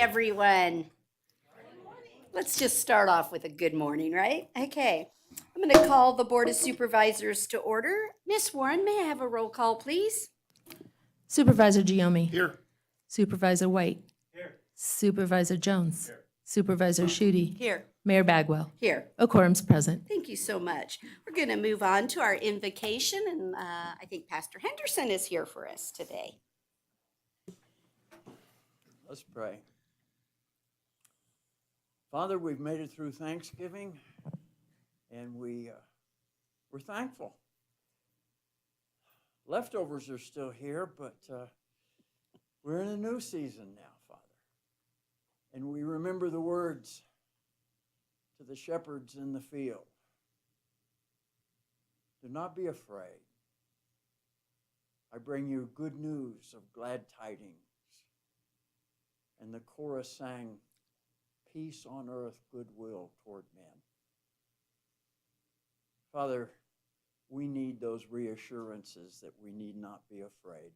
everyone. Let's just start off with a good morning, right? Okay. I'm going to call the Board of Supervisors to order. Miss Warren, may I have a roll call, please? Supervisor Giomi. Here. Supervisor White. Here. Supervisor Jones. Here. Supervisor Schutte. Here. Mayor Bagwell. Here. A quorum's present. Thank you so much. We're going to move on to our invocation, and I think Pastor Henderson is here for us today. Let's pray. Father, we've made it through Thanksgiving, and we're thankful. Leftovers are still here, but we're in a new season now, Father. And we remember the words to the shepherds in the field. Do not be afraid. I bring you good news of glad tidings. And the chorus sang, peace on earth, goodwill toward men. Father, we need those reassurances that we need not be afraid.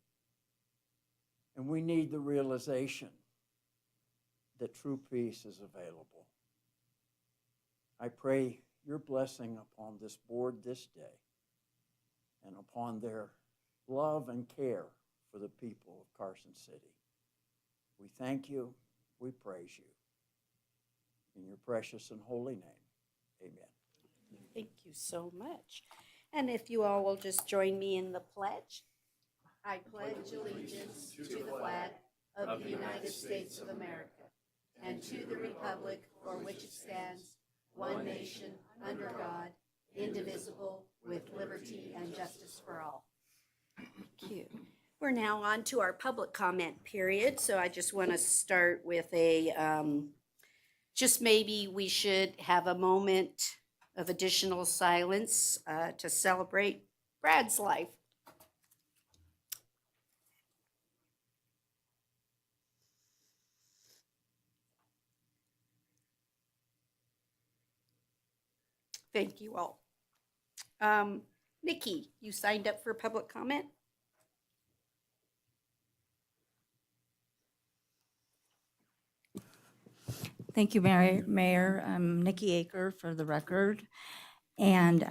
And we need the realization that true peace is available. I pray your blessing upon this board this day and upon their love and care for the people of Carson City. We thank you. We praise you. In your precious and holy name, amen. Thank you so much. And if you all will just join me in the pledge. I pledge allegiance to the flag of the United States of America and to the republic for which it stands, one nation, under God, indivisible, with liberty and justice for all. Thank you. We're now on to our public comment period, so I just want to start with just maybe we should have a moment of additional silence to celebrate Brad's life. Thank you all. Nikki, you signed up for public comment? Thank you, Mayor. I'm Nikki Aker for the record. And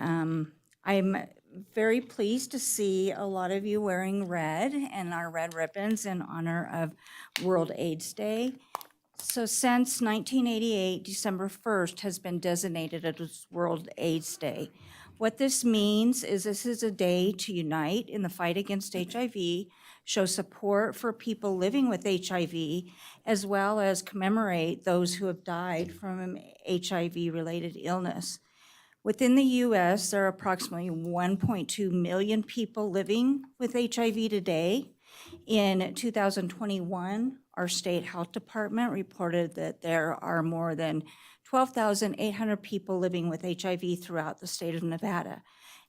I'm very pleased to see a lot of you wearing red and our red ribbons in honor of World AIDS Day. So since 1988, December 1st has been designated as World AIDS Day. What this means is this is a day to unite in the fight against HIV, show support for people living with HIV, as well as commemorate those who have died from HIV-related illness. Within the U.S., there are approximately 1.2 million people living with HIV today. In 2021, our state health department reported that there are more than 12,800 people living with HIV throughout the state of Nevada.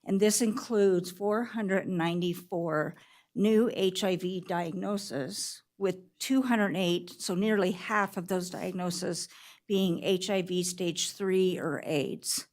And this includes 494 new HIV diagnoses, with 208, so nearly half of those diagnoses being HIV stage 3 or AIDS.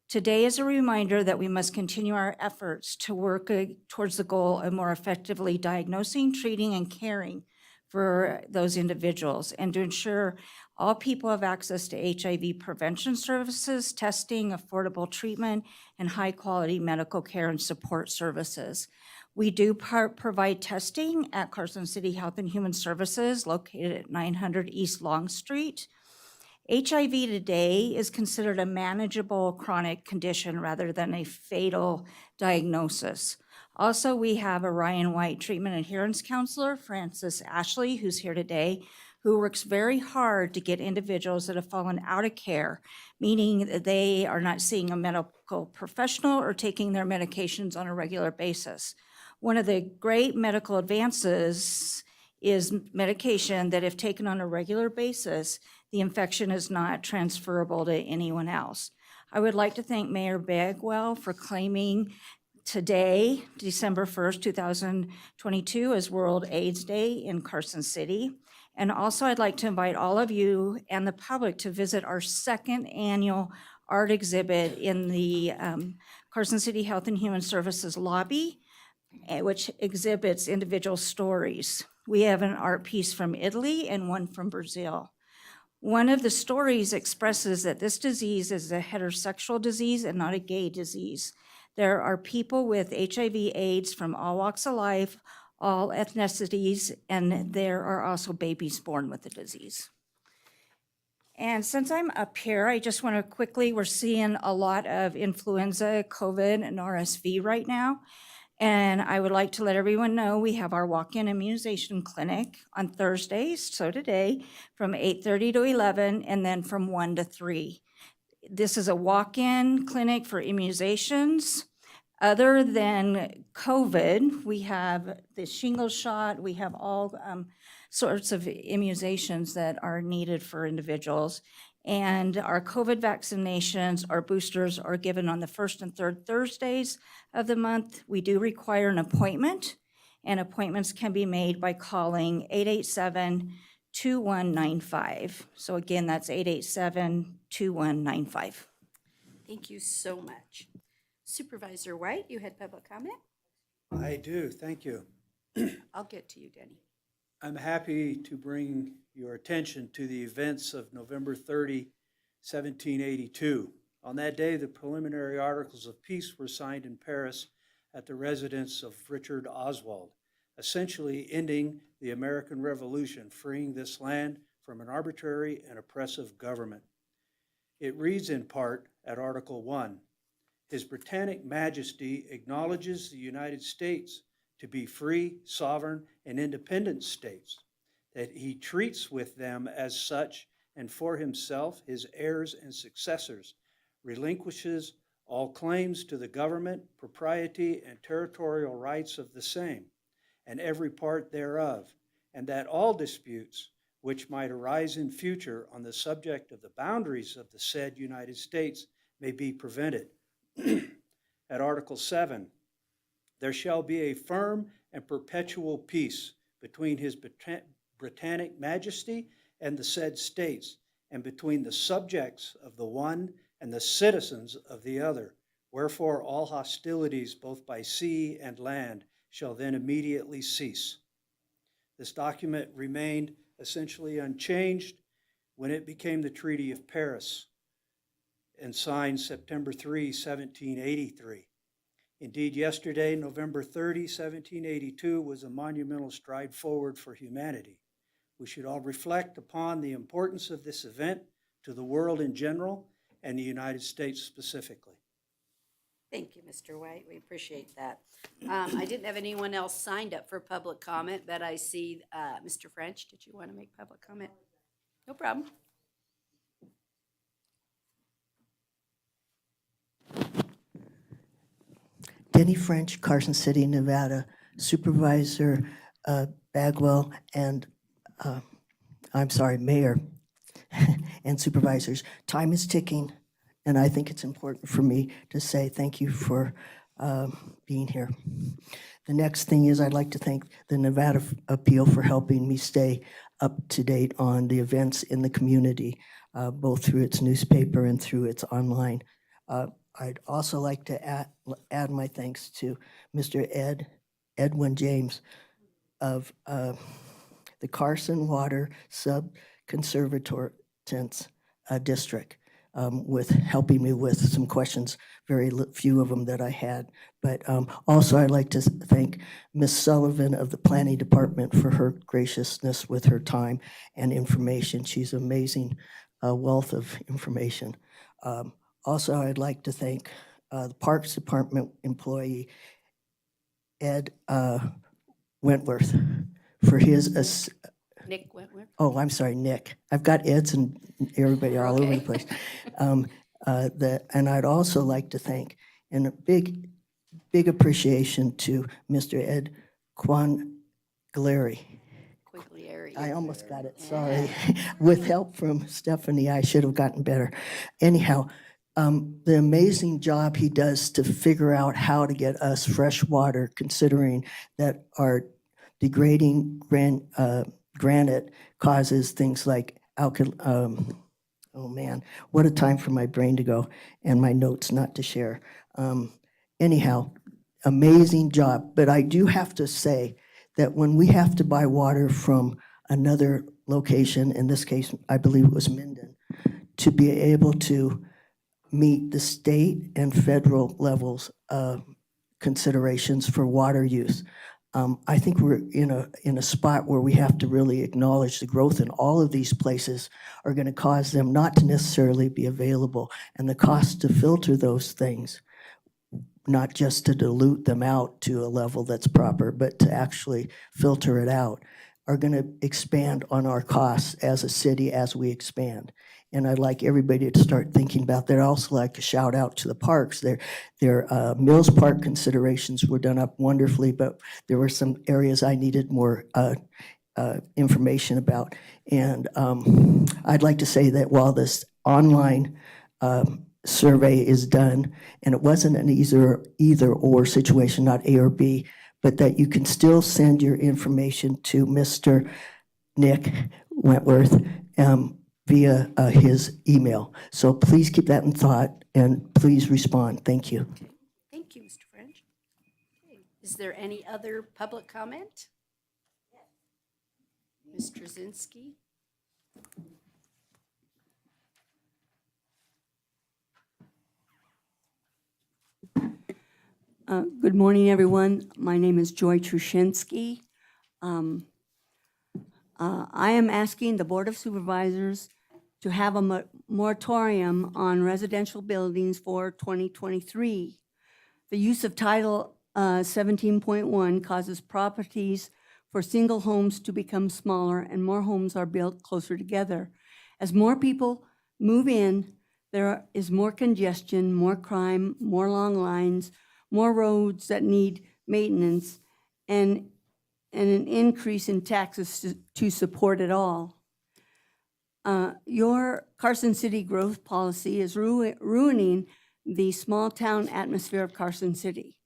Today is a reminder that we must continue our efforts to work towards the goal of more effectively diagnosing, treating, and caring for those individuals, and to ensure all people have access to HIV prevention services, testing, affordable treatment, and high-quality medical care and support services. We do provide testing at Carson City Health and Human Services, located at 900 East Long Street. HIV today is considered a manageable chronic condition rather than a fatal diagnosis. Also, we have a Ryan White treatment adherence counselor, Frances Ashley, who's here today, who works very hard to get individuals that have fallen out of care, meaning that they are not seeing a medical professional or taking their medications on a regular basis. One of the great medical advances is medication that, if taken on a regular basis, the infection is not transferable to anyone else. I would like to thank Mayor Bagwell for claiming today, December 1st, 2022, as World AIDS Day in Carson City. And also, I'd like to invite all of you and the public to visit our second annual art exhibit in the Carson City Health and Human Services lobby, which exhibits individual stories. We have an art piece from Italy and one from Brazil. One of the stories expresses that this disease is a heterosexual disease and not a gay disease. There are people with HIV/AIDS from all walks of life, all ethnicities, and there are also babies born with the disease. And since I'm up here, I just want to quickly, we're seeing a lot of influenza, COVID, and RSV right now. And I would like to let everyone know we have our walk-in immunization clinic on Thursdays, so today, from 8:30 to 11, and then from 1 to 3. This is a walk-in clinic for immunizations. Other than COVID, we have the shingle shot, we have all sorts of immunizations that are needed for individuals. And our COVID vaccinations, our boosters are given on the first and third Thursdays of the month. We do require an appointment, and appointments can be made by calling 887-2195. So again, that's 887-2195. Thank you so much. Supervisor White, you had public comment? I do, thank you. I'll get to you, Denny. I'm happy to bring your attention to the events of November 30, 1782. On that day, the preliminary articles of peace were signed in Paris at the residence of Richard Oswald, essentially ending the American Revolution, freeing this land from an arbitrary and oppressive government. It reads in part at Article 1, His Britannic Majesty acknowledges the United States to be free, sovereign, and independent states, that he treats with them as such, and for himself, his heirs and successors, relinquishes all claims to the government, propriety, and territorial rights of the same, and every part thereof, and that all disputes which might arise in future on the subject of the boundaries of the said United States may be prevented. At Article 7, there shall be a firm and perpetual peace between His Britannic Majesty and the said states, and between the subjects of the one and the citizens of the other. Wherefore all hostilities, both by sea and land, shall then immediately cease. This document remained essentially unchanged when it became the Treaty of Paris and signed September 3, 1783. Indeed, yesterday, November 30, 1782, was a monumental stride forward for humanity. We should all reflect upon the importance of this event to the world in general and the United States specifically. Thank you, Mr. White. We appreciate that. I didn't have anyone else signed up for public comment, but I see Mr. French. Did you want to make public comment? No problem. Denny French, Carson City, Nevada, Supervisor Bagwell, and Mayor and Supervisors. Time is ticking, and I think it's important for me to say thank you for being here. The next thing is I'd like to thank the Nevada Appeal for helping me stay up to date on the events in the community, both through its newspaper and through its online. I'd also like to add my thanks to Mr. Edwin James of the Carson Water Sub-Conservatance District with helping me with some questions, very few of them that I had. But also I'd like to thank Ms. Sullivan of the Planning Department for her graciousness with her time and information. She's an amazing wealth of information. Also, I'd like to thank the Parks Department employee, Ed Wentworth, for his, Nick Wentworth. oh, I'm sorry, Nick. I've got Eds and everybody all over the place. And I'd also like to thank, and a big appreciation to Mr. Ed Quanglieri. I almost got it, sorry. With help from Stephanie, I should have gotten better. Anyhow, the amazing job he does to figure out how to get us fresh water, considering that our degrading granite causes things like oh man, what a time for my brain to go and my notes not to share. Anyhow, amazing job. But I do have to say that when we have to buy water from another location, in this case, I believe it was Minden, to be able to meet the state and federal levels of considerations for water use. I think we're in a spot where we have to really acknowledge the growth in all of these places are going to cause them not to necessarily be available, and the cost to filter those things, not just to dilute them out to a level that's proper, but to actually filter it out, are going to expand on our costs as a city as we expand. And I'd like everybody to start thinking about that. I'd also like to shout out to the parks. Their Mills Park considerations were done up wonderfully, but there were some areas I needed more information about. And I'd like to say that while this online survey is done, and it wasn't an either or situation, not A or B, but that you can still send your information to Mr. Nick Wentworth via his email. So please keep that in thought and please respond. Thank you. Thank you, Mr. French. Okay. Is there any other public comment? Ms. Trzynski? Good morning, everyone. My name is Joy Trushinsky. I am asking the Board of Supervisors to have a moratorium on residential buildings for 2023. The use of Title 17.1 causes properties for single homes to become smaller and more homes are built closer together. As more people move in, there is more congestion, more crime, more long lines, more roads that need maintenance, and an increase in taxes to support it all. Your Carson City growth policy is ruining the small town atmosphere of Carson City.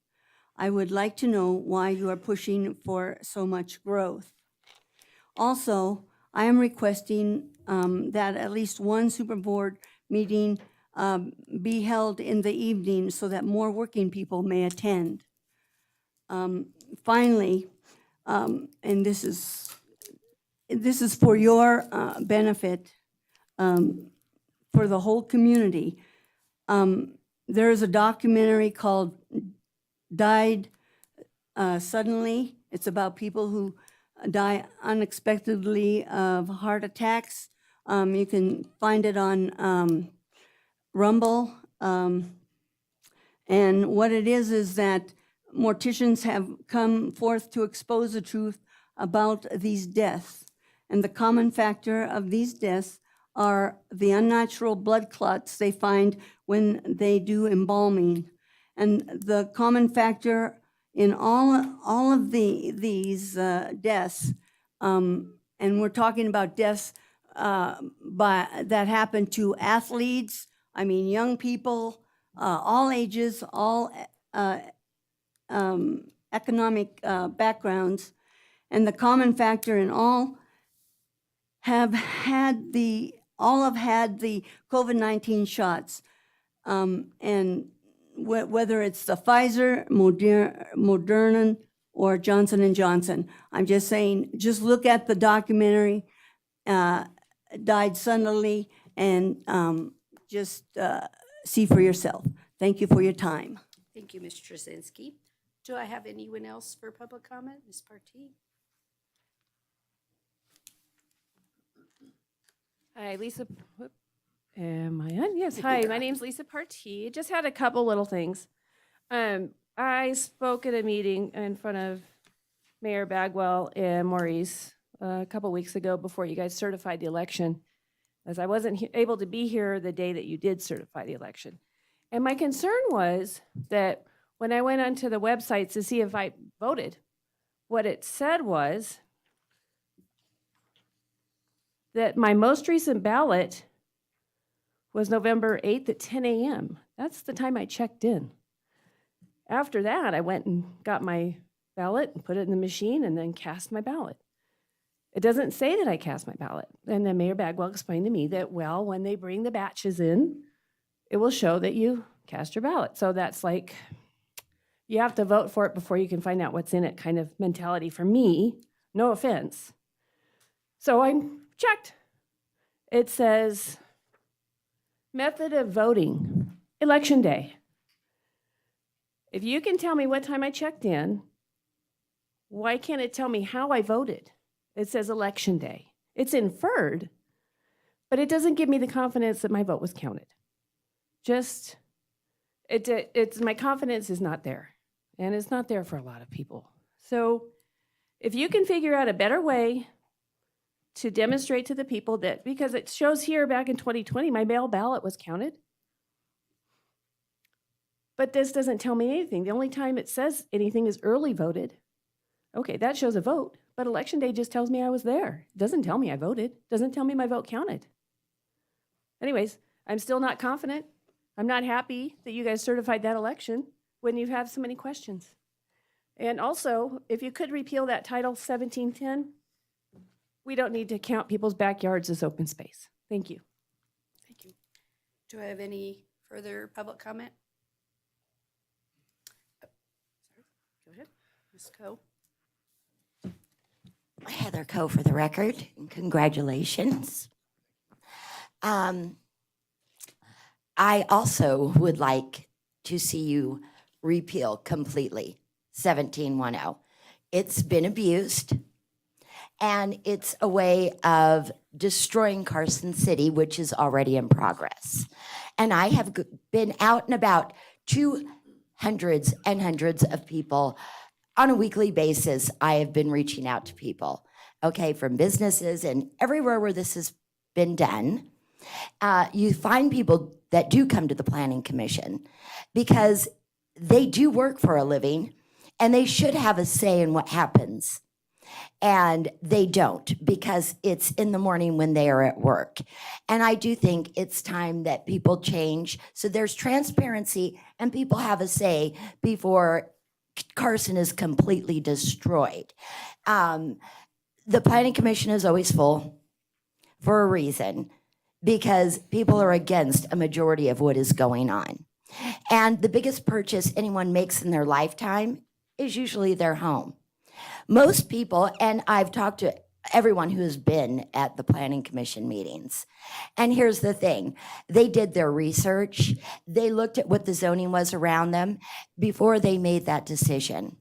I would like to know why you are pushing for so much growth. Also, I am requesting that at least one super board meeting be held in the evening so that more working people may attend. Finally, and this is for your benefit, for the whole community. There is a documentary called Died Suddenly. It's about people who die unexpectedly of heart attacks. You can find it on Rumble. And what it is that morticians have come forth to expose the truth about these deaths. And the common factor of these deaths are the unnatural blood clots they find when they do embalming. And the common factor in all of these deaths, and we're talking about deaths that happen to athletes, I mean young people, all ages, all economic backgrounds, and the common factor in all have had the COVID-19 shots, and whether it's the Pfizer, Moderna, or Johnson & Johnson. I'm just saying, just look at the documentary, Died Suddenly, and just see for yourself. Thank you for your time. Thank you, Ms. Trzynski. Do I have anyone else for public comment? Ms. Partee? Hi, Lisa. Am I on? Yes. Hi, my name's Lisa Partee. Just had a couple little things. I spoke at a meeting in front of Mayor Bagwell and Maurice a couple weeks ago before you guys certified the election, as I wasn't able to be here the day that you did certify the election. And my concern was that when I went onto the website to see if I voted, what it said was that my most recent ballot was November 8th at 10 a.m. That's the time I checked in. After that, I went and got my ballot and put it in the machine and then cast my ballot. It doesn't say that I cast my ballot. And then Mayor Bagwell explained to me that, well, when they bring the batches in, it will show that you cast your ballot. So that's like you have to vote for it before you can find out what's in it kind of mentality for me. No offense. So I checked. It says method of voting, election day. If you can tell me what time I checked in, why can't it tell me how I voted? It says election day. It's inferred, but it doesn't give me the confidence that my vote was counted. It's my confidence is not there, and it's not there for a lot of people. So if you can figure out a better way to demonstrate to the people that, because it shows here back in 2020, my mail ballot was counted. But this doesn't tell me anything. The only time it says anything is early voted. Okay, that shows a vote, but election day just tells me I was there. It doesn't tell me I voted. It doesn't tell me my vote counted. Anyways, I'm still not confident. I'm not happy that you guys certified that election when you have so many questions. And also, if you could repeal that Title 1710, we don't need to count people's backyards as open space. Thank you. Thank you. Do I have any further public comment? Go ahead, Ms. Coe. Heather Coe for the record, and congratulations. I also would like to see you repeal completely 1710. It's been abused, and it's a way of destroying Carson City, which is already in progress. And I have been out and about to hundreds and hundreds of people on a weekly basis. I have been reaching out to people, okay, from businesses and everywhere where this has been done. You find people that do come to the Planning Commission because they do work for a living and they should have a say in what happens. And they don't, because it's in the morning when they are at work. And I do think it's time that people change so there's transparency and people have a say before Carson is completely destroyed. The Planning Commission is always full for a reason, because people are against a majority of what is going on. And the biggest purchase anyone makes in their lifetime is usually their home. Most people, and I've talked to everyone who has been at the Planning Commission meetings, and here's the thing, they did their research, they looked at what the zoning was around them before they made that decision.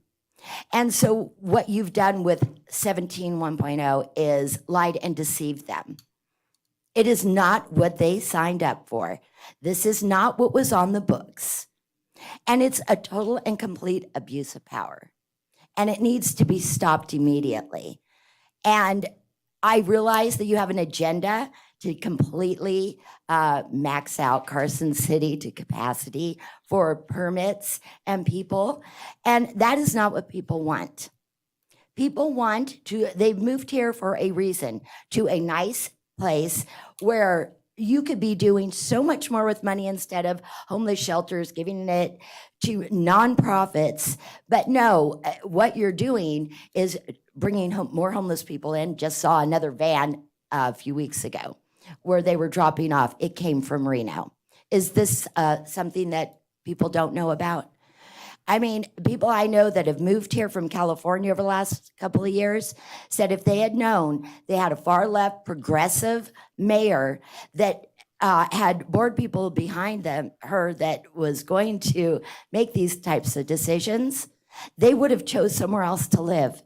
And so what you've done with 17 is lied and deceived them. It is not what they signed up for. This is not what was on the books. And it's a total and complete abuse of power. And it needs to be stopped immediately. And I realize that you have an agenda to completely max out Carson City to capacity for permits and people. And that is not what people want. People want to, they've moved here for a reason, to a nice place where you could be doing so much more with money instead of homeless shelters, giving it to nonprofits. But no, what you're doing is bringing more homeless people in. Just saw another van a few weeks ago where they were dropping off. It came from Reno. Is this something that people don't know about? I mean, people I know that have moved here from California over the last couple of years said if they had known they had a far left progressive mayor that had board people behind her that was going to make these types of decisions, they would have chose somewhere else to live.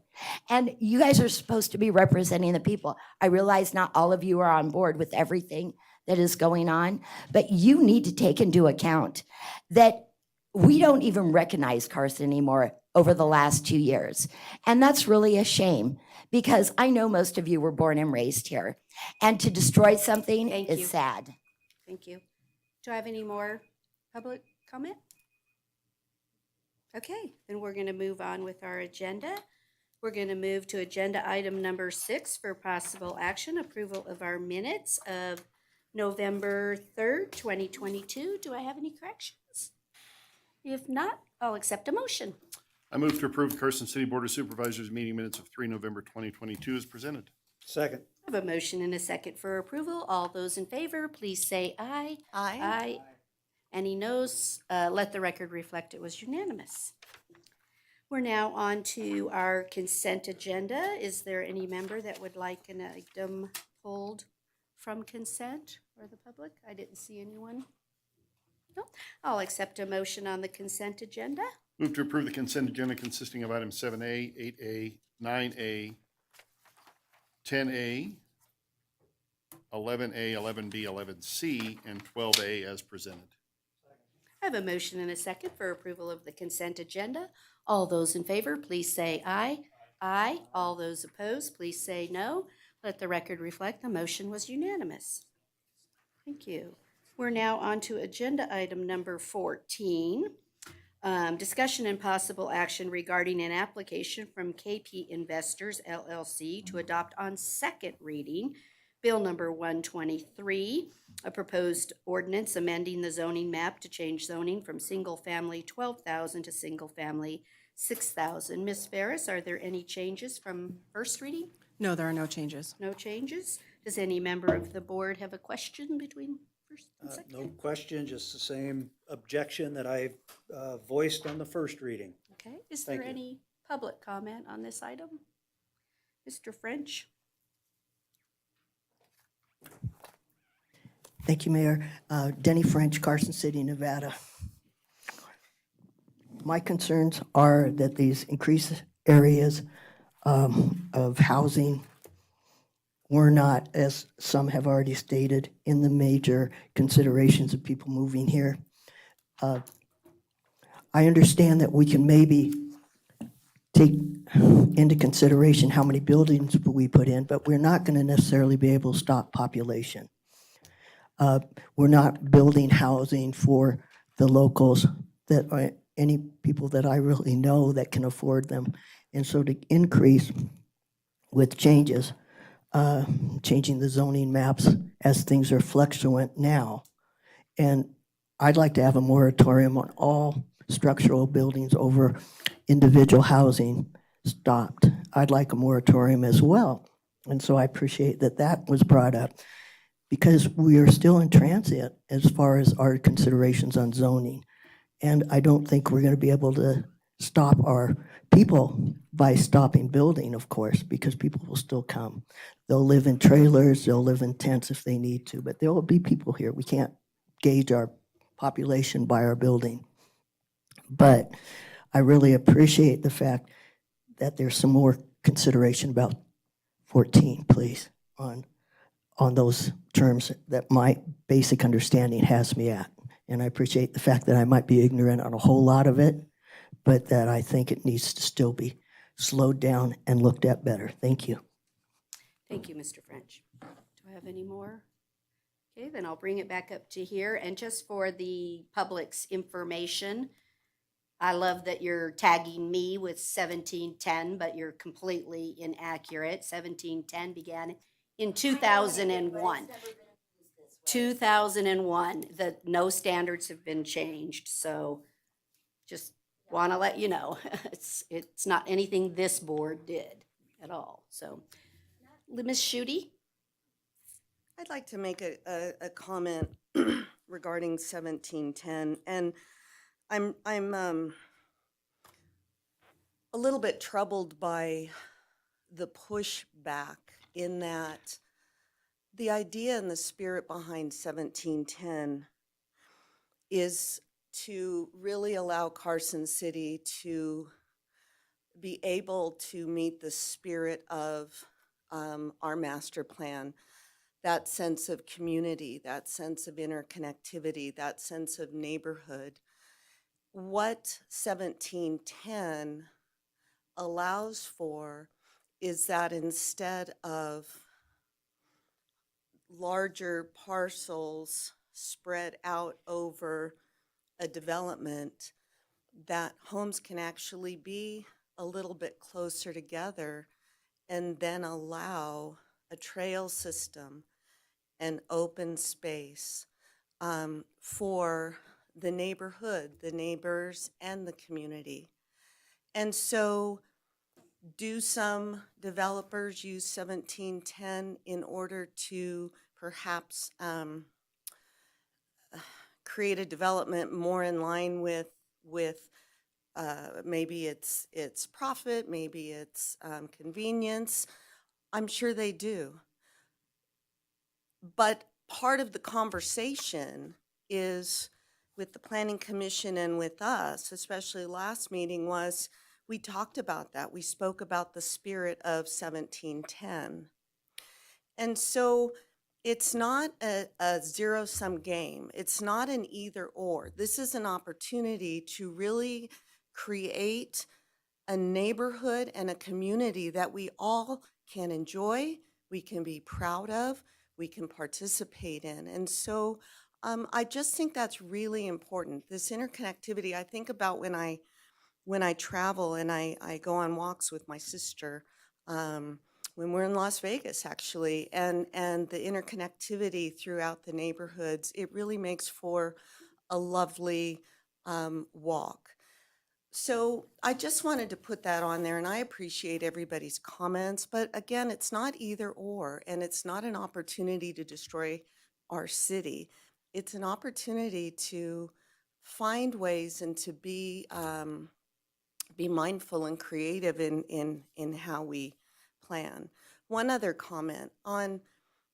And you guys are supposed to be representing the people. I realize not all of you are on board with everything that is going on, but you need to take into account that we don't even recognize Carson anymore over the last 2 years. And that's really a shame, because I know most of you were born and raised here. And to destroy something Thank is you. sad. Thank you. Do I have any more public comment? Okay, then we're going to move on with our agenda. We're going to move to agenda item number 6 for possible action, approval of our minutes of November 3rd, 2022. Do I have any corrections? If not, I'll accept a motion. I move to approve Carson City Board of Supervisors meeting minutes of 3 November 2022 as presented. Second. I have a motion and a second for approval. All those in favor, please say aye. Aye. Aye. Any noes? Let the record reflect it was unanimous. We're now on to our consent agenda. Is there any member that would like an item pulled from consent or the public? I didn't see anyone. No. I'll accept a motion on the consent agenda. Move to approve the consent agenda consisting of items 7A, 8A, 9A, 10A, 11A, 11B, 11C, and 12A as presented. I have a motion and a second for approval of the consent agenda. All those in favor, please say aye. Aye. All those opposed, please say no. Let the record reflect the motion was unanimous. Thank you. We're now on to agenda item number 14. Discussion and possible action regarding an application from KP Investors LLC to adopt on second reading Bill number 123, a proposed ordinance amending the zoning map to change zoning from single-family 12,000 to single-family 6,000. Ms. Ferris, are there any changes from first reading? No, there are no changes. No changes? Does any member of the board have a question between first and second? No question, just the same objection that I voiced on the first reading. Okay, is Thank there you. any public comment on this item? Mr. French? Thank you, Mayor. Denny French, Carson City, Nevada. My concerns are that these increased areas of housing were not, as some have already stated, in the major considerations of people moving here. I understand that we can maybe take into consideration how many buildings we put in, but we're not going to necessarily be able to stop population. We're not building housing for the locals that are any people that I really know that can afford them. And so to increase with changes, changing the zoning maps as things are fluctuant now. And I'd like to have a moratorium on all structural buildings over individual housing stopped. I'd like a moratorium as well. And so I appreciate that that was brought up, because we are still in transit as far as our considerations on zoning. And I don't think we're going to be able to stop our people by stopping building, of course, because people will still come. They'll live in trailers, they'll live in tents if they need to, but there will be people here. We can't gauge our population by our building. But I really appreciate the fact that there's some more consideration about 14, please, on those terms that my basic understanding has me at. And I appreciate the fact that I might be ignorant on a whole lot of it, but that I think it needs to still be slowed down and looked at better. Thank you. Thank you, Mr. French. Do I have any more? Okay, then I'll bring it back up to here. And just for the public's information, I love that you're tagging me with 1710, but you're completely inaccurate. 1710 began in 2001. 2001. No standards have been changed, so just want to let you know. It's not anything this board did at all. So, Ms. Schutte? I'd like to make a comment regarding 1710, and I'm a little bit troubled by the pushback in that the idea and the spirit behind 1710 is to really allow Carson City to be able to meet the spirit of our master plan, that sense of community, that sense of interconnectivity, that sense of neighborhood. What 1710 allows for is that instead of larger parcels spread out over a development, that homes can actually be a little bit closer together and then allow a trail system and open space for the neighborhood, the neighbors, and the community. And so do some developers use 1710 in order to perhaps create a development more in line with maybe it's profit, maybe it's convenience. I'm sure they do. But part of the conversation is with the Planning Commission and with us, especially last meeting, was we talked about that. We spoke about the spirit of 1710. And so it's not a zero-sum game. It's not an either or. This is an opportunity to really create a neighborhood and a community that we all can enjoy, we can be proud of, we can participate in. And so I just think that's really important. This interconnectivity, I think about when I travel and I go on walks with my sister, when we're in Las Vegas, actually, and the interconnectivity throughout the neighborhoods, it really makes for a lovely walk. So I just wanted to put that on there, and I appreciate everybody's comments, but again, it's not either or, and it's not an opportunity to destroy our city. It's an opportunity to find ways and to be mindful and creative in how we plan. One other comment on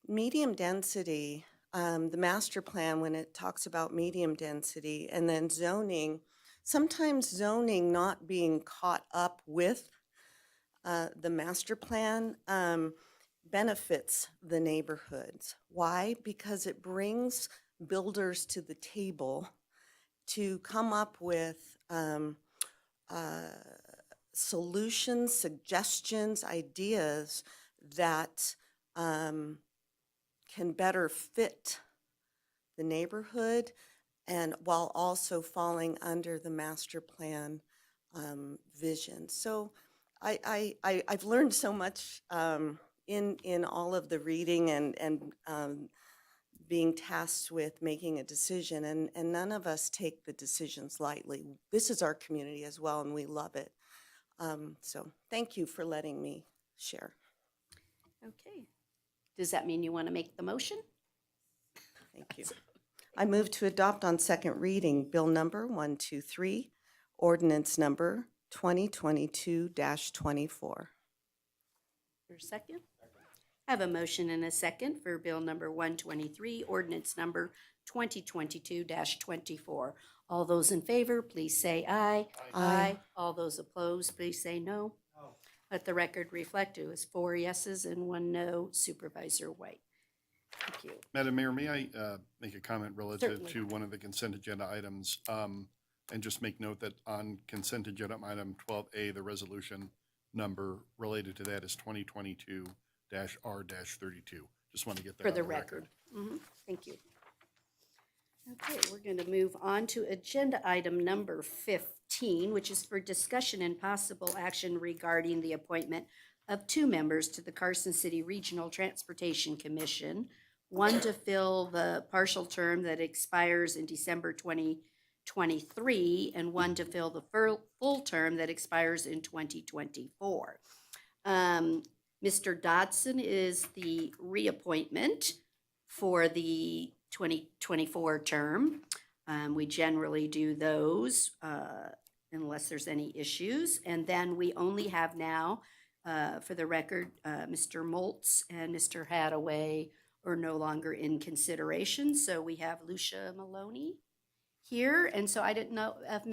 medium density, the master plan, when it talks about medium density and then zoning, sometimes zoning not being caught up with the master plan benefits the neighborhoods. Why? Because it brings builders to the table to come up with solutions, suggestions, ideas that can better fit the neighborhood, and while also falling under the master plan vision. So I've learned so much in all of the reading and being tasked with making a decision, and none of us take the decisions lightly. This is our community as well, and we love it. So thank you for letting me share. Okay. Does that mean you want to make the motion? Thank you. I move to adopt on second reading Bill number 123, ordinance number 2022-24. For a second? I have a motion and a second for Bill number 123, ordinance number 2022-24. All those in favor, please say aye. Aye. All those opposed, please say no. No. Let the record reflect it was 4 yeses and 1 no. Supervisor White. Thank you. Madam Mayor, may I make a comment relative Certainly. to one of the consent agenda items? And just make note that on consent agenda item 12A, the resolution number related to that is 2022-R-32. Just want to get that For on the record. Thank you. Okay, we're going to move on to agenda item number 15, which is for discussion and possible action regarding the appointment of 2 members to the Carson City Regional Transportation Commission, one to fill the partial term that expires in December 2023, and one to fill the full term that expires in 2024. Mr. Dodson is the reappointment for the 2024 term. We generally do those unless there's any issues. And then we only have now, for the record, Mr. Moltz and Mr. Hadaway are no longer in consideration. So we have Lucia Maloney here. And so I didn't know if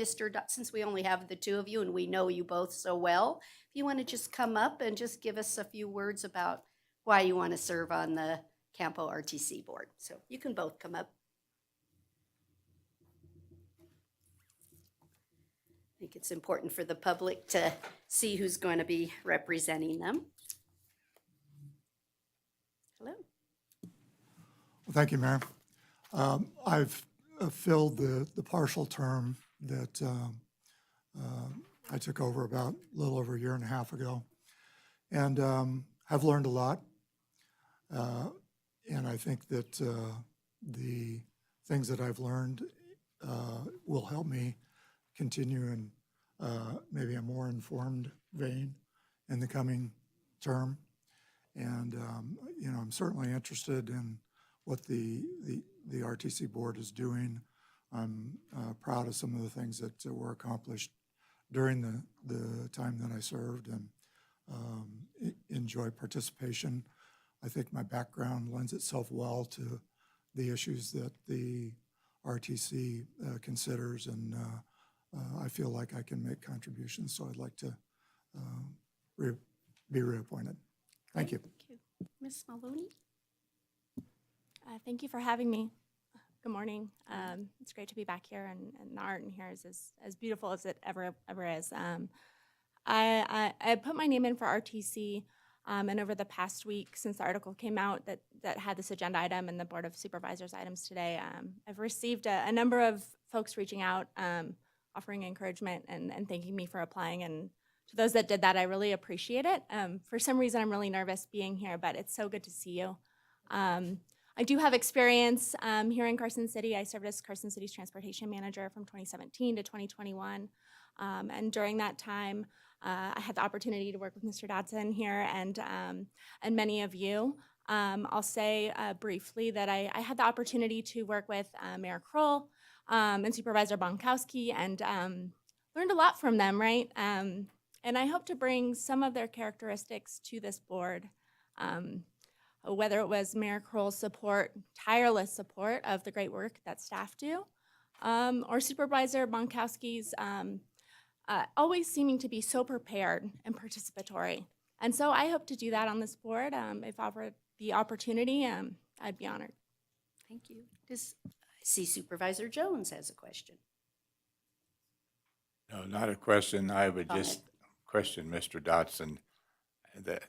since we only have the 2 of you and we know you both so well, if you want to just come up and just give us a few words about why you want to serve on the Campo RTC board. So you can both come up. I think it's important for the public to see who's going to be representing them. Hello. Well, thank you, Mayor. I've filled the partial term that I took over about a little over a year and a half ago, and I've learned a lot. And I think that the things that I've learned will help me continue in maybe a more informed vein in the coming term. And, I'm certainly interested in what the RTC board is doing I'm proud of some of the things that were accomplished during the time that I served, and enjoy participation. I think my background lends itself well to the issues that the RTC considers, and I feel like I can make contributions, so I'd like to be reappointed. Thank you. Thank you. Ms. Maloney? Thank you for having me. Good morning. It's great to be back here, and the art in here is as beautiful as it ever is. I put my name in for RTC, and over the past week, since the article came out that had this agenda item and the Board of Supervisors items today, I've received a number of folks reaching out, offering encouragement and thanking me for applying. And to those that did that, I really appreciate it. For some reason, I'm really nervous being here, but it's so good to see you. I do have experience here in Carson City. I served as Carson City's transportation manager from 2017 to 2021. And during that time, I had the opportunity to work with Mr. Dodson here and many of you. I'll say briefly that I had the opportunity to work with Mayor Kroll and Supervisor Bonkowski, and learned a lot from them, right? And I hope to bring some of their characteristics to this board. Whether it was Mayor Kroll's support, tireless support of the great work that staff do, or Supervisor Bonkowski's always seeming to be so prepared and participatory. And so I hope to do that on this board. If offered the opportunity, I'd be honored. Thank you. I see Supervisor Jones has a question. No, not a question. I would Comment. just question Mr. Dotson that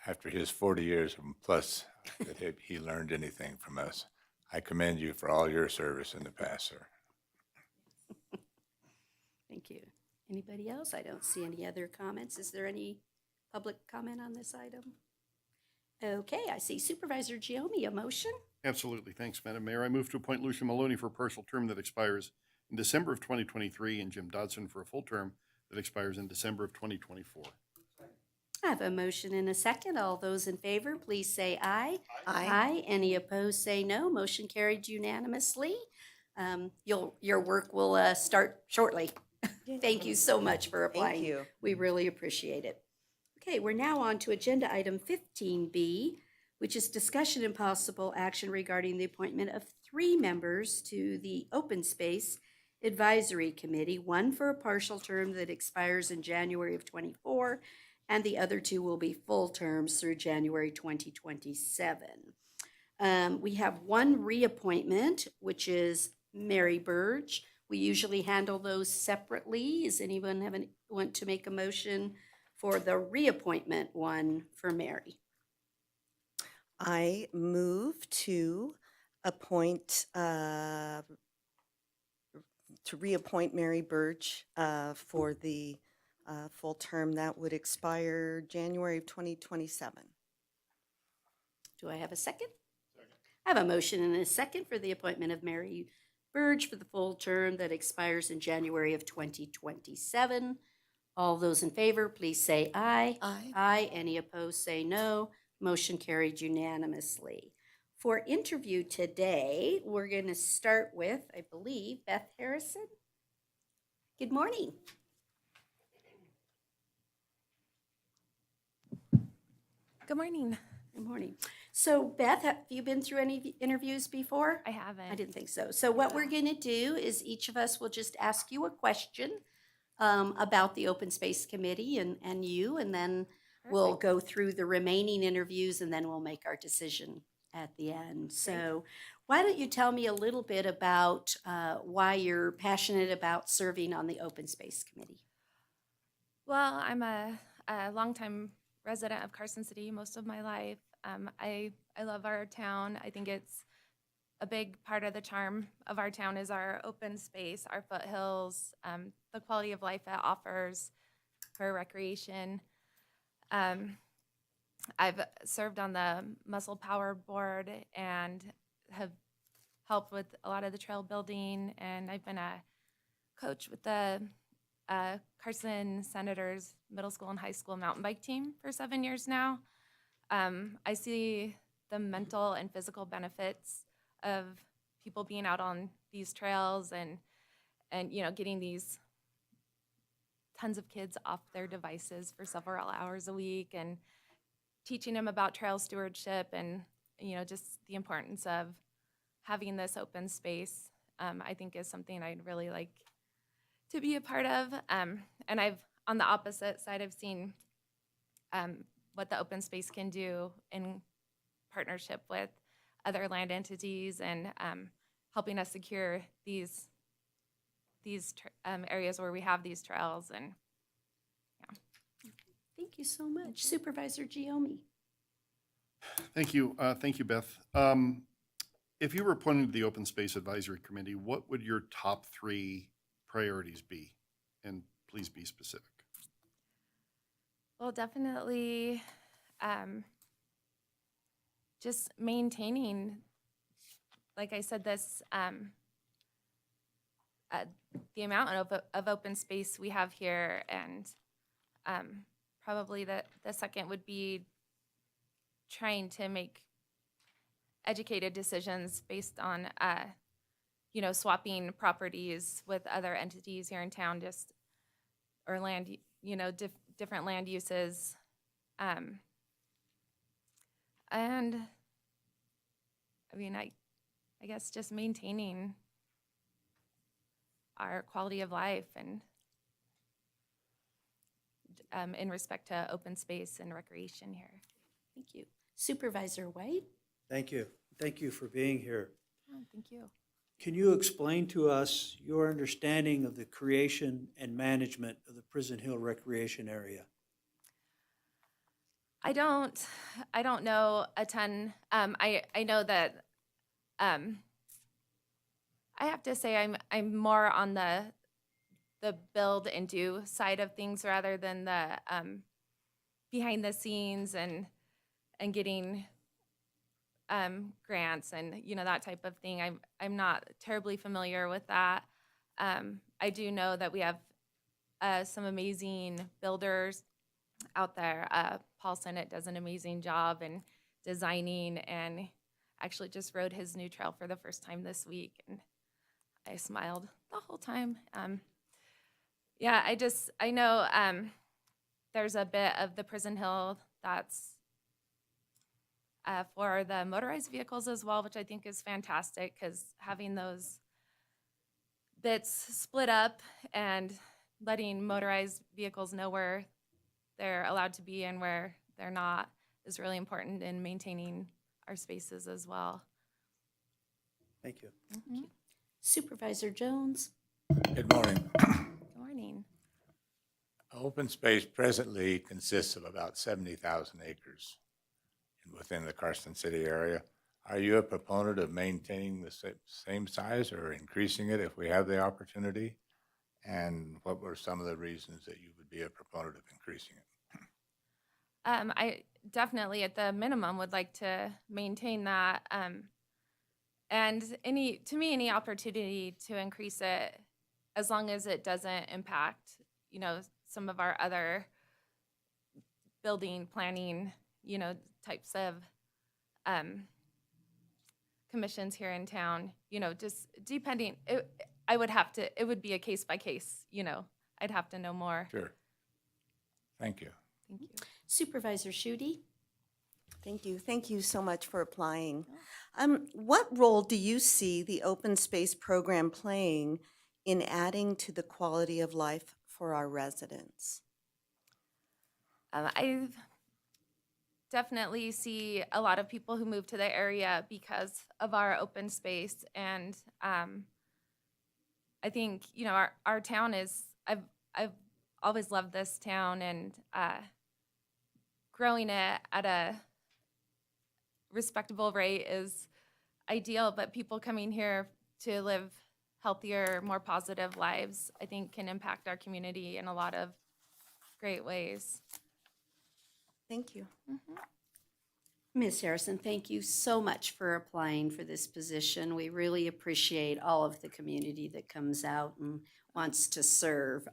after his 40 years plus that he learned anything from us. I commend you for all your service in the past, sir. Thank you. Anybody else? I don't see any other comments. Is there any public comment on this item? Okay, I see Supervisor Giomi, a motion? Absolutely. Thanks, Madam Mayor. I move to appoint Lucia Maloney for a partial term that expires in December of 2023 and Jim Dodson for a full term that expires in December of 2024. I have a motion and a second. All those in favor, please say aye. Aye. Any opposed, say no. Motion carried unanimously. Your work will start shortly. Thank you so much for applying. Thank you. We really appreciate it. Okay, we're now on to agenda item 15B, which is discussion and possible action regarding the appointment of 3 members to the Open Space Advisory Committee, one for a partial term that expires in January of '24, and the other 2 will be full terms through January 2027. We have one reappointment, which is Mary Burge. We usually handle those separately. Does anyone want to make a motion for the reappointment one for Mary? I move to appoint, to reappoint Mary Burge for the full term that would expire January of 2027. Do I have a second? I have a motion and a second for the appointment of Mary Burge for the full term that expires in January of 2027. All those in favor, please say aye. Aye. Aye. Any opposed, say no. Motion carried unanimously. For interview today, we're going to start with, I believe, Beth Harrison. Good morning. Good morning. Good morning. So Beth, have you been through any interviews before? I haven't. I didn't think so. So what we're going to do is each of us will just ask you a question about the Open Space Committee and you, and then we'll go through the remaining interviews, and then we'll make our decision at the end. So why don't you tell me a little bit about why you're passionate about serving on the Open Space Committee? Well, I'm a longtime resident of Carson City most of my life. I love our town. I think it's a big part of the charm of our town is our open space, our foothills, the quality of life it offers for recreation. I've served on the Muscle Power Board and have helped with a lot of the trail building, and I've been a coach with the Carson Senators middle school and high school mountain bike team for 7 years now. I see the mental and physical benefits of people being out on the these trails and getting these tons of kids off their devices for several hours a week and teaching them about trail stewardship and, just the importance of having this open space, I think is something I'd really like to be a part of. And on the opposite side, I've seen what the open space can do in partnership with other land entities and helping us secure these areas where we have these trails. And Thank you so much. Supervisor Giomi. Thank you. Thank you, Beth. If you were appointed to the Open Space Advisory Committee, what would your top 3 priorities be? And please be specific. well, definitely just maintaining, like I said, this the amount of open space we have here, and probably the second would be trying to make educated decisions based on swapping properties with other entities here in town, or land, different land uses, and I mean, I guess just maintaining our quality of life and in respect to open space and recreation here. Thank you. Supervisor White. Thank you. Thank you for being here. Oh, thank you. Can you explain to us your understanding of the creation and management of the Prison Hill Recreation Area? I don't know a ton. I know that I have to say I'm more on the build and do side of things rather than the behind the scenes and getting grants and that type of thing. I'm not terribly familiar with that. I do know that we have some amazing builders out there. Paul Sennett does an amazing job in designing, and actually just rode his new trail for the first time this week, and I smiled the whole time. Yeah, I know there's a bit of the Prison Hill that's for the motorized vehicles as well, which I think is fantastic, because having those bits split up and letting motorized vehicles know where they're allowed to be and where they're not is really important in maintaining our spaces as well. Thank you. Thank you. Supervisor Jones. Good morning. Good morning. Open space presently consists of about 70,000 acres within the Carson City area. Are you a proponent of maintaining the same size or increasing it if we have the opportunity? And what were some of the reasons that you would be a proponent of increasing it? I definitely, at the minimum, would like to maintain that. And any opportunity to increase it, as long as it doesn't impact, some of our other building, planning, types of commissions here in town, just depending, it would be a case by case, I'd have to know more. Sure. Thank you. Thank you. Supervisor Schutte. Thank you. Thank you so much for applying. What role do you see the open space program playing in adding to the quality of life for our residents? I definitely see a lot of people who move to the area because of our open space, and I think our town is. I've always loved this town, and growing it at a respectable rate is ideal. But people coming here to live healthier, more positive lives, I think, can impact our community in a lot of great ways. Thank you. Ms. Harrison, thank you so much for applying for this position. We really appreciate all of the community that comes out and wants to serve.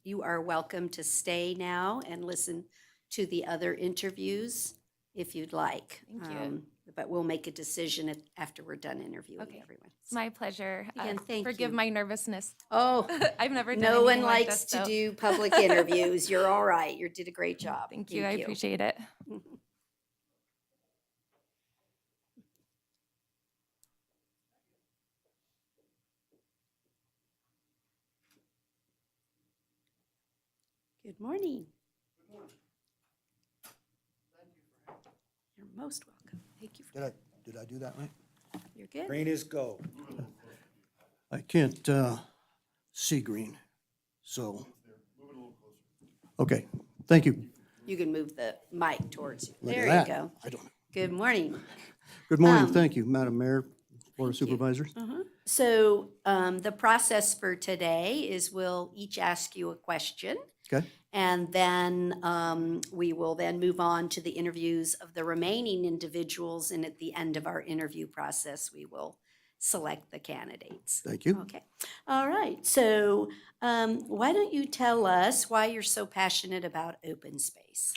You are welcome to stay now and listen to the other interviews if you'd like. Thank you. but we'll make a decision after we're done interviewing Okay. everyone. It's my pleasure. Again, thank Forgive you. my nervousness. Oh, I've never done no one anything like likes this, to so do public interviews. You're all right. You did a great job. Thank you. I appreciate it. Good morning. You're most welcome. Thank you. Did I do that right? You're good. Green is go. I can't see green, so. Okay, thank you. You can move the mic towards you. Look at There you that. go. I don't. Good morning. Good morning, Um, thank you, Madam Mayor, Board of thank you. Supervisors. So the process for today is we'll each ask you a question. Okay, And then we will then move on to the interviews of the remaining individuals. And at the end of our interview process, we will select the candidates. thank you. Okay. All right. So why don't you tell us why you're so passionate about open space?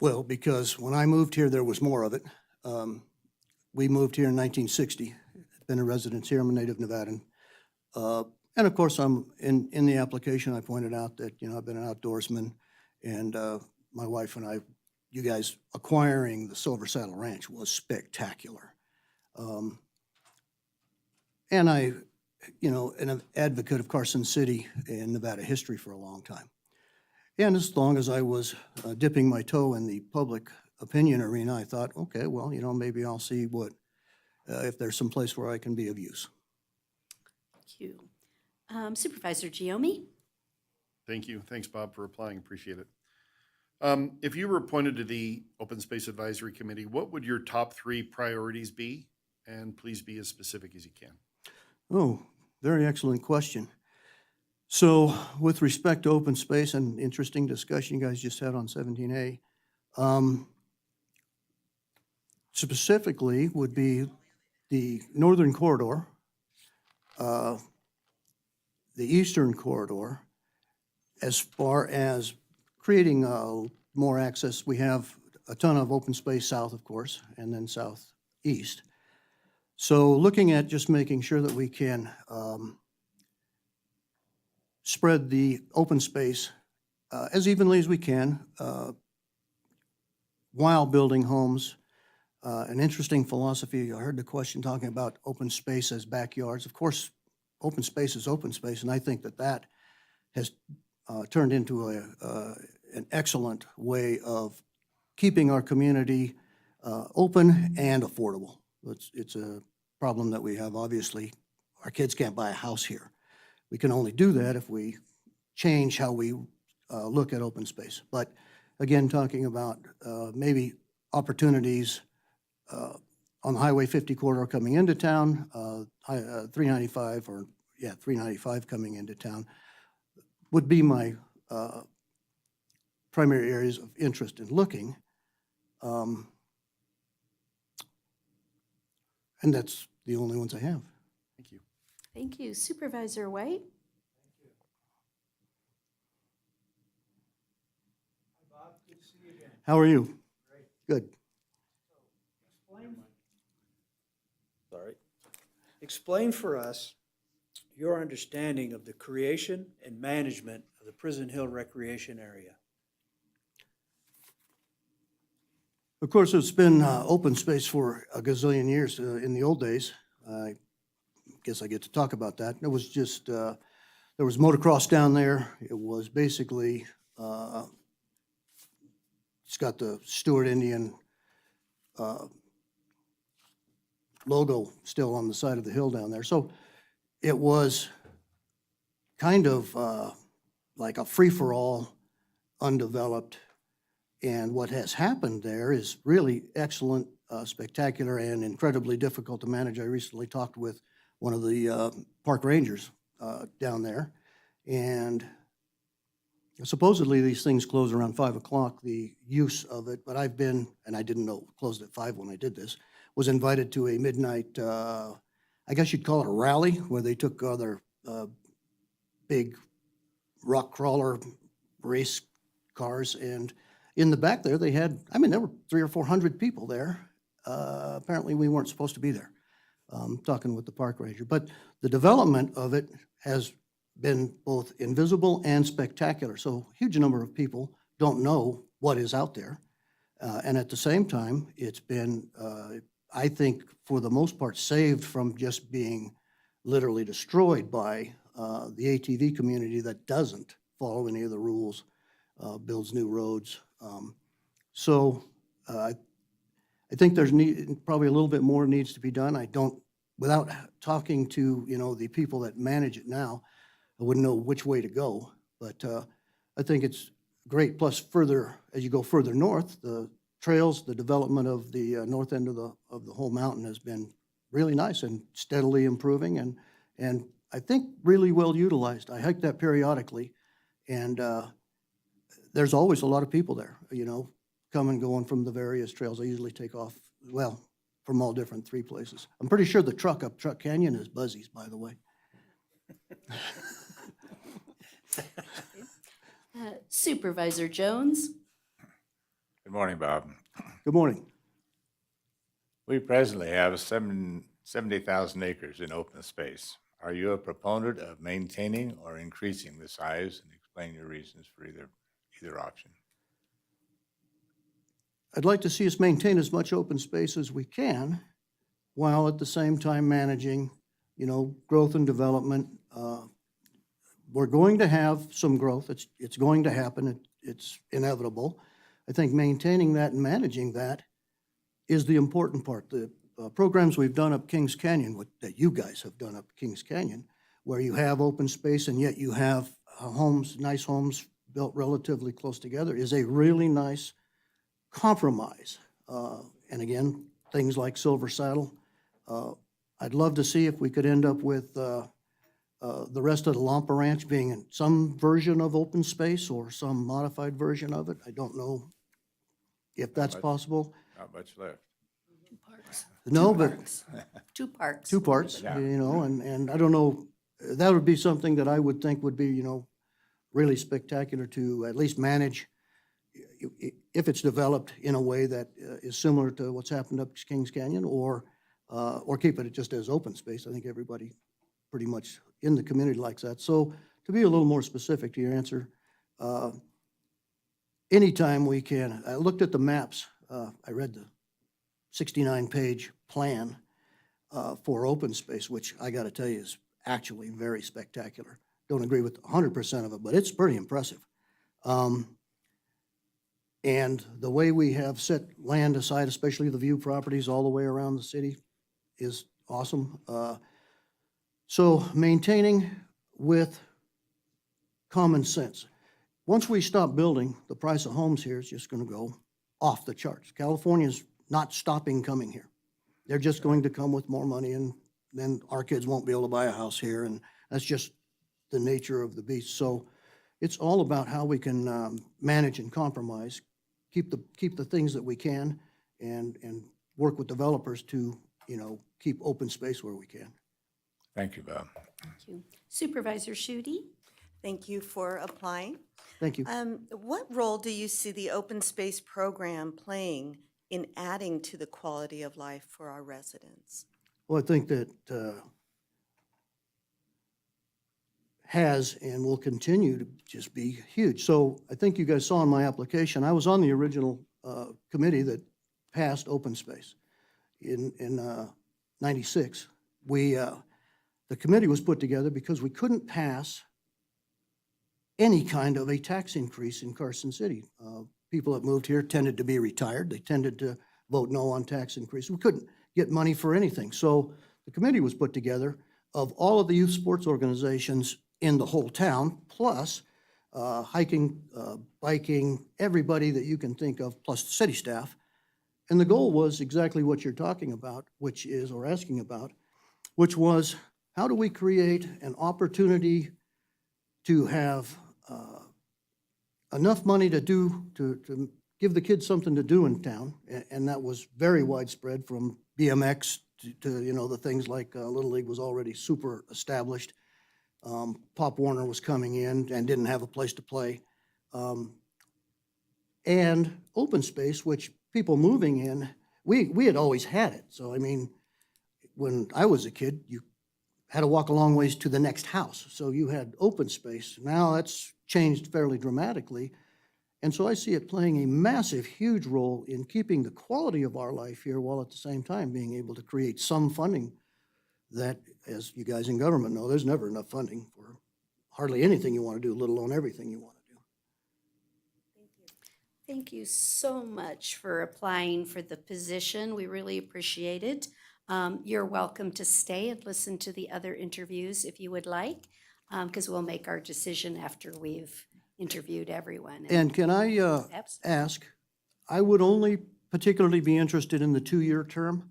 Well, because when I moved here, there was more of it. We moved here in 1960. Been a resident here. I'm a native Nevadan. And of course, in the application, I pointed out that, you know, I've been an outdoorsman, and my wife and I, you guys acquiring the Silver Saddle Ranch was spectacular. And I, you know, an advocate of Carson City and Nevada history for a long time. And as long as I was dipping my toe in the public opinion arena, I thought, okay, well, you know, maybe I'll see what, if there's some place where I can be of use. Thank you. Supervisor Giomi? Thank you. Thanks, Bob, for applying. Appreciate it. If you were appointed to the Open Space Advisory Committee, what would your top 3 priorities be? And please be as specific as you can. Oh, very excellent question. So with respect to open space, and interesting discussion you guys just had on 17A, specifically would be the northern corridor, the eastern corridor, as far as creating more access. We have a ton of open space south, of course, and then southeast. So looking at just making sure that we can spread the open space as evenly as we can while building homes. An interesting philosophy, I heard the question talking about open space as backyards. Of course, open space is open space, and I think that that has turned into an excellent way of keeping our community open and affordable. It's a problem that we have, obviously. Our kids can't buy a house here. We can only do that if we change how we look at open space. But again, talking about maybe opportunities on Highway 50 corridor coming into town, 395 or, yeah, 395 coming into town would be my primary areas of interest in looking. And that's the only ones I have. Thank you. Thank you. Supervisor White? How are you? Good. Sorry. Explain for us your understanding of the creation and management of the Prison Hill Recreation Area. Of course, it's been open space for a gazillion years. In the old days, I guess I get to talk about that. It was just, there was motocross down there. It was basically, it's got the Stewart Indian logo still on the side of the hill down there. So it was kind of like a free-for-all, undeveloped. And what has happened there is really excellent, spectacular, and incredibly difficult to manage. I recently talked with one of the park rangers down there, and supposedly these things close around 5 o'clock, the use of it, but I've been, and I didn't know it closed at 5 when I did this, was invited to a midnight, I guess you'd call it a rally, where they took other big rock crawler race cars and in the back there, they had, I mean, there were 300 or 400 people there. Apparently, we weren't supposed to be there, talking with the park ranger. But the development of it has been both invisible and spectacular. So a huge number of people don't know what is out there. And at the same time, it's been, I think, for the most part, saved from just being literally destroyed by the ATV community that doesn't follow any of the rules, builds new roads. I think there's probably a little bit more needs to be done. I don't, without talking to, the people that manage it now, I wouldn't know which way to go. But I think it's great. Plus, further, as you go further north, the trails, the development of the north end of the whole mountain has been really nice and steadily improving, and I think really well utilized. I hike that periodically, and there's always a lot of people there, come and going from the various trails. I usually take off, from all different 3 places. I'm pretty sure the truck up Truck Canyon is Buzzy's, by the way. Supervisor Jones? Good morning, Bob. Good morning. We presently have 70,000 acres in open space. Are you a proponent of maintaining or increasing the size, and explain your reasons for either option? I'd like to see us maintain as much open space as we can, while at the same time managing, growth and development. We're going to have some growth. It's going to happen. It's inevitable. I think maintaining that and managing that is the important part. The programs we've done up Kings Canyon, that you guys have done up Kings Canyon, where you have open space and yet you have homes, nice homes built relatively close together, is a really nice compromise. And again, things like Silver Saddle. I'd love to see if we could end up with the rest of the Lampa Ranch being in some version of open space or some modified version of it. I don't know if that's possible. Not much left. No, but Two parks. 2 parts, Yeah. and I don't know, that would be something that I would think would be, really spectacular to at least manage if it's developed in a way that is similar to what's happened up Kings Canyon, or keep it just as open space. I think everybody pretty much in the community likes that. So to be a little more specific to your answer, anytime we can, I looked at the maps, I read the 69-page plan for open space, which I got to tell you is actually very spectacular. Don't agree with 100% of it, but it's pretty impressive. And the way we have set land aside, especially the view properties all the way around the city, is awesome. So maintaining with common sense. Once we stop building, the price of homes here is just going to go off the charts. California's not stopping coming here. They're just going to come with more money, and then our kids won't be able to buy a house here, and that's just the nature of the beast. So it's all about how we can manage and compromise, keep the things that we can, and work with developers to, keep open space where we can. Thank you, Bob. Thank you. Supervisor Shutey? Thank you for applying. Thank you. What role do you see the open space program playing in adding to the quality of life for our residents? Well, I think that has and will continue to just be huge. So I think you guys saw in my application, I was on the original committee that passed open space in 96. The committee was put together because we couldn't pass any kind of a tax increase in Carson City. People that moved here tended to be retired. They tended to vote no on tax increase. We couldn't get money for anything. So the committee was put together of all of the youth sports organizations in the whole town, plus hiking, biking, everybody that you can think of, plus the city staff. And the goal was exactly what you're talking about, which is, or asking about, which was, how do we create an opportunity to have enough money to give the kids something to do in town? And that was very widespread, from BMX to the things like Little League was already super established. Pop Warner was coming in and didn't have a place to play. and open space, which people moving in, we had always had it. So, I mean, when I was a kid, you had to walk a long ways to the next house. So you had open space. Now that's changed fairly dramatically. And so I see it playing a massive, huge role in keeping the quality of our life here while at the same time being able to create some funding that, as you guys in government know, there's never enough funding for hardly anything you want to do, let alone everything you want to do. Thank you so much for applying for the position. We really appreciate it. You're welcome to stay and listen to the other interviews if you would like, because we'll make our decision after we've interviewed everyone. And can I ask, I would only particularly be interested in the 2-year term,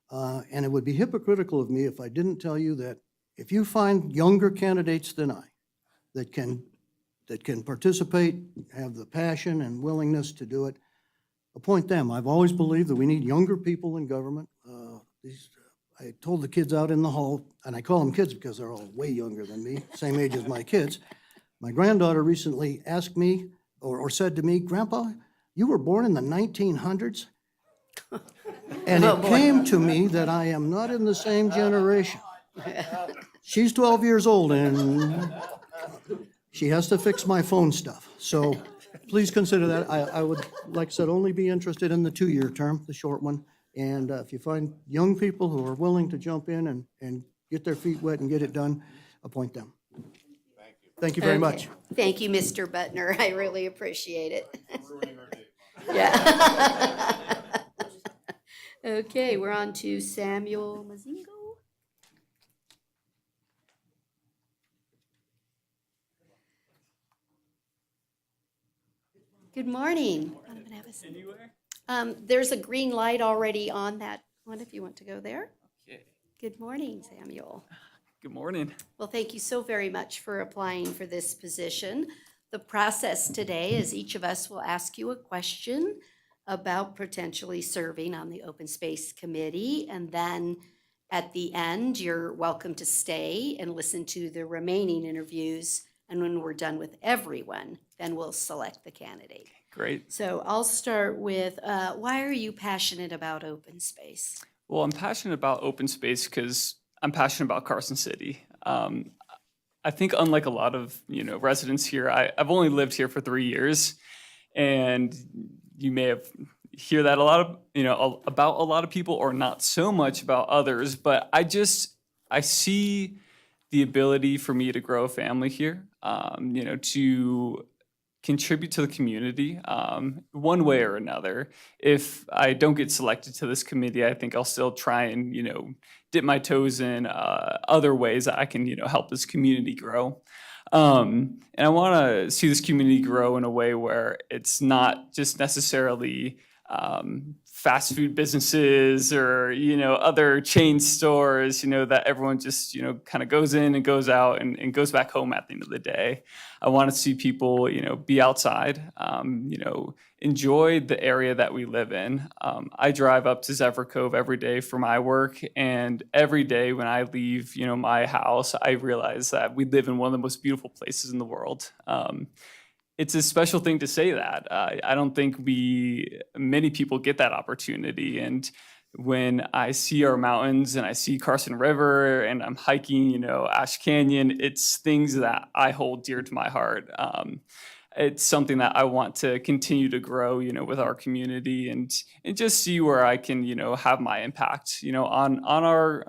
and it would be hypocritical of me if I didn't tell you that if you find younger candidates than I that can participate, have the passion and willingness to do it, appoint them. I've always believed that we need younger people in government. I told the kids out in the hall, and I call them kids because they're all way younger than me, same age as my kids. My granddaughter recently asked me, or said to me, "Grandpa, you were born in the 1900s?" And it came to me that I am not in the same generation. She's 12 years old, and she has to fix my phone stuff. So please consider that. I would, like I said, only be interested in the 2-year term, the short one. And if you find young people who are willing to jump in and get their feet wet and get it done, appoint them. Thank you very much. Thank you, Mr. Butner. I really appreciate it. Yeah. Okay, we're on to Samuel Mazingo. Good morning. I'm gonna have a seat. There's a green light already on that one if you want to go there. Okay. Good morning, Samuel. Good morning. Well, thank you so very much for applying for this position. The process today is each of us will ask you a question about potentially serving on the Open Space Committee, and then at the end, you're welcome to stay and listen to the remaining interviews, and when we're done with everyone, then we'll select the candidate. Great. So I'll start with, why are you passionate about open space? Well, I'm passionate about open space because I'm passionate about Carson City. I think unlike a lot of residents here, I've only lived here for 3 years, and you may have hear that a lot of about a lot of people, or not so much about others. But I see the ability for me to grow a family here, to contribute to the community one way or another. If I don't get selected to this committee, I think I'll still try and dip my toes in other ways that I can help this community grow. And I want to see this community grow in a way where it's not just necessarily fast food businesses or other chain stores that everyone just kind of goes in and goes out and goes back home at the end of the day. I want to see people be outside, enjoy the area that we live in. I drive up to Zephyr Cove every day for my work, and every day when I leave my house, I realize that we live in one of the most beautiful places in the world. It's a special thing to say that. I don't think many people get that opportunity. And when I see our mountains and I see Carson River and I'm hiking, Ash Canyon, it's things that I hold dear to my heart. It's something that I want to continue to grow, with our community and just see where I can, have my impact, on our,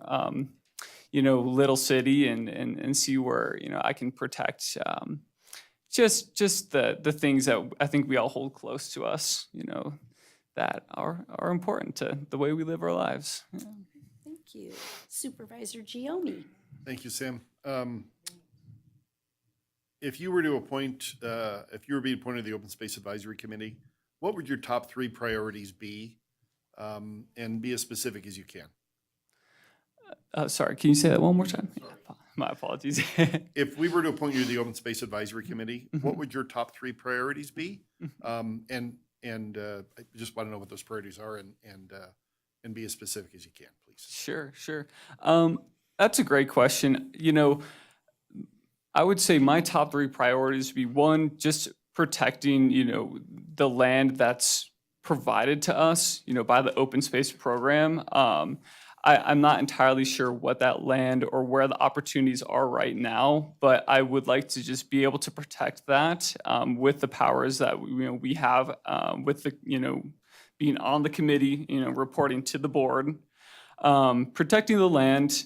little city and see where, I can protect, just the things that I think we all hold close to us, that are important to the way we live our lives. Yeah. Thank you. Supervisor Giomi. Thank you, Sam. If you were being appointed to the Open Space Advisory Committee, what would your top 3 priorities be? And be as specific as you can. Sorry, can you say that one more time? My apologies. If we were to appoint you to the Open Space Advisory Committee, what would your top 3 priorities be? And I just want to know what those priorities are and be as specific as you can, please. Sure. That's a great question. I would say my top 3 priorities would be 1, just protecting, the land that's provided to us, by the open space program. I'm not entirely sure what that land or where the opportunities are right now, but I would like to just be able to protect that with the powers that we have with the being on the committee, reporting to the board, protecting the land.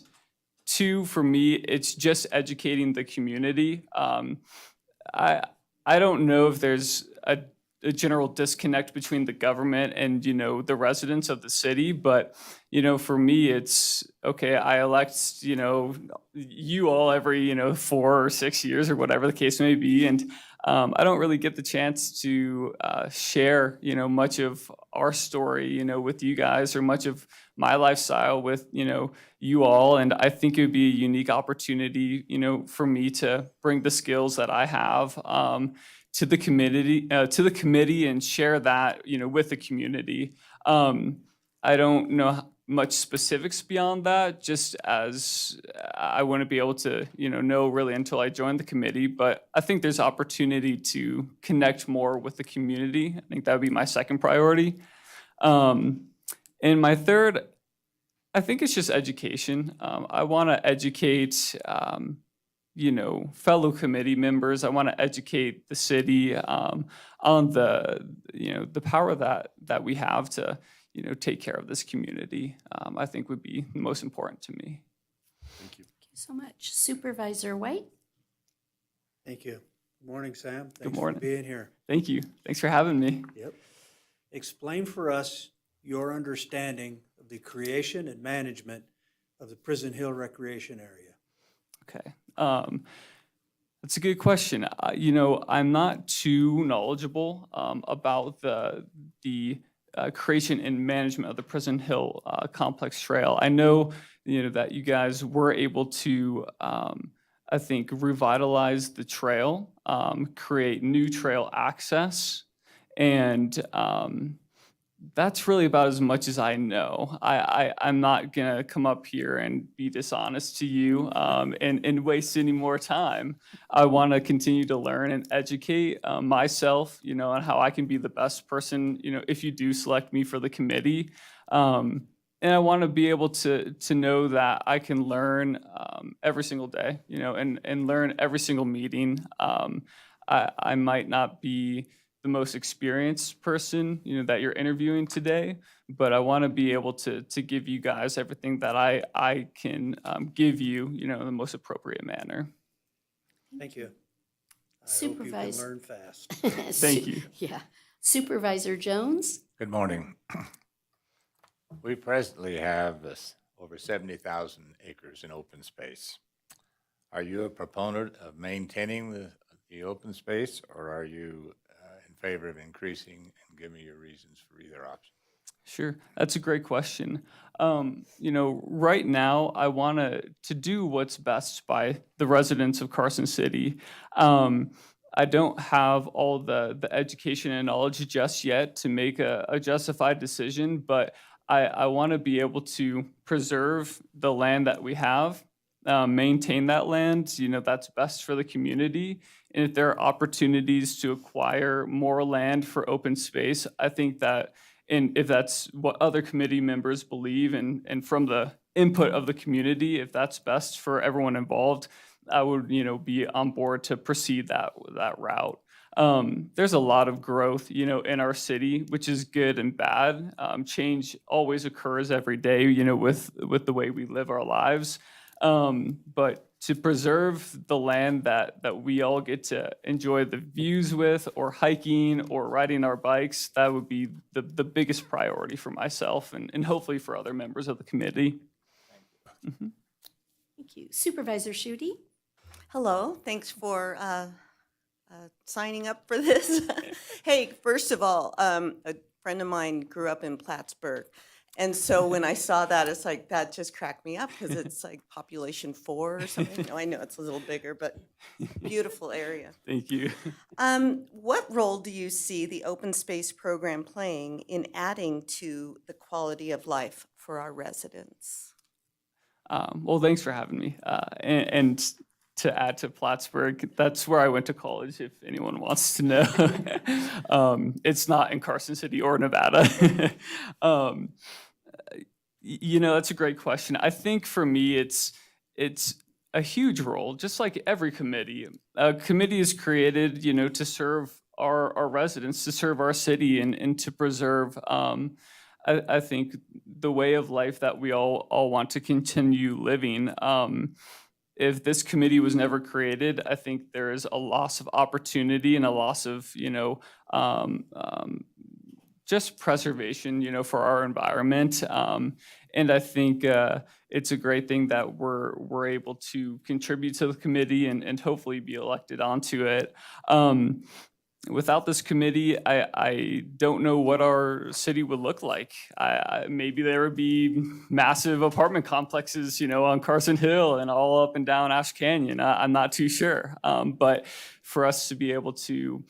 Two, for me, it's just educating the community. I don't know if there's a general disconnect between the government and, the residents of the city. But, for me, it's, okay, I elect, you all every, 4 or 6 years or whatever the case may be. And I don't really get the chance to share, much of our story, with you guys, or much of my lifestyle with, you all. And I think it would be a unique opportunity, for me to bring the skills that I have to the committee and share that, with the community. I don't know much specifics beyond that, just as I wouldn't be able to, know really until I joined the committee. But I think there's opportunity to connect more with the community. I think that would be my second priority. And my third, I think it's just education. I want to educate, fellow committee members. I want to educate the city on the power that we have to, take care of this community. I think would be most important to me. Thank you. Thank you so much. Supervisor White? Thank you. Good morning, Sam. Good Thanks morning. for being here. Thank you. Thanks for having me. Yep. Explain for us your understanding of the creation and management of the Prison Hill Recreation Area. Okay. That's a good question. I'm not too knowledgeable about the creation and management of the Prison Hill Complex Trail. I know, that you guys were able to, I think, revitalize the trail, create new trail access, and that's really about as much as I know. I'm not gonna come up here and be dishonest to you and waste any more time. I want to continue to learn and educate myself, on how I can be the best person, if you do select me for the committee. And I want to be able to know that I can learn every single day, and learn every single meeting. I might not be the most experienced person, that you're interviewing today, but I want to be able to give you guys everything that I can give you, in the most appropriate manner. Thank you. I hope you can Supervisor. learn fast. Thank you. Yeah. Supervisor Jones? Good morning. We presently have over 70,000 acres in open space. Are you a proponent of maintaining the open space, or are you in favor of increasing, and give me your reasons for either option? Sure, that's a great question. Right now, I want to do what's best by the residents of Carson City. I don't have all the education and knowledge just yet to make a justified decision, but I want to be able to preserve the land that we have, maintain that land, that's best for the community. And if there are opportunities to acquire more land for open space, I think that, and if that's what other committee members believe, and from the input of the community, if that's best for everyone involved, I would, be on board to proceed that route. There's a lot of growth, in our city, which is good and bad. Change always occurs every day, with the way we live our lives. But to preserve the land that we all get to enjoy the views with, or hiking, or riding our bikes, that would be the biggest priority for myself and hopefully for other members of the committee. Thank you. Supervisor Schutte? Hello, thanks for signing up for this. Hey, first of all, a friend of mine grew up in Plattsburgh. And so when I saw that, it's like, that just cracked me up, because it's like population 4 or something. No, I know it's a little bigger, but beautiful area. Thank you. What role do you see the open space program playing in adding to the quality of life for our residents? Well, thanks for having me. And add to Plattsburgh. That's where I went to college, if anyone wants to know. It's not in Carson City or Nevada. That's a great question. I think for me, it's a huge role, just like every committee. A committee is created, to serve our residents, to serve our city, and to preserve, I think, the way of life that we all want to continue living. If this committee was never created, I think there is a loss of opportunity and a loss of, just preservation, for our environment. And I think it's a great thing that we're able to contribute to the committee and hopefully be elected onto it. Without this committee, I don't know what our city would look like. Maybe there would be massive apartment complexes, on Carson Hill and all up and down Ash Canyon. I'm not too sure. But for us to be able to,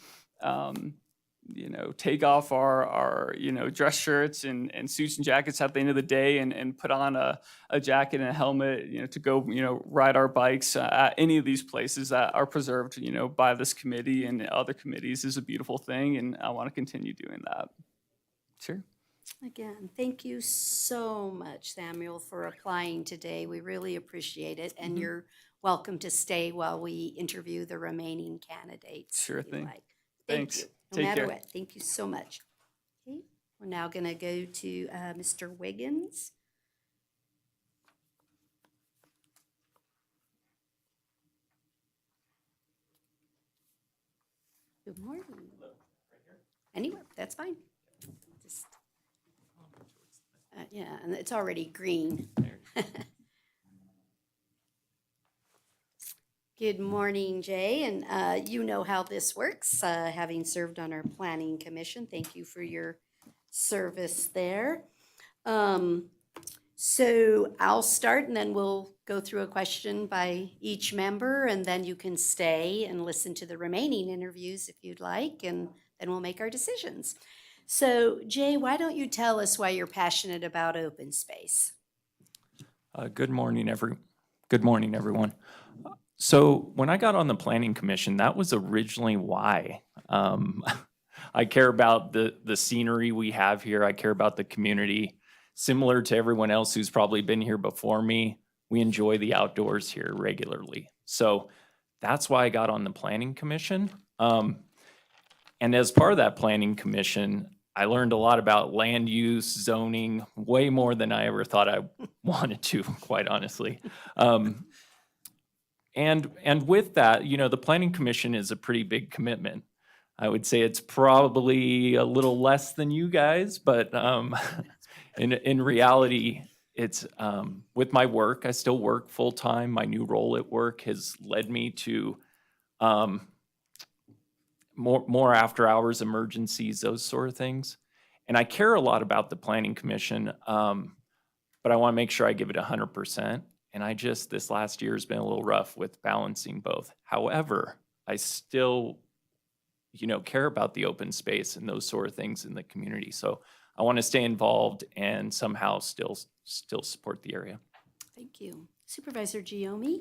take off our dress shirts and suits and jackets at the end of the day and put on a jacket and a helmet, to go, ride our bikes at any of these places that are preserved, by this committee and other committees is a beautiful thing. And I want to continue doing that. Sure. Again, thank you so much, Samuel, for applying today. We really appreciate it. And you're welcome to stay while we interview the remaining candidates. Sure if you thing. like. Thanks. Thank you. No Take matter care. what. Thank you so much. Okay, we're now going to go to Mr. Wiggins. Good morning. Anywhere, that's fine. Just, yeah, and it's already green. Good morning, Jay, and you know how this works, having served on our planning commission. Thank you for your service there. So I'll start and then we'll go through a question by each member, and then you can stay and listen to the remaining interviews if you'd like, and then we'll make our decisions. So Jay, why don't you tell us why you're passionate about open space? Good morning, everyone. So when I got on the Planning Commission, that was originally why. I care about the scenery we have here. I care about the community. Similar to everyone else who's probably been here before me, we enjoy the outdoors here regularly. So that's why I got on the Planning Commission. And as part of that Planning Commission, I learned a lot about land use, zoning, way more than I ever thought I wanted to, quite honestly. And with that, the Planning Commission is a pretty big commitment. I would say it's probably a little less than you guys, but in reality, it's with my work, I still work full-time. My new role at work has led me to more after-hours emergencies, those sort of things. And I care a lot about the Planning Commission, but I want to make sure I give it 100%. And this last year has been a little rough with balancing both. However, I still, care about the open space and those sort of things in the community. So I want to stay involved and somehow still support the area. Thank you. Supervisor Giomi?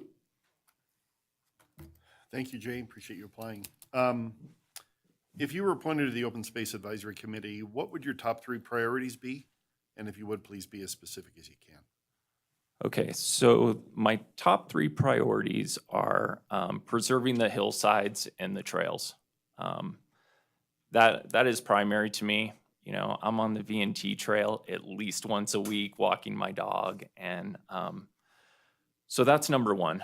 Thank you, Jay. Appreciate you applying. If you were appointed to the Open Space Advisory Committee, what would your top 3 priorities be? And if you would, please be as specific as you can. Okay, so my top 3 priorities are preserving the hillsides and the trails. That is primary to me. I'm on the V&T trail at least once a week walking my dog. And so that's number 1.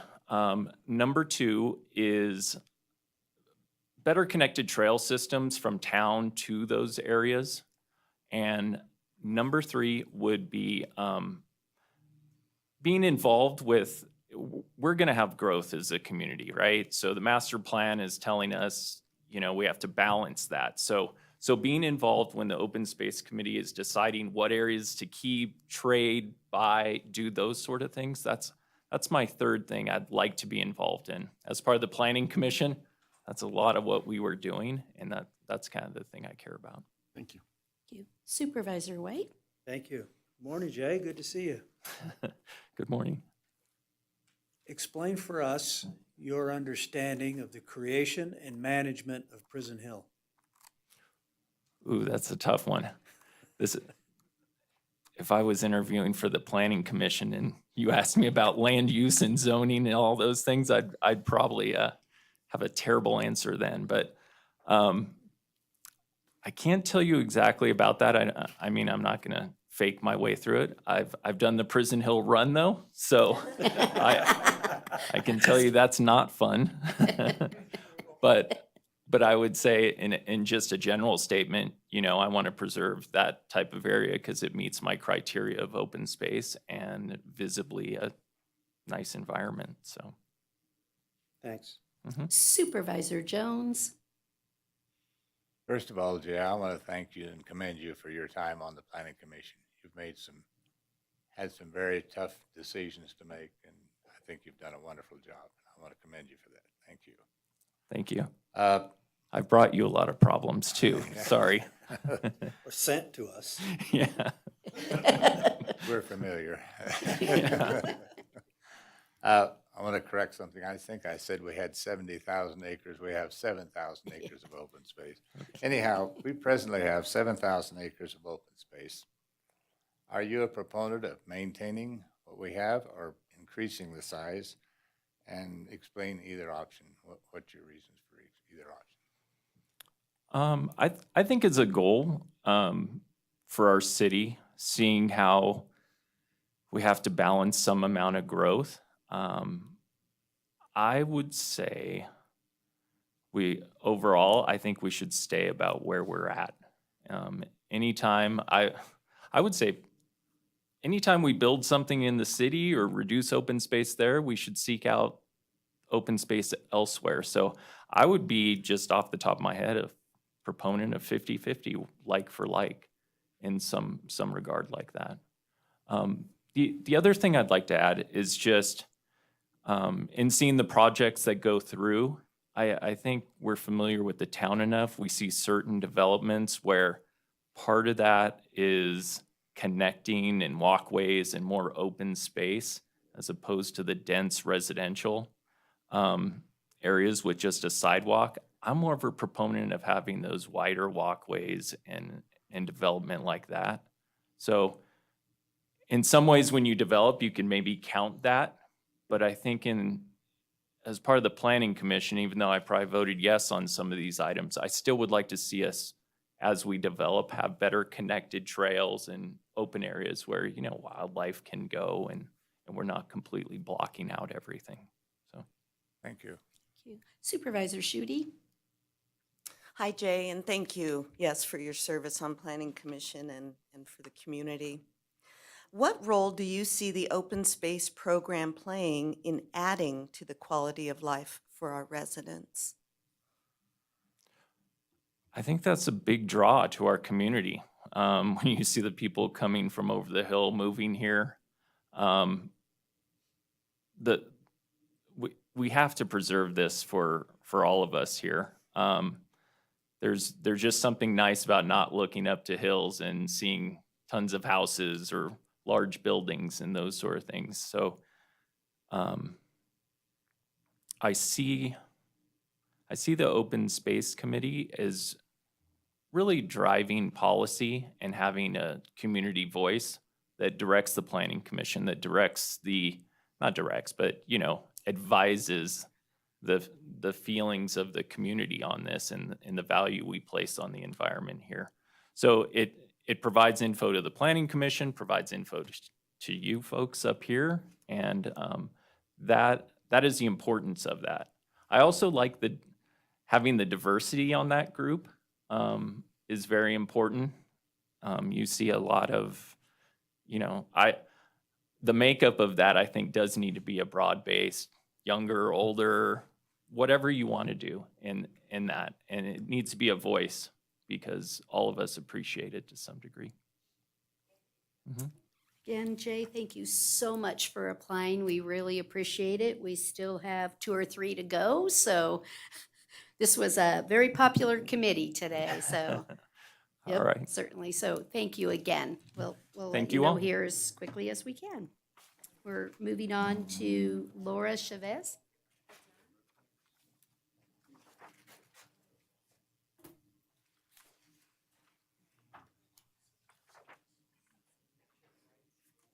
Number 2 is better connected trail systems from town to those areas. And number 3 would be being involved with, we're going to have growth as a community, right? So the master plan is telling us, we have to balance that. So being involved when the Open Space Committee is deciding what areas to keep, trade, buy, do those sort of things, that's my 3rd thing I'd like to be involved in. As part of the Planning Commission, that's a lot of what we were doing, and that's kind of the thing I care about. Thank you. Thank you. Supervisor White? Thank you. Morning, Jay. Good to see you. Good morning. Explain for us your understanding of the creation and management of Prison Hill? Ooh, that's a tough one. This, if I was interviewing for the Planning Commission and you asked me about land use and zoning and all those things, I'd probably have a terrible answer then. But I can't tell you exactly about that. I mean, I'm not going to fake my way through it. I've done the Prison Hill run though, so I can tell you that's not fun. But I would say in just a general statement, you know, I want to preserve that type of area because it meets my criteria of open space and visibly a nice environment, so. Thanks. Supervisor Jones. First of all, Jay, I want to thank you and commend you for your time on the Planning Commission. You've had some very tough decisions to make, and I think you've done a wonderful job. I want to commend you for that. Thank you. Thank you. I've brought you a lot of problems too. Sorry. Or sent to us. Yeah. We're familiar. I want to correct something. I think I said we had 70,000 acres. We have 7,000 acres of open space. Anyhow, we presently have 7,000 acres of open space. Are you a proponent of maintaining what we have or increasing the size? And explain either option. What's your reasons for either option? I think it's a goal for our city, seeing how we have to balance some amount of growth. I would say I think we should stay about where we're at. I would say anytime we build something in the city or reduce open space there, we should seek out open space elsewhere. So I would be, just off the top of my head, a proponent of 50-50, like for like, in some regard like that. The other thing I'd like to add is just in seeing the projects that go through, I think we're familiar with the town enough. We see certain developments where part of that is connecting and walkways and more open space as opposed to the dense residential areas with just a sidewalk. I'm more of a proponent of having those wider walkways and development like that. So in some ways, when you develop, you can maybe count that. But I think as part of the Planning Commission, even though I probably voted yes on some of these items, I still would like to see us, as we develop, have better connected trails and open areas where, you know, wildlife can go and we're not completely blocking out everything. So, thank you. Thank you. Supervisor Schutte. Hi, Jay, and thank you, yes, for your service on Planning Commission and for the community. What role do you see the open space program playing in adding to the quality of life for our residents? I think that's a big draw to our community. When you see the people coming from over the hill, moving here, we have to preserve this for all of us here. There's just something nice about not looking up to hills and seeing tons of houses or large buildings and those sort of things. So I see the Open Space Committee as really driving policy and having a community voice that directs the Planning Commission, that advises the feelings of the community on this and the value we place on the environment here. So it provides info to the Planning Commission, provides info to you folks up here, and that is the importance of that. I also like having the diversity on that group is very important. You see a lot of, the makeup of that, I think, does need to be a broad-based, younger, older, whatever you want to do in that, and it needs to be a voice, because all of us appreciate it to some degree. Mm-hmm. Again, Jay, thank you so much for applying. We really appreciate it. We still have 2 or 3 to go, so this was a very popular committee today, so. Yep, All right. certainly. So thank you again. We'll Thank let you you know all. here as quickly as we can. We're moving on to Laura Chavez.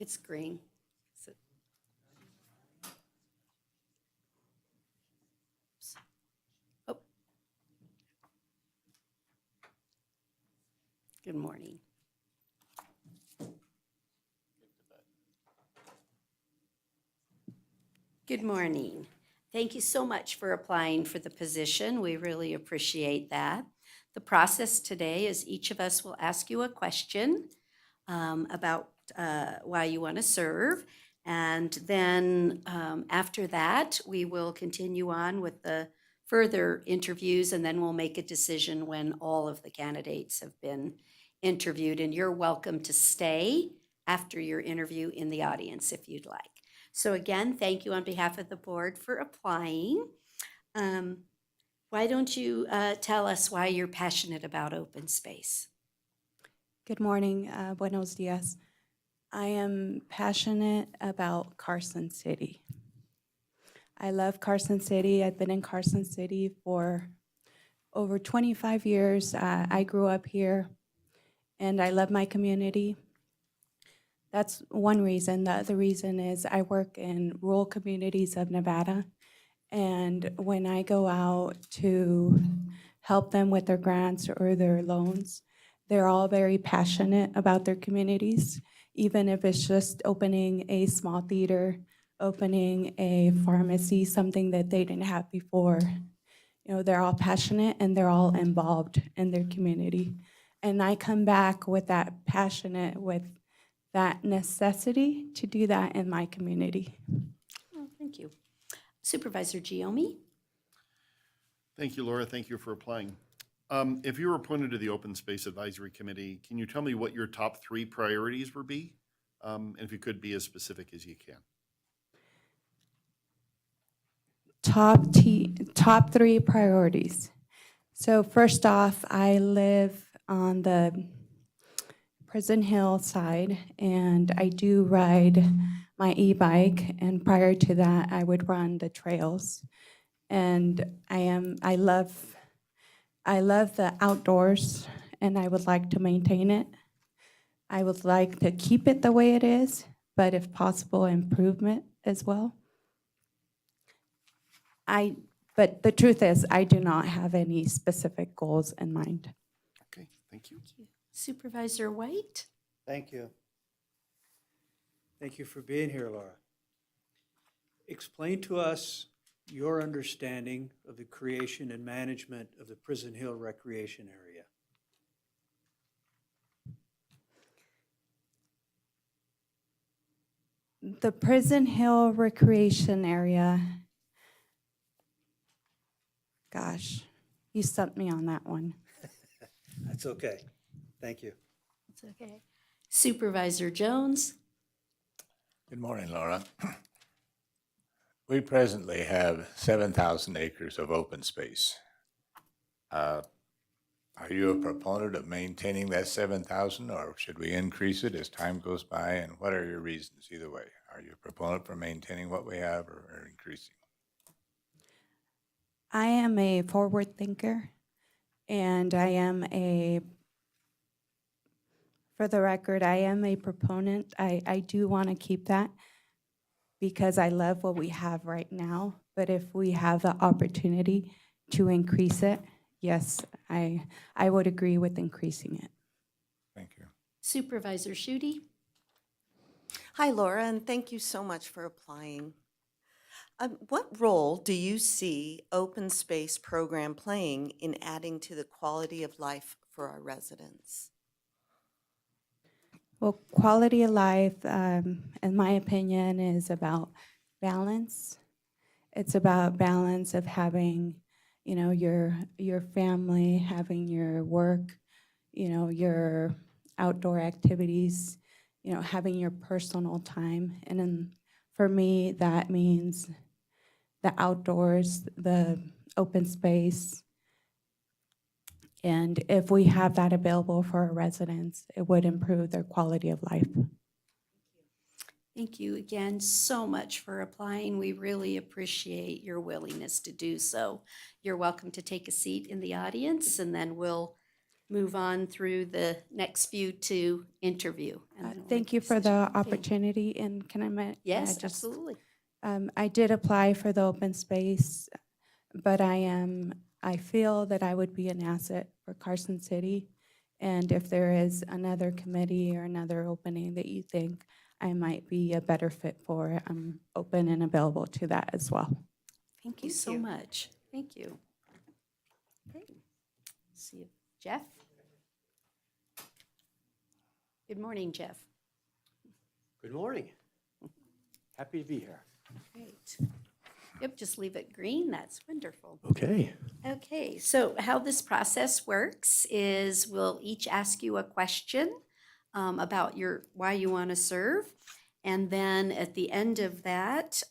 It's green. Oh. Good morning. Good morning. Thank you so much for applying for the position. We really appreciate that. The process today is each of us will ask you a question about why you want to serve. And then after that, we will continue on with the further interviews, and then we'll make a decision when all of the candidates have been interviewed. And you're welcome to stay after your interview in the audience if you'd like. So again, thank you on behalf of the board for applying. Why don't you tell us why you're passionate about open space? Good morning, buenos dias. I am passionate about Carson City. I love Carson City. I've been in Carson City for over 25 years. I grew up here, and I love my community. That's one reason. The other reason is I work in rural communities of Nevada, and when I go out to help them with their grants or their loans, they're all very passionate about their communities, even if it's just opening a small theater, opening a pharmacy, something that they didn't have before. You know, they're all passionate and they're all involved in their community. And I come back with that passionate, with that necessity to do that in my community. Oh, thank you. Supervisor Giomi? Thank you, Laura. Thank you for applying. If you were appointed to the Open Space Advisory Committee, can you tell me what your top 3 priorities would be? And if you could be as specific as you can. Top 3 priorities. So first off, I live on the Prison Hill side, and I do ride my e-bike, and prior to that, I would run the trails. And I love the outdoors, and I would like to maintain it. I would like to keep it the way it is, but if possible, improvement as well. But the truth is, I do not have any specific goals in mind. Okay, thank you. Thank you. Supervisor White? Thank you. Thank you for being here, Laura. Explain to us your understanding of the creation and management of the Prison Hill Recreation Area. The Prison Hill Recreation Area, gosh, you stumped me on that one. That's okay. Thank you. It's okay. Supervisor Jones? Good morning, Laura. We presently have 7,000 acres of open space. Are you a proponent of maintaining that 7,000, or should we increase it as time goes by? And what are your reasons either way? Are you a proponent for maintaining what we have or increasing? I am a forward thinker, and for the record, I am a proponent. I do want to keep that because I love what we have right now. But if we have the opportunity to increase it, yes, I would agree with increasing it. Thank you. Supervisor Schutte? Hi, Laura, and thank you so much for applying. What role do you see open space program playing in adding to the quality of life for our residents? Well, quality of life, in my opinion, is about balance. It's about balance of having, you know, your family, having your work, you know, your outdoor activities, you know, having your personal time. And then for me, that means the outdoors, the open space. And if we have that available for our residents, it would improve their quality of life. Thank you again so much for applying. We really appreciate your willingness to do so. You're welcome to take a seat in the audience, and then we'll move on through the next few to interview. And then we'll Thank make you a for the decision. Okay. opportunity, and can I Yes, just, absolutely. I did apply for the open space, but I feel that I would be an asset for Carson City. And if there is another committee or another opening that you think I might be a better fit for, I'm open and available to that as well. Thank you so much. Thank you. Okay. See you, Jeff. Good morning, Jeff. Good morning. Happy to be here. Great. Yep, just leave it green. That's wonderful. Okay. Okay, so how this process works is we'll each ask you a question about why you want to serve. And then at the end of that,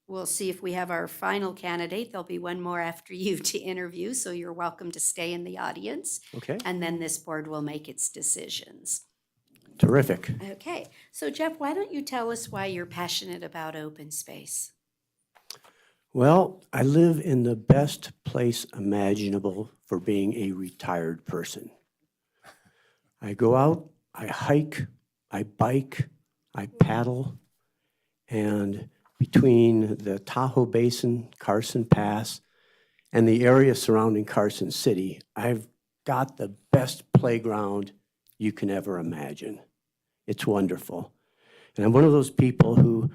we'll see if we have our final candidate. There'll be one more after you to interview, so you're welcome to stay in the audience. Okay. And then this board will make its decisions. Terrific. Okay, so Jeff, why don't you tell us why you're passionate about open space? Well, I live in the best place imaginable for being a retired person. I go out, I hike, I bike, I paddle, and between the Tahoe Basin, Carson Pass, and the area surrounding Carson City, I've got the best playground you can ever imagine. It's wonderful. And I'm one of those people who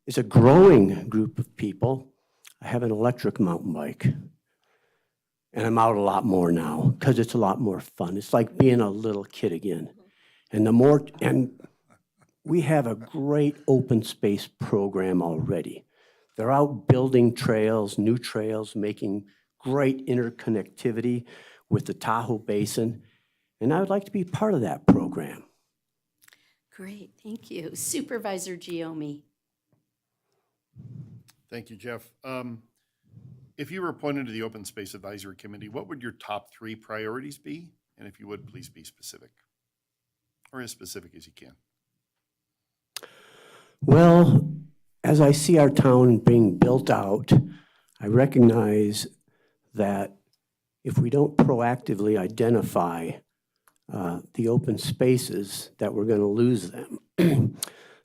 is a growing group of people. I have an electric mountain bike, and I'm out a lot more now because it's a lot more fun. It's like being a little kid again. And we have a great open space program already. They're out building trails, new trails, making great interconnectivity with the Tahoe Basin, and I would like to be part of that program. Great, thank you. Supervisor Giomi. Thank you, Jeff. If you were appointed to the Open Space Advisory Committee, what would your top 3 priorities be? And if you would, please be specific, or as specific as you can. Well, as I see our town being built out, I recognize that if we don't proactively identify the open spaces, that we're going to lose them.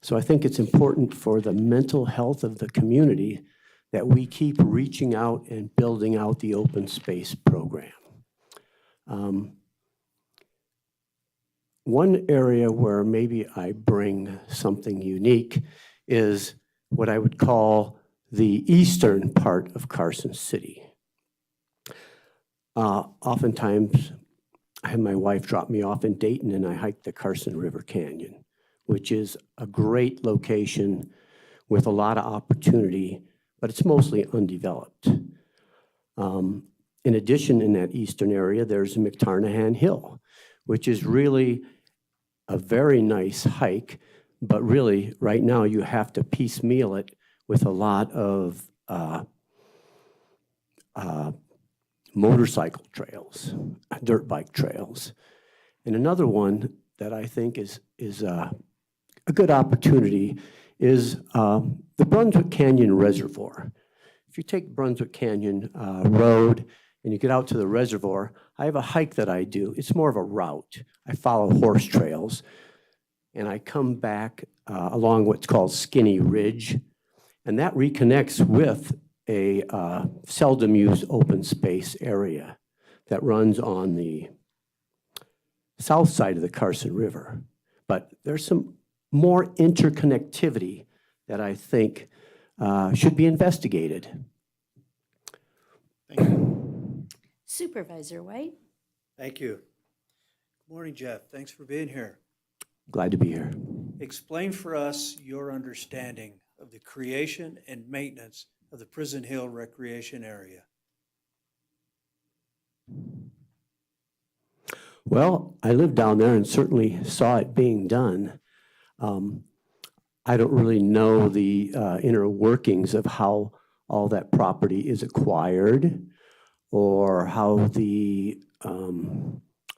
So I think it's important for the mental health of the community that we keep reaching out and building out the open space program. One area where maybe I bring something unique is what I would call the eastern part of Carson City. Oftentimes, I have my wife drop me off in Dayton and I hike the Carson River Canyon, which is a great location with a lot of opportunity, but it's mostly undeveloped. In addition, in that eastern area, there's McTarnahan Hill, which is really a very nice hike, but really, right now, you have to piecemeal it with a lot of motorcycle trails, dirt bike trails. And another one that I think is a good opportunity is the Brunswick Canyon Reservoir. If you take Brunswick Canyon Road and you get out to the reservoir, I have a hike that I do. It's more of a route. I follow horse trails, and I come back along what's called Skinny Ridge, and that reconnects with a seldom used open space area that runs on the south side of the Carson River. But there's some more interconnectivity that I think should be investigated. Thank you. Supervisor White. Thank you. Good morning, Jeff. Thanks for being here. Glad to be here. Explain for us your understanding of the creation and maintenance of the Prison Hill Recreation Area. Well, I lived down there and certainly saw it being done. I don't really know the inner workings of how all that property is acquired or how the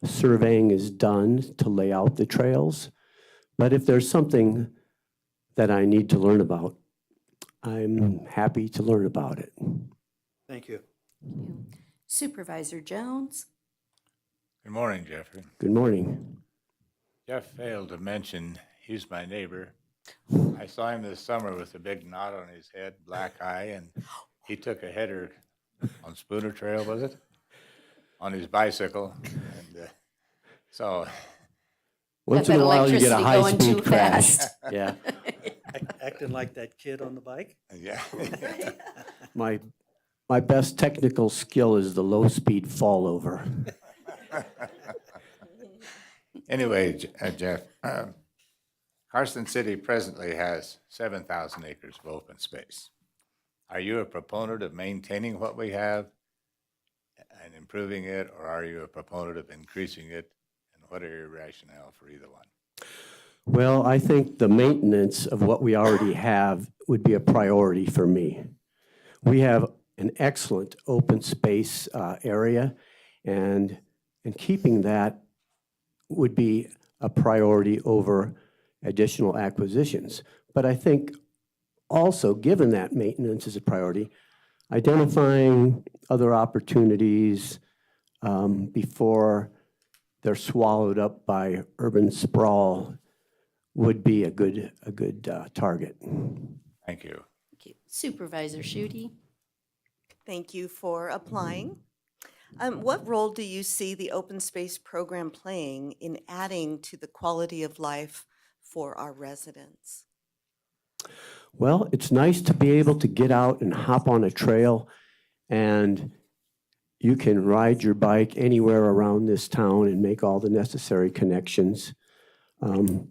surveying is done to lay out the trails. But if there's something that I need to learn about, I'm happy to learn about it. Thank you. Supervisor Jones. Good morning, Jeffrey. Good morning. Jeff failed to mention he's my neighbor. I saw him this summer with a big knot on his head, black eye, and he took a header on Spooner Trail, was it? On his bicycle. And so Once in a while, you get a high-speed crash. fast. Yeah. Acting like that kid on the bike? yeah. My best technical skill is the low-speed fall over. Anyway, Jeff, Carson City presently has 7,000 acres of open space. Are you a proponent of maintaining what we have and improving it, or are you a proponent of increasing it? And what are your rationale for either one? Well, I think the maintenance of what we already have would be a priority for me. We have an excellent open space area, and keeping that would be a priority over additional acquisitions. But I think also, given that maintenance is a priority, identifying other opportunities before they're swallowed up by urban sprawl would be a good target. Thank you. Thank you. Supervisor Shute. Thank you for applying. What role do you see the open space program playing in adding to the quality of life for our residents? Well, it's nice to be able to get out and hop on a trail, and you can ride your bike anywhere around this town and make all the necessary connections. The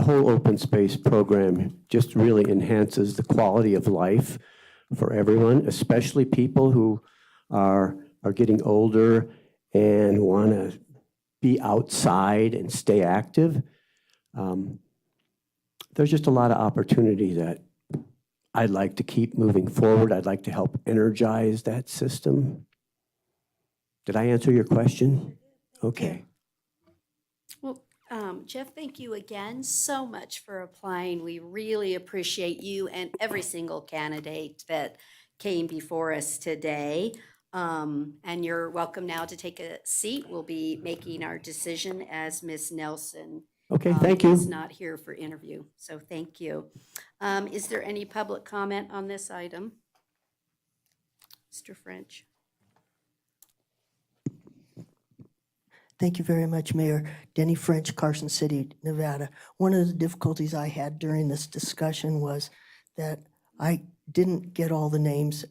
whole open space program just really enhances the quality of life for everyone, especially people who are getting older and want to be outside and stay active. There's just a lot of opportunity that I'd like to keep moving forward. I'd like to help energize that system. Did I answer your question? Okay. Well, Jeff, thank you again so much for applying. We really appreciate you and every single candidate that came before us today. And you're welcome now to take a seat. We'll be making our decision as Ms. Nelson Okay, thank you. is not here for interview. So thank you. Is there any public comment on this item? Mr. French. Thank you very much, Mayor. Denny French, Carson City, Nevada. One of the difficulties I had during this discussion was that I didn't get all the names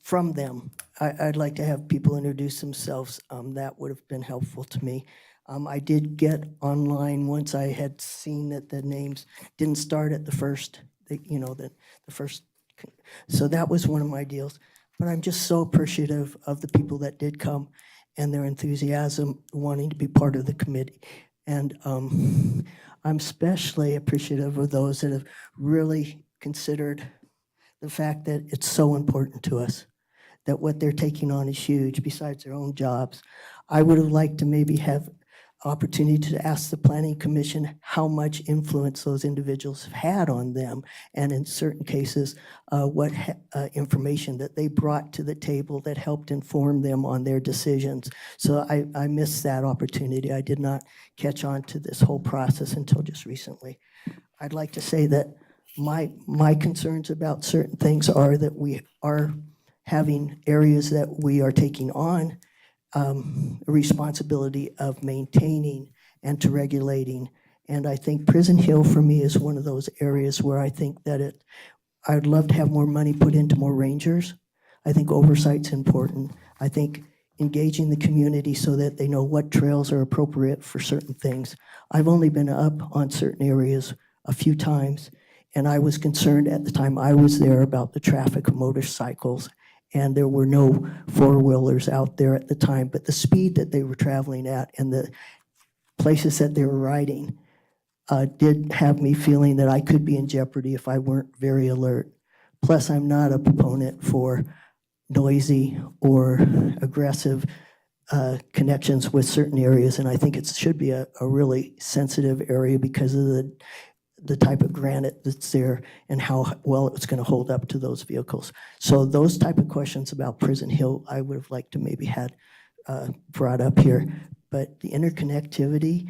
from them. I'd like to have people introduce themselves. That would have been helpful to me. I did get online once I had seen that the names didn't start at the first, the first. So that was one of my deals. But I'm just so appreciative of the people that did come and their enthusiasm wanting to be part of the committee. And I'm especially appreciative of those that have really considered the fact that it's so important to us, that what they're taking on is huge besides their own jobs. I would have liked to maybe have opportunity to ask the Planning Commission how much influence those individuals have had on them, and in certain cases, what information that they brought to the table that helped inform them on their decisions. So I missed that opportunity. I did not catch on to this whole process until just recently. I'd like to say that my concerns about certain things are that we are having areas that we are taking on a responsibility of maintaining and to regulating. And I think Prison Hill for me is one of those areas where I think that I'd love to have more money put into more rangers. I think oversight's important. I think engaging the community so that they know what trails are appropriate for certain things. I've only been up on certain areas a few times, and I was concerned at the time I was there about the traffic of motorcycles, and there were no four-wheelers out there at the time, but the speed that they were traveling at and the places that they were riding did have me feeling that I could be in jeopardy if I weren't very alert. Plus, I'm not a proponent for noisy or aggressive connections with certain areas, and I think it should be a really sensitive area because of the type of granite that's there and how well it's going to hold up to those vehicles. So those type of questions about Prison Hill, I would have liked to maybe had brought up here, but the interconnectivity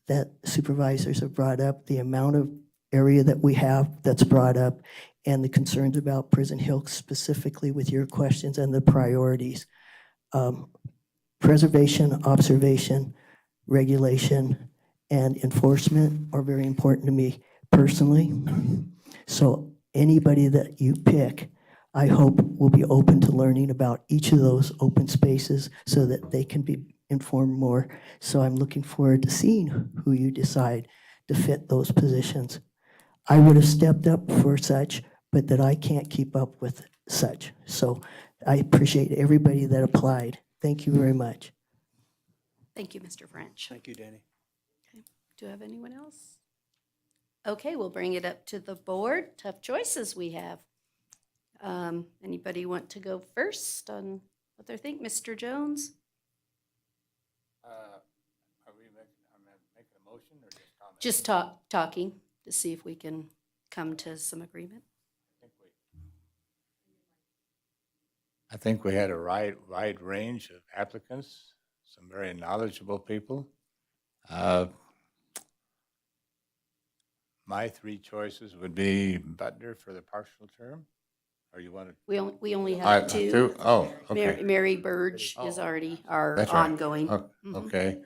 that supervisors have brought up, the amount of area that we have that's brought up, and the concerns about Prison Hill specifically with your questions and the priorities. Preservation, observation, regulation, and enforcement are very important to me personally. So anybody that you pick, I hope will be open to learning about each of those open spaces so that they can be informed more. So I'm looking forward to seeing who you decide to fit those positions. I would have stepped up for such, but that I can't keep up with such. So I appreciate everybody that applied. Thank you very much. Thank you, Mr. French. Thank you, Danny. Do I have anyone else? Okay, we'll bring it up to the board. Tough choices we have. Anybody want to go first on what they think? Mr. Jones? Are we making a motion or just comment? Just talking to see if we can come to some agreement. I think we had a wide range of applicants, some very knowledgeable people. My three choices would be Butler for the partial term, or you want to? We only have two. Oh, okay. Mary Burge is already our That's right. ongoing. Oh, Mhm. okay.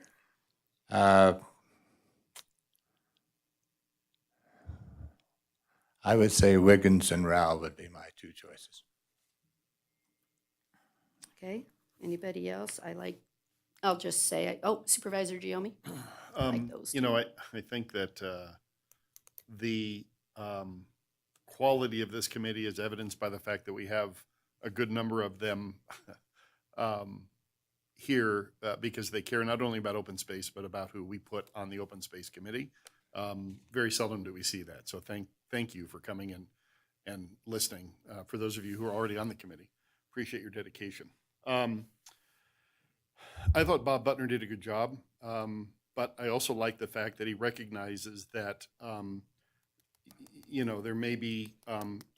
I would say Wiggins and Rao would be my two choices. Okay, anybody else? I'll just say, Supervisor Giomi? I like those You know, I think that the quality of this committee is evidenced by the fact that we have a good number of them here because they care not only about open space, but about who we put on the open space committee. Very seldom do we see that. So thank you for coming in and listening. For those of you who are already on the committee, appreciate your dedication. I thought Bob Butner did a good job, but I also like the fact that he recognizes that, there may be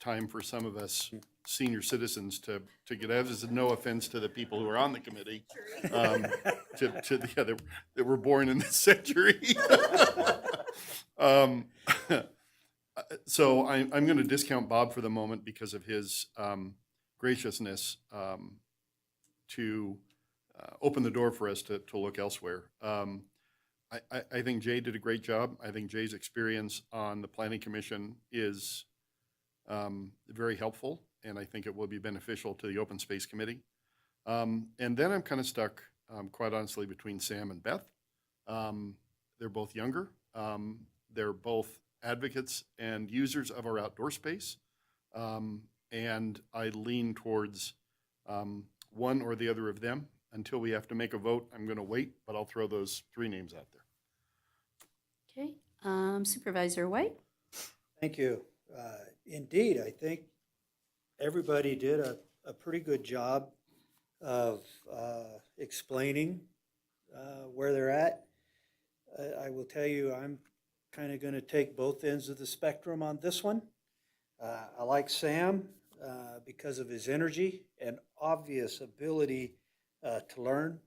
time for some of us senior citizens to get out. This is no offense to the people who are on the committee, that were born in this century. So I'm going to discount Bob for the moment because of his graciousness to open the door for us to look elsewhere. I think Jay did a great job. I think Jay's experience on the Planning Commission is very helpful, and I think it will be beneficial to the Open Space Committee. And then I'm kind of stuck, quite honestly, between Sam and Beth. They're both younger. They're both advocates and users of our outdoor space. And I lean towards one or the other of them. Until we have to make a vote, I'm going to wait, but I'll throw those three names out there. Okay, Supervisor White? Thank you. Indeed, I think everybody did a pretty good job of explaining where they're at. I will tell you, I'm kind of going to take both ends of the spectrum on this one. I like Sam because of his energy and obvious ability to learn,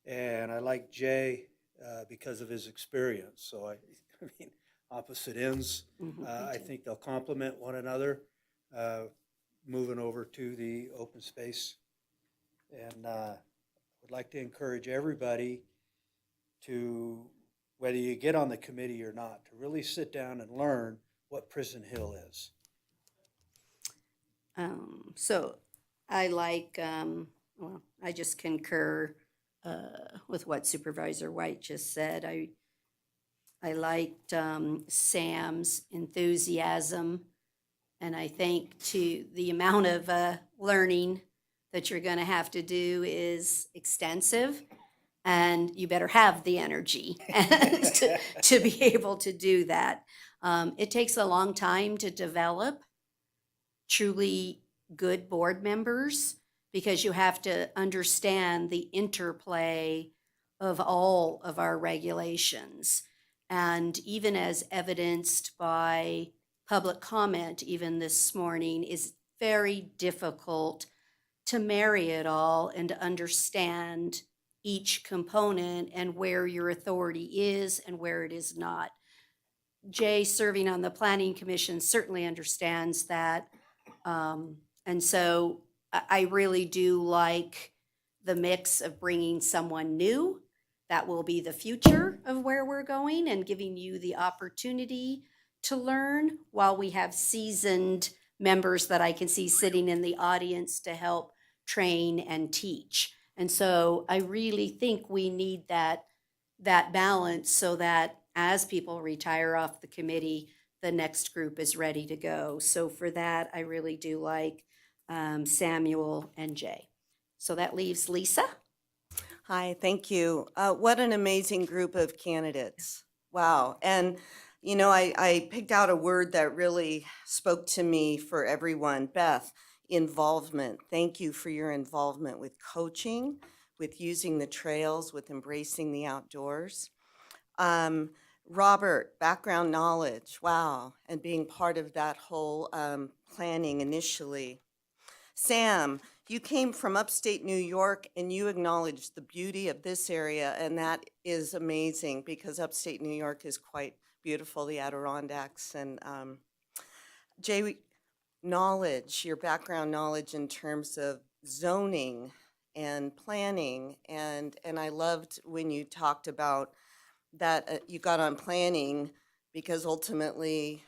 and I like Jay because of his experience. So I mean, opposite ends. I think they'll complement one another. Moving over to the open space, and would like to encourage everybody to, whether you get on the committee or not, to really sit down and learn what Prison Hill is. So I like, I just concur with what Supervisor White just said. I liked Sam's enthusiasm, and I think the amount of learning that you're going to have to do is extensive, and you better have the energy to be able to do that. It takes a long time to develop truly good board members, because you have to understand the interplay of all of our regulations. And even as evidenced by public comment, even this morning, is very difficult to marry it all and to understand each component and where your authority is and where it is not. Jay, serving on the Planning Commission, certainly understands that. And so I really do like the mix of bringing someone new that will be the future of where we're going and giving you the opportunity to learn, while we have seasoned members that I can see sitting in the audience to help train and teach. And so I really think we need that balance so that as people retire off the committee, the next group is ready to go. So for that, I really do like Samuel and Jay. So that leaves Lisa. Hi, thank you. What an amazing group of candidates. Wow. And, you know, I picked out a word that really spoke to me for everyone. Beth, involvement. Thank you for your involvement with coaching, with using the trails, with embracing the outdoors. Robert, background knowledge. Wow. And being part of that whole planning initially. Sam, you came from upstate New York and you acknowledged the beauty of this area, and that is amazing because upstate New York is quite beautiful, the Adirondacks. And Jay, knowledge, your background knowledge in terms of zoning and planning, and I loved when you talked about that you got on planning because ultimately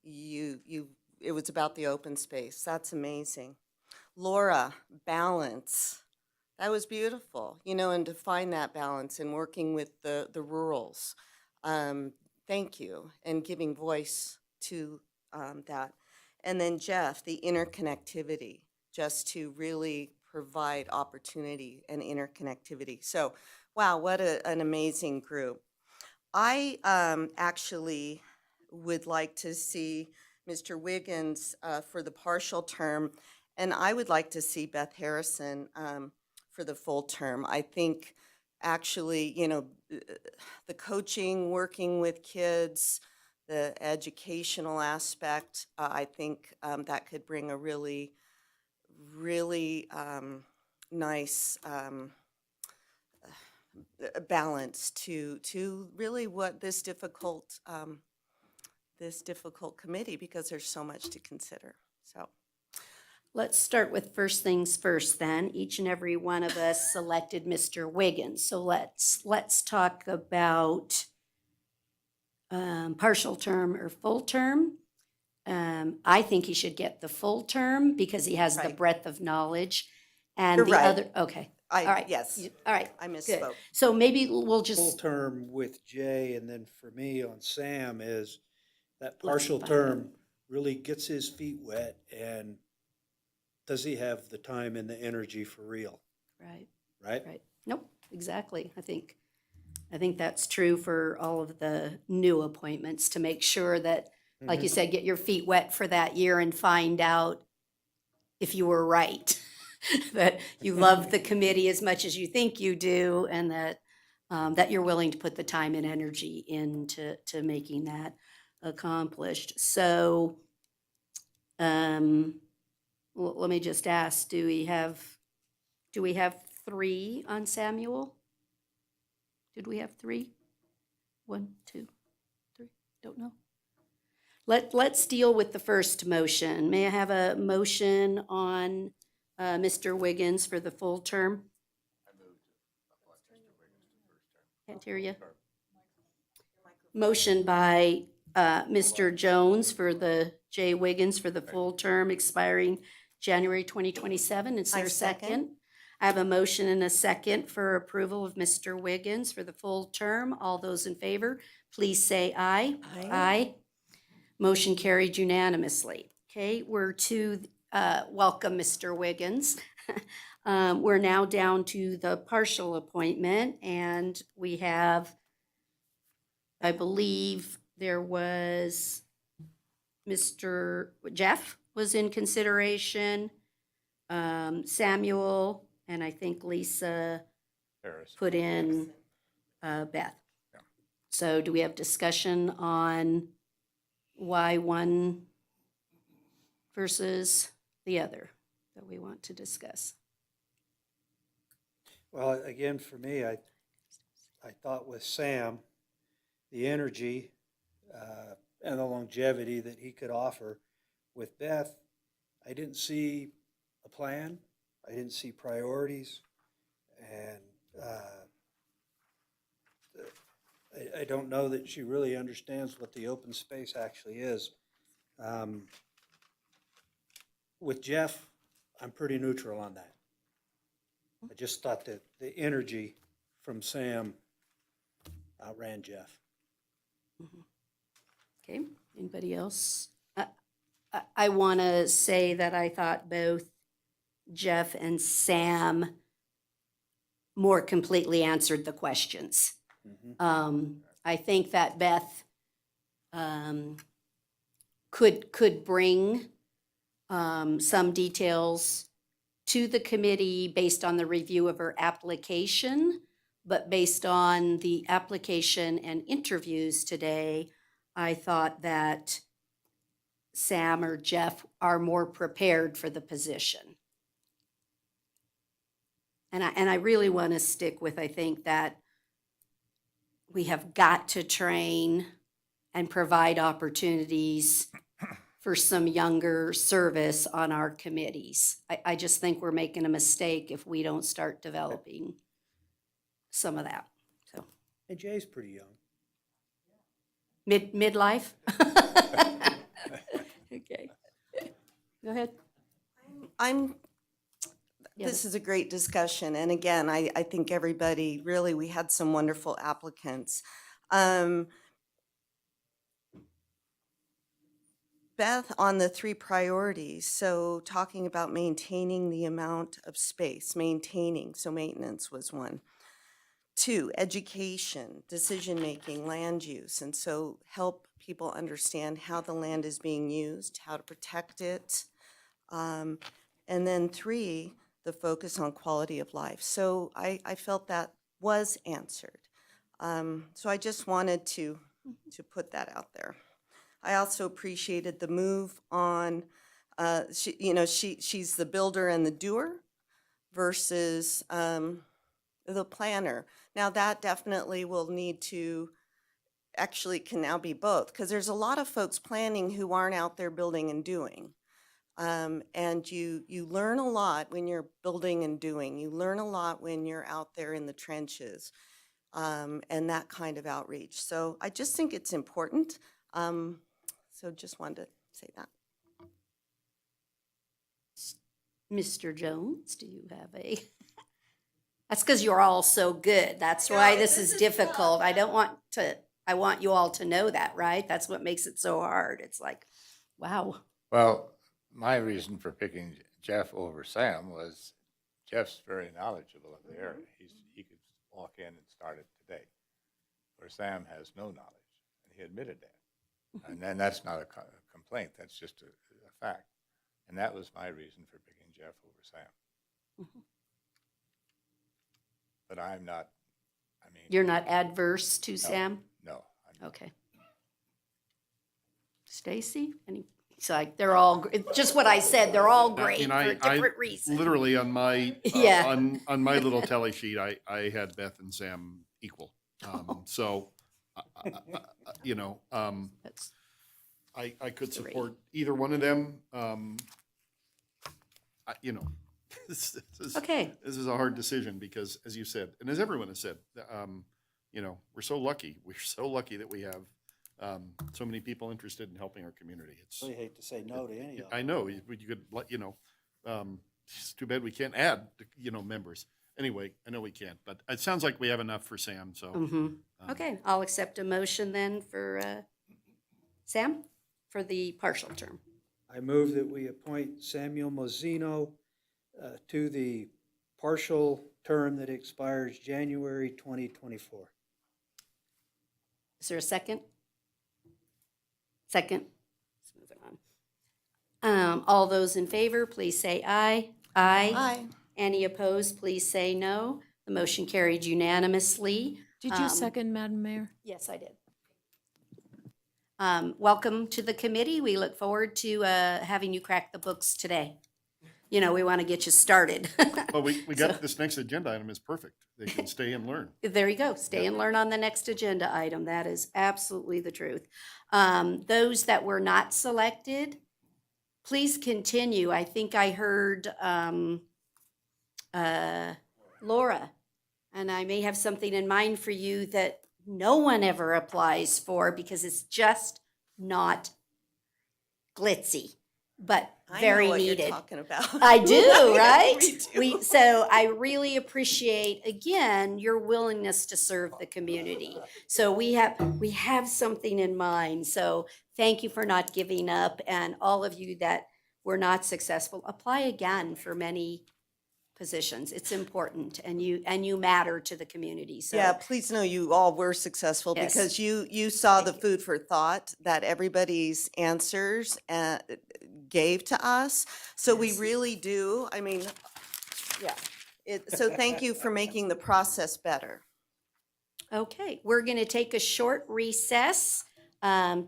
it was about the open space. That's amazing. Laura, balance. That was beautiful, you know, and to find that balance and working with the rurals. Thank you, and giving voice to that. And then Jeff, the interconnectivity, just to really provide opportunity and interconnectivity. So, wow, what an amazing group. I actually would like to see Mr. Wiggins for the partial term, and I would like to see Beth Harrison for the full term. I think actually, you know, the coaching, working with kids, the educational aspect, I think that could bring a really, really nice balance to really what this difficult committee, because there's so much to consider. So Let's start with first things first then. Each and every one of us selected Mr. Wiggins. So let's talk about partial term or full term. I think he should get the full term because he has the Right. breadth of knowledge. And You're the right. other, okay. All right. Yes, All right. I Good. misspoke. So maybe we'll Full just, term with Jay, and then for me on Sam is that Let's partial find term really gets his feet wet, and does he have the time and the energy for real, right. right? Right. Nope, exactly. I think that's true for all of the new appointments, to make sure that, like you said, get your feet wet for that year and find out if you were right. That you love the committee as much as you think you do, and that that you're willing to put the time and energy into making that accomplished. So let me just ask, do we have 3 on Samuel? Did we have 3? 1, 2, 3, don't know. Let's deal with the first motion. May I have a motion on Mr. Wiggins for the full term? Can't hear you. Motion by Mr. Jones for the Jay Wiggins for the full term expiring January 2027. Is there I a second. second? I have a motion and a second for approval of Mr. Wiggins for the full term. All those in favor, please say aye. Aye. Motion carried unanimously. Okay, we're to welcome Mr. Wiggins. We're now down to the partial appointment, and we have, I believe there was Mr. Jeff was in consideration, Samuel, and I think Lisa Harris. put in Beth. Yeah. So do we have discussion on why one versus the other that we want to discuss? Well, again, for me, I thought with Sam, the energy and the longevity that he could offer. With Beth, I didn't see a plan. I didn't see priorities. And I don't know that she really understands what the open space actually is. With Jeff, I'm pretty neutral on that. I just thought that the energy from Sam outran Jeff. Okay, anybody else? I want to say that I thought both Jeff and Sam more completely answered the questions. I think that Beth could bring some details to the committee based on the review of her application, but based on the application and interviews today, I thought that Sam or Jeff are more prepared for the position. And I really want to stick with, I think that we have got to train and provide opportunities for some younger service on our committees. I just think we're making a mistake if we don't start developing some of that. So And Jay's pretty young. midlife? Okay. Go ahead. This is a great discussion, and again, I think everybody, really, we had some wonderful applicants. Beth, on the 3 priorities, so talking about maintaining the amount of space, so maintenance was 1. 2, education, decision-making, land use, and so help people understand how the land is being used, how to protect it. And then 3, the focus on quality of life. So I felt that was answered. So I just wanted to put that out there. I also appreciated the move on, she's the builder and the doer versus the planner. Now that definitely will need to, actually can now be both, because there's a lot of folks planning who aren't out there building and doing. And you learn a lot when you're building and doing. You learn a lot when you're out there in the trenches, and that kind of outreach. So I just think it's important. So just wanted to say that. Mr. Jones, do you have a? That's because you're all so good. That's why this is difficult. I want you all to know that, right? That's what makes it so hard. It's like, wow. Well, my reason for picking Jeff over Sam was Jeff's very knowledgeable of the area. He could walk in and start it today, where Sam has no knowledge, and he admitted that. And then that's not a complaint, that's just a fact. And that was my reason for picking Jeff over Sam. But I'm not, You're not adverse to Sam? No. Okay. Stacy? It's like, they're all, just what I said, they're all great for different reasons. Literally on my, Yeah. on my little tally sheet, I had Beth and Sam equal. So, I could support either one of them. This is a hard decision because, as you said, and as everyone has said, we're so lucky. We're so lucky that we have so many people interested in helping our community. I really hate to say no to any of them. I know you could let it's too bad we can't add members. Anyway, I know we can't, but it sounds like we have enough for Sam. So Okay, I'll accept a motion then for Sam for the partial term. I move that we appoint Samuel Mazzino to the partial term that expires January 2024. Is there a second? Second. Let's move it on. All those in favor, please say aye. Aye. Aye. Any opposed, please say no. The motion carried unanimously. Did you second, Madam Mayor? Yes, I did. Welcome to the committee. We look forward to having you crack the books today. we want to get you started. Well, we got, this next agenda item is perfect. They can stay and learn. There you go. Stay and learn on the next agenda item. That is absolutely the truth. Those that were not selected, please continue. I think I heard Laura, and I may have something in mind for you that no one ever applies for because it's just not glitzy, but very I know what needed. you're talking about. I do, right? We do. So I really appreciate, again, your willingness to serve the community. So we have something in mind. So thank you for not giving up, and all of you that were not successful, apply again for many positions. It's important, and you matter to the community. So Yeah, please know you all were successful Yes. because you saw the food for thought that everybody's answers gave to us. So we really do, I mean, yeah. So thank you for making the process better. Okay, we're going to take a short recess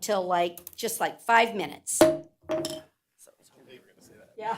till just 5 minutes. Yeah.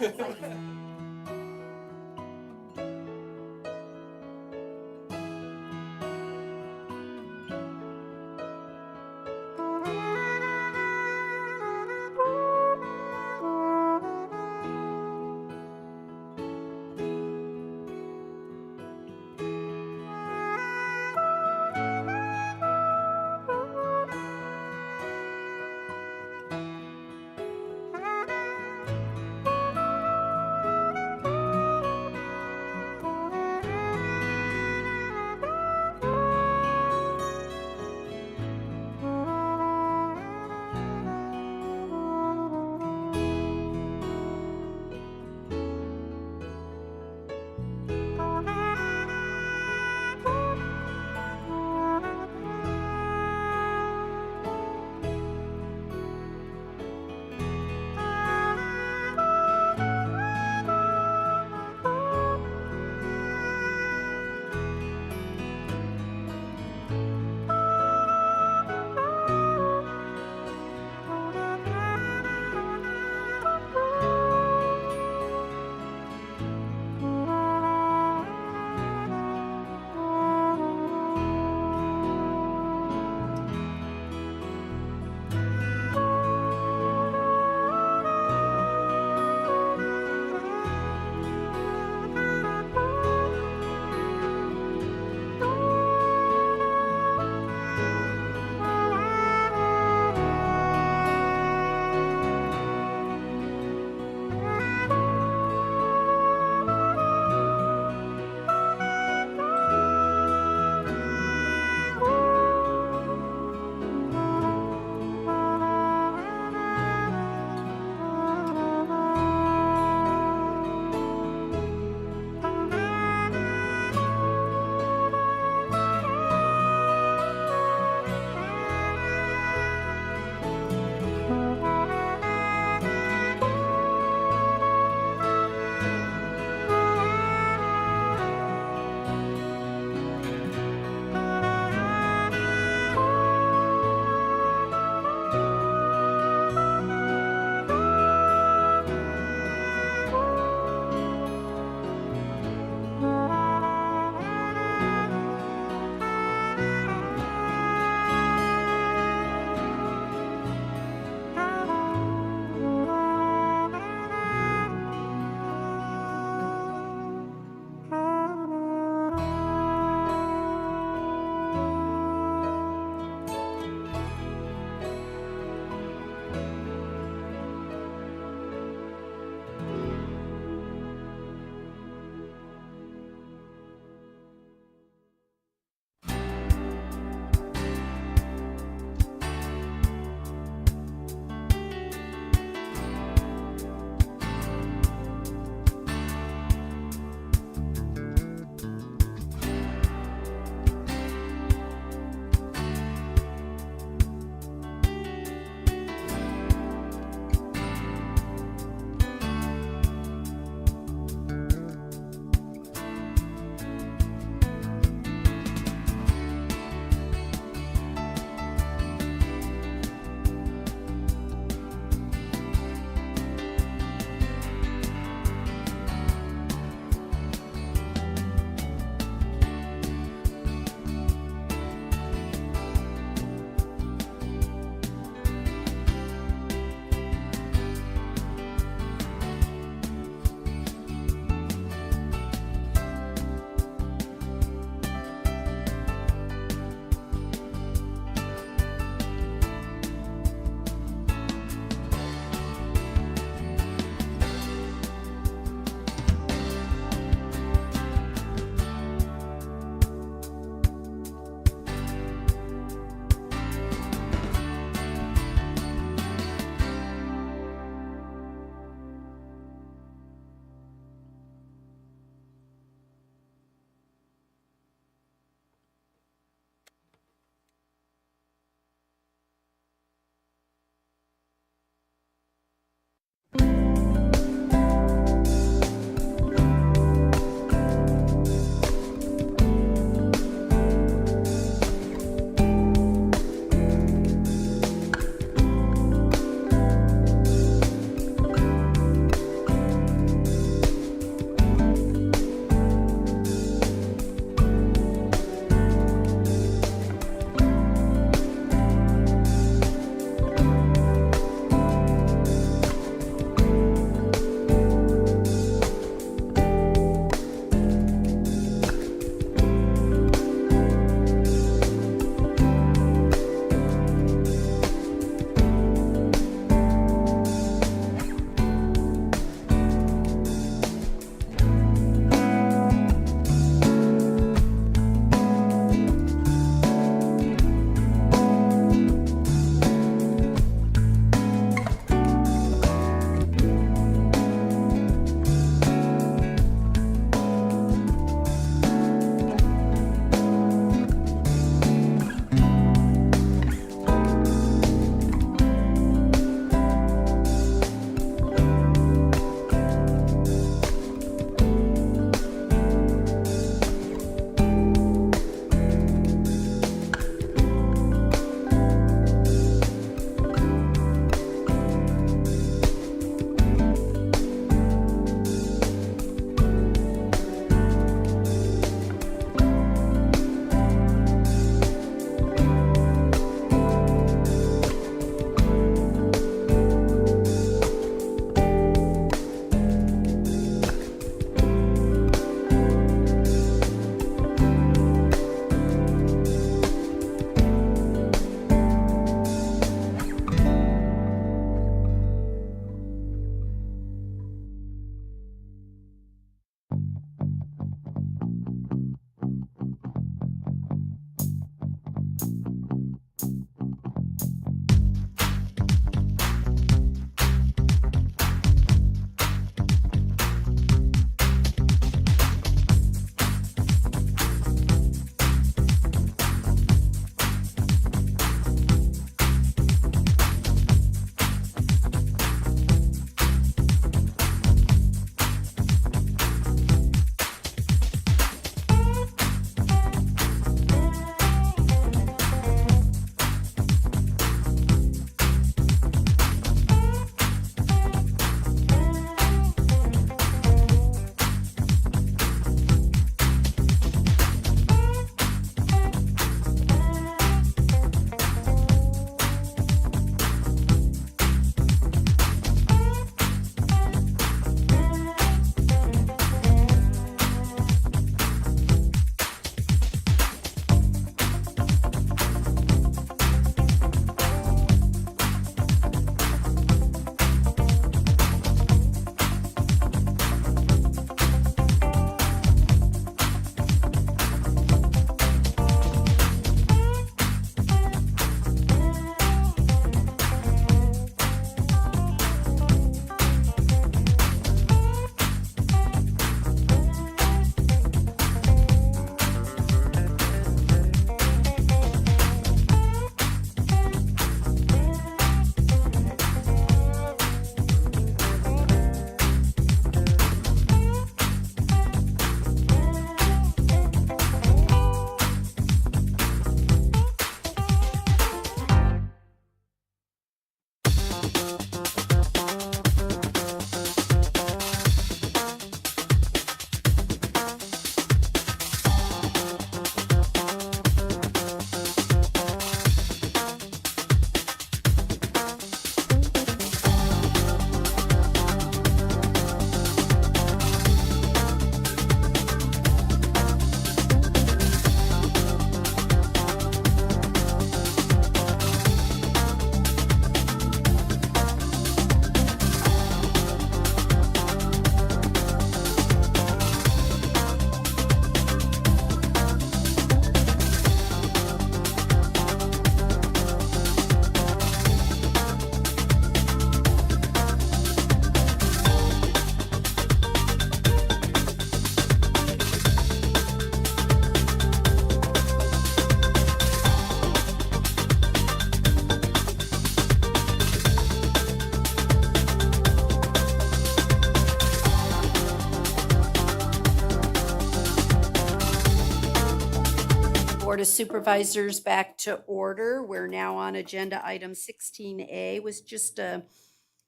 Board of Supervisors back to order. We're now on agenda item 16A, was just a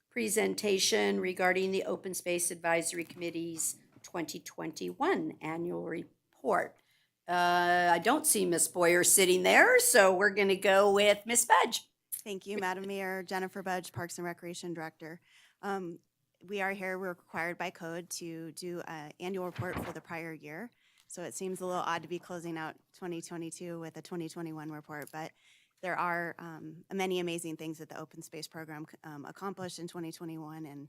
presentation regarding the Open Space Advisory Committee's 2021 annual report. I don't see Ms. Boyer sitting there, so we're going to go with Ms. Budge. Thank you, Madam Mayor. Jennifer Budge, Parks and Recreation Director. We are here, we're required by code to do an annual report for the prior year. So it seems a little odd to be closing out 2022 with a 2021 report, but there are many amazing things that the Open Space Program accomplished in 2021, and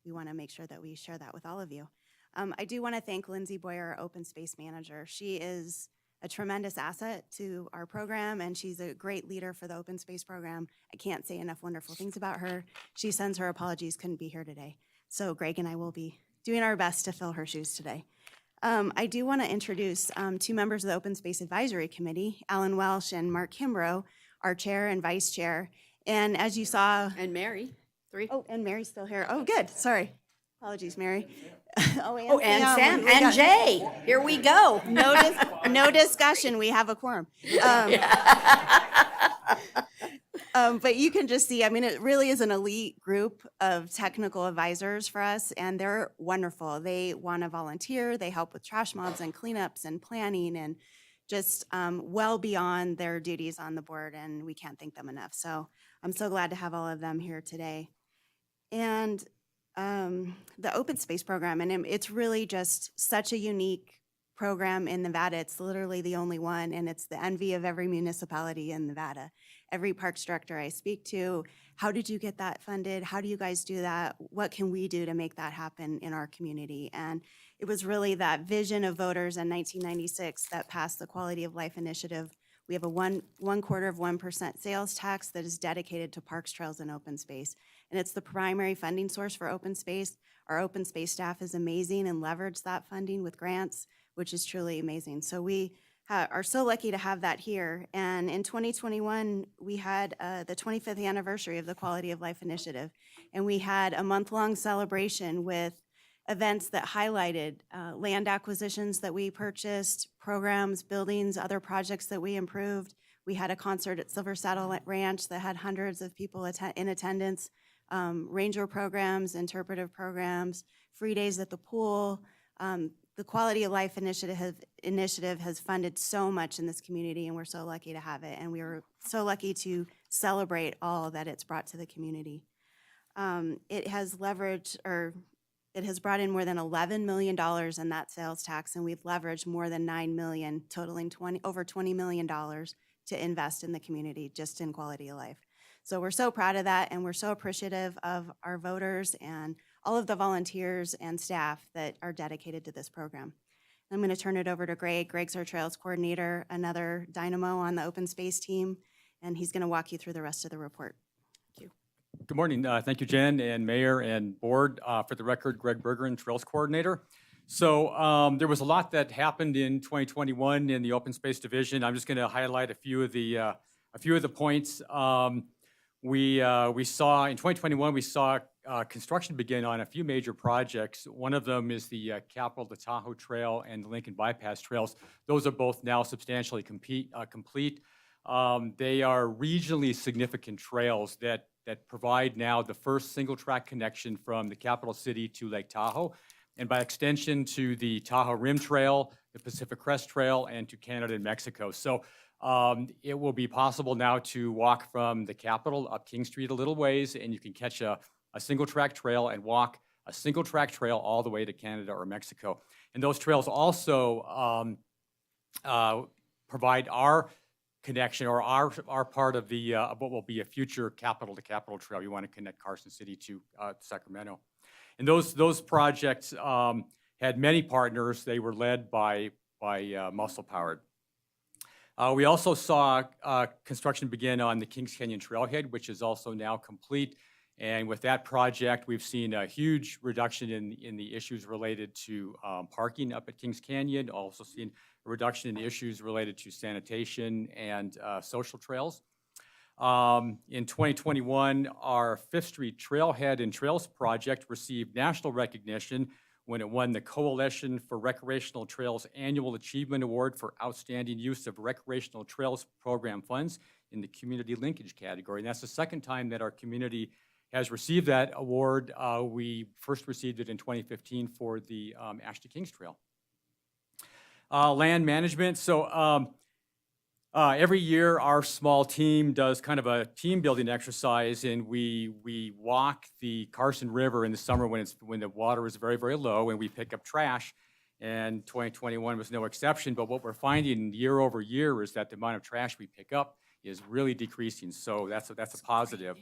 we want to make sure that we share that with all of you. I do want to thank Lindsay Boyer, our Open Space Manager. She is a tremendous asset to our program, and she's a great leader for the Open Space Program. I can't say enough wonderful things about her. She sends her apologies, couldn't be here today. So Greg and I will be doing our best to fill her shoes today. I do want to introduce two members of the Open Space Advisory Committee, Alan Welsh and Mark Kimbrough, our chair and vice chair. And as you saw— And Mary, three. Oh, and Mary's still here. Oh, good, sorry. Apologies, Mary. And Sam, we and got— Jay, here we go. No discussion, we have a quorum. But you can just see, I mean, it really is an elite group of technical advisors for us, and they're wonderful. They want to volunteer, they help with trash mobs and cleanups and planning, and just well beyond their duties on the board, and we can't thank them enough. So I'm so glad to have all of them here today. And the Open Space Program, and it's really just such a unique program in Nevada. It's literally the only one, and it's the envy of every municipality in Nevada. Every parks director I speak to, how did you get that funded? How do you guys do that? What can we do to make that happen in our community? And it was really that vision of voters in 1996 that passed the Quality of Life Initiative. We have a 1/4% sales tax that is dedicated to parks, trails, and open space. And it's the primary funding source for open space. Our open space staff is amazing and leverage that funding with grants, which is truly amazing. So we are so lucky to have that here. And in 2021, we had the 25th anniversary of the Quality of Life Initiative. And we had a month-long celebration with events that highlighted land acquisitions that we purchased, programs, buildings, other projects that we improved. We had a concert at Silver Saddle Ranch that had hundreds of people in attendance, ranger programs, interpretive programs, free days at the pool. The Quality of Life Initiative has funded so much in this community, and we're so lucky to have it. And we were so lucky to celebrate all that it's brought to the community. It has leveraged, or it has brought in more than $11 million in that sales tax, and we've leveraged more than $9 million, totaling over $20 million to invest in the community just in quality of life. So we're so proud of that, and we're so appreciative of our voters and all of the volunteers and staff that are dedicated to this program. I'm going to turn it over to Greg. Greg's our Trails Coordinator, another dynamo on the open space team, and he's going to walk you through the rest of the report. Thank you. Good morning. Thank you, Jen and Mayor and Board. For the record, Greg Bergeron, Trails Coordinator. So there was a lot that happened in 2021 in the Open Space Division. I'm just going to highlight a few of the points. We saw in 2021 we saw construction begin on a few major projects. One of them is the Capitol to Tahoe Trail and the Lincoln Bypass Trails. Those are both now substantially complete. They are regionally significant trails that provide now the first single-track connection from the capital city to Lake Tahoe, and by extension to the Tahoe Rim Trail, the Pacific Crest Trail, and to Canada and Mexico. So it will be possible now to walk from the Capitol up King Street a little ways, and you can catch a single-track trail and walk a single-track trail all the way to Canada or Mexico. And those trails also provide our connection, or our part of the what will be a future Capitol to Capitol trail. You want to connect Carson City to Sacramento. And those projects had many partners. They were led by Muscle Powered. We also saw construction begin on the Kings Canyon Trailhead, which is also now complete. And with that project, we've seen a huge reduction in the issues related to parking up at Kings Canyon. Also seen a reduction in issues related to sanitation and social trails. In 2021, our Fifth Street Trailhead and Trails project received national recognition when it won the Coalition for Recreational Trails Annual Achievement Award for Outstanding Use of Recreational Trails Program Funds in the Community Linkage category. And that's the second time that our community has received that award. We first received it in 2015 for the Ashley Kings Trail. Land management. So every year our small team does kind of a team building exercise, and we walk the Carson River in the summer when the water is very, very low, and we pick up trash. And 2021 was no exception. But what we're finding year over year is that the amount of trash we pick up is really decreasing. So that's a positive.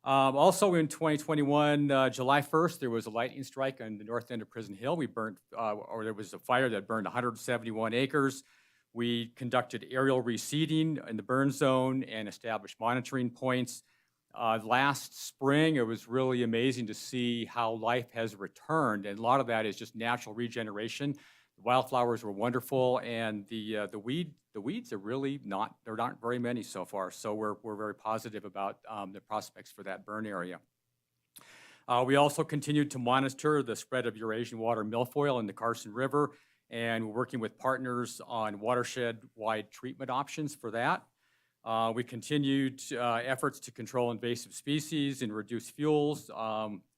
Also in 2021, July 1st, there was a lightning strike on the north end of Prison Hill. We burned, or there was a fire that burned 171 acres. We conducted aerial reseeding in the burn zone and established monitoring points. Last spring, it was really amazing to see how life has returned, and a lot of that is just natural regeneration. The wildflowers were wonderful, and the weeds are really not very many so far. So we're very positive about the prospects for that burn area. We also continued to monitor the spread of Eurasian water milfoil in the Carson River, and we're working with partners on watershed-wide treatment options for that. We continued efforts to control invasive species and reduce fuels.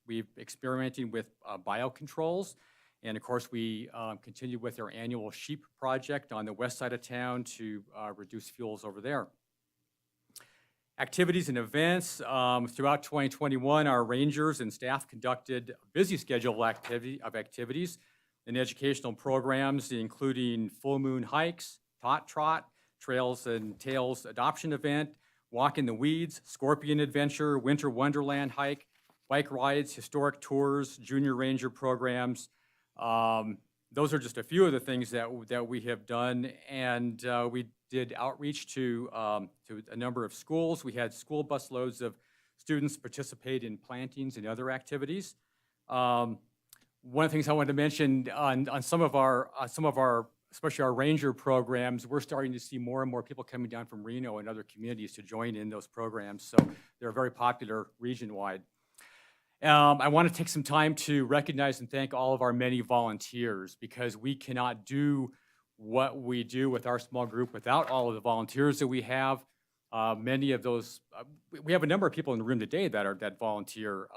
We've experimenting with biocontrols. And of course, we continue with our annual sheep project on the west side of town to reduce fuels over there. Activities and events. Throughout 2021, our rangers and staff conducted a busy schedule of activities and educational programs, including full moon hikes, tot trot, Trails and Tales adoption event, walk in the weeds, scorpion adventure, winter wonderland hike, bike rides, historic tours, junior ranger programs. Those are just a few of the things that we have done, and we did outreach to a number of schools. We had school bus loads of students participate in plantings and other activities. One of the things I wanted to mention on some of our especially our ranger programs, we're starting to see more and more people coming down from Reno and other communities to join in those programs. So they're very popular region-wide. I want to take some time to recognize and thank all of our many volunteers, because we cannot do what we do with our small group without all of the volunteers that we have. Many of those, we have a number of people in the room today that volunteer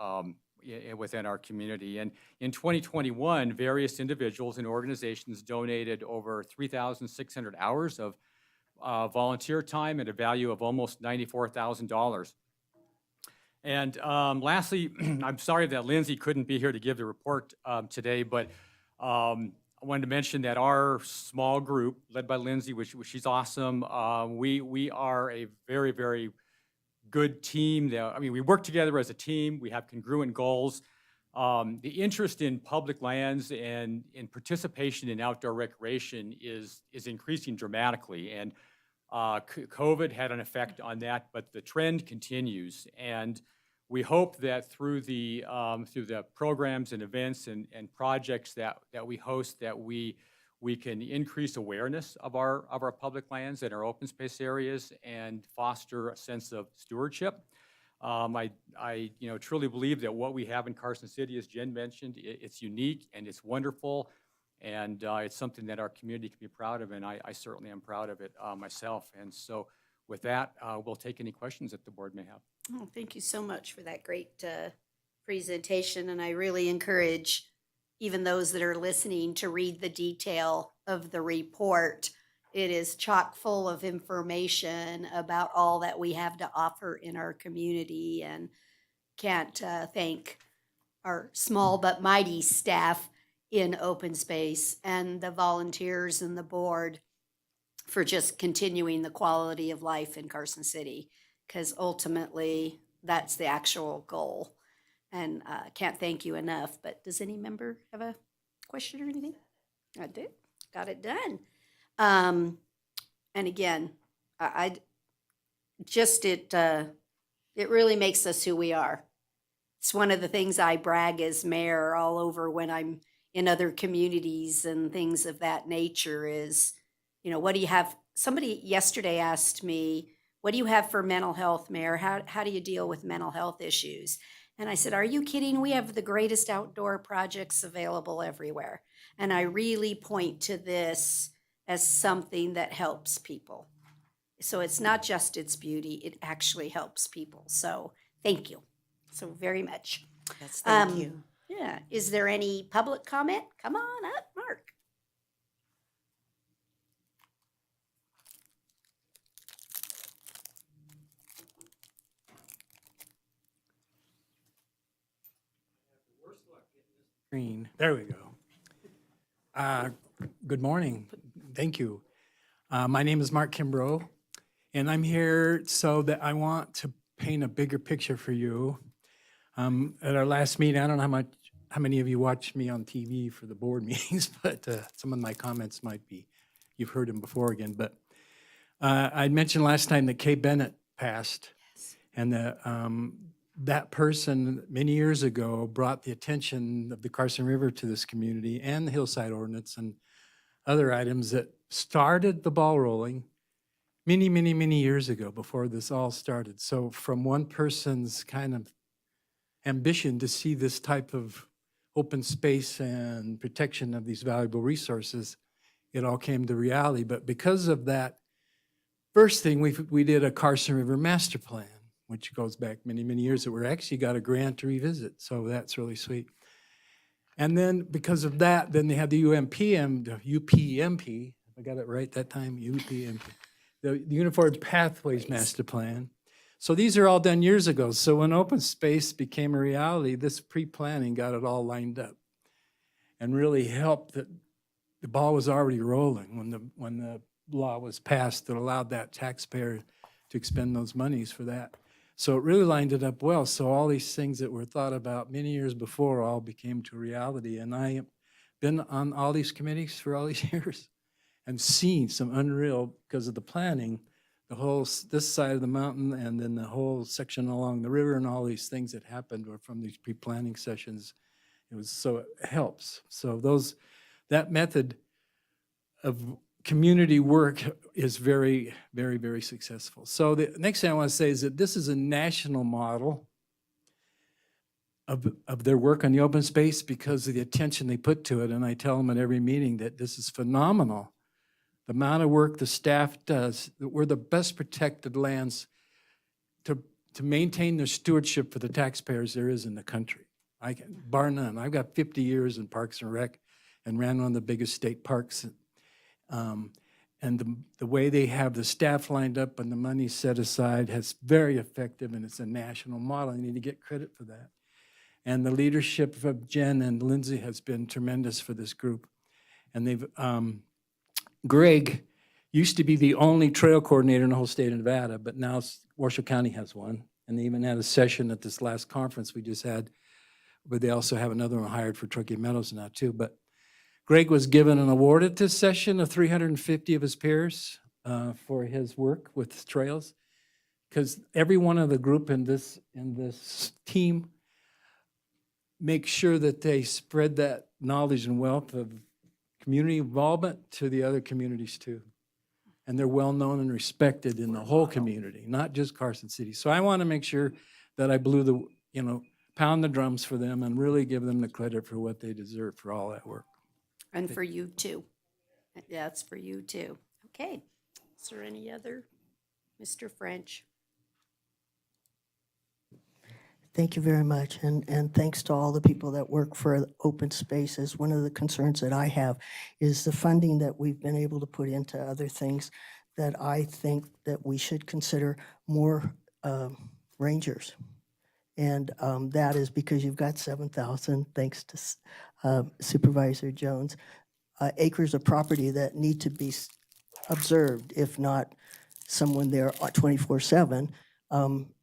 within our community. And in 2021, various individuals and organizations donated over 3,600 hours of volunteer time at a value of almost $94,000. And lastly, I'm sorry that Lindsay couldn't be here to give the report today, but I wanted to mention that our small group, led by Lindsay, which she's awesome, we are a very, very good team. We work together as a team. We have congruent goals. The interest in public lands and in participation in outdoor recreation is increasing dramatically. And COVID had an effect on that, but the trend continues. And we hope that through the programs and events and projects that we host, that we can increase awareness of our public lands and our open space areas and foster a sense of stewardship. I truly believe that what we have in Carson City, as Jen mentioned, it's unique and it's wonderful, and it's something that our community can be proud of, and I certainly am proud of it myself. And so with that, we'll take any questions that the board may have. Oh, thank you so much for that great presentation, and I really encourage even those that are listening to read the detail of the report. It is chock full of information about all that we have to offer in our community, and can't thank our small but mighty staff in open space and the volunteers and the board for just continuing the quality of life in Carson City, because ultimately that's the actual goal. And can't thank you enough. But does any member have a question or anything? I did. Got it done. And again, it really makes us who we are. It's one of the things I brag as mayor all over when I'm in other communities and things of that nature is, what do you have? Somebody yesterday asked me, what do you have for mental health, Mayor? How do you deal with mental health issues? And I said, are you kidding? We have the greatest outdoor projects available everywhere. And I really point to this as something that helps people. So it's not just its beauty, it actually helps people. So thank you so very much. Yes, thank you. Yeah, is there any public comment? Come on up, Mark. Screen. There we go. Good morning. Thank you. My name is Mark Kimbrough, and I'm here so that I want to paint a bigger picture for you. At our last meeting, I don't know how many of you watch me on TV for the board meetings, but some of my comments might be, you've heard them before again. But I mentioned last time that Kay Bennett passed, and that person many years ago brought the attention of the Carson River to this community and the Hillside Ordinance and other items that started the ball rolling many, many, many years ago before this all started. So from one person's kind of ambition to see this type of open space and protection of these valuable resources, it all came to reality. But because of that first thing, we did a Carson River master plan, which goes back many, many years, that we actually got a grant to revisit. So that's really sweet. And then because of that, then they had the UPMP, I got it right that time, UPMP, the Uniform Pathways Master Plan. So these are all done years ago. So when open space became a reality, this pre-planning got it all lined up and really helped that the ball was already rolling when the law was passed that allowed that taxpayer to expend those monies for that. So it really lined it up well. So all these things that were thought about many years before all became to reality. And I have been on all these committees for all these years and seen some unreal, because of the planning, the whole, this side of the mountain and then the whole section along the river and all these things that happened were from these pre-planning sessions. It was, so it helps. So that method of community work is very, very, very successful. So the next thing I want to say is that this is a national model of their work on the open space because of the attention they put to it. And I tell them at every meeting that this is phenomenal. The amount of work the staff does, that we're the best protected lands to maintain their stewardship for the taxpayers there is in the country. Bar none. I've got 50 years in Parks and Rec and ran one of the biggest state parks. And the way they have the staff lined up and the money set aside has very effective, and it's a national model. You need to get credit for that. And the leadership of Jen and Lindsay has been tremendous for this group. And they've, Greg used to be the only trail coordinator in the whole state of Nevada, but now Washoe County has one. And they even had a session at this last conference we just had, but they also have another one hired for Truckee Meadows now too. But Greg was given an award at this session of 350 of his peers for his work with trails, because every one of the group in this team makes sure that they spread that knowledge and wealth of community involvement to the other communities too. And they're well known and respected in the whole community, not just Carson City. So I want to make sure that I pound the drums for them and really give them the credit for what they deserve for all that work. And for you too. That's for you too. Okay. Is there any other? Mr. French? Thank you very much, and thanks to all the people that work for open spaces. One of the concerns that I have is the funding that we've been able to put into other things that I think that we should consider more rangers. And that is because you've got 7,000, thanks to Supervisor Jones, acres of property that need to be observed, if not someone there 24/7,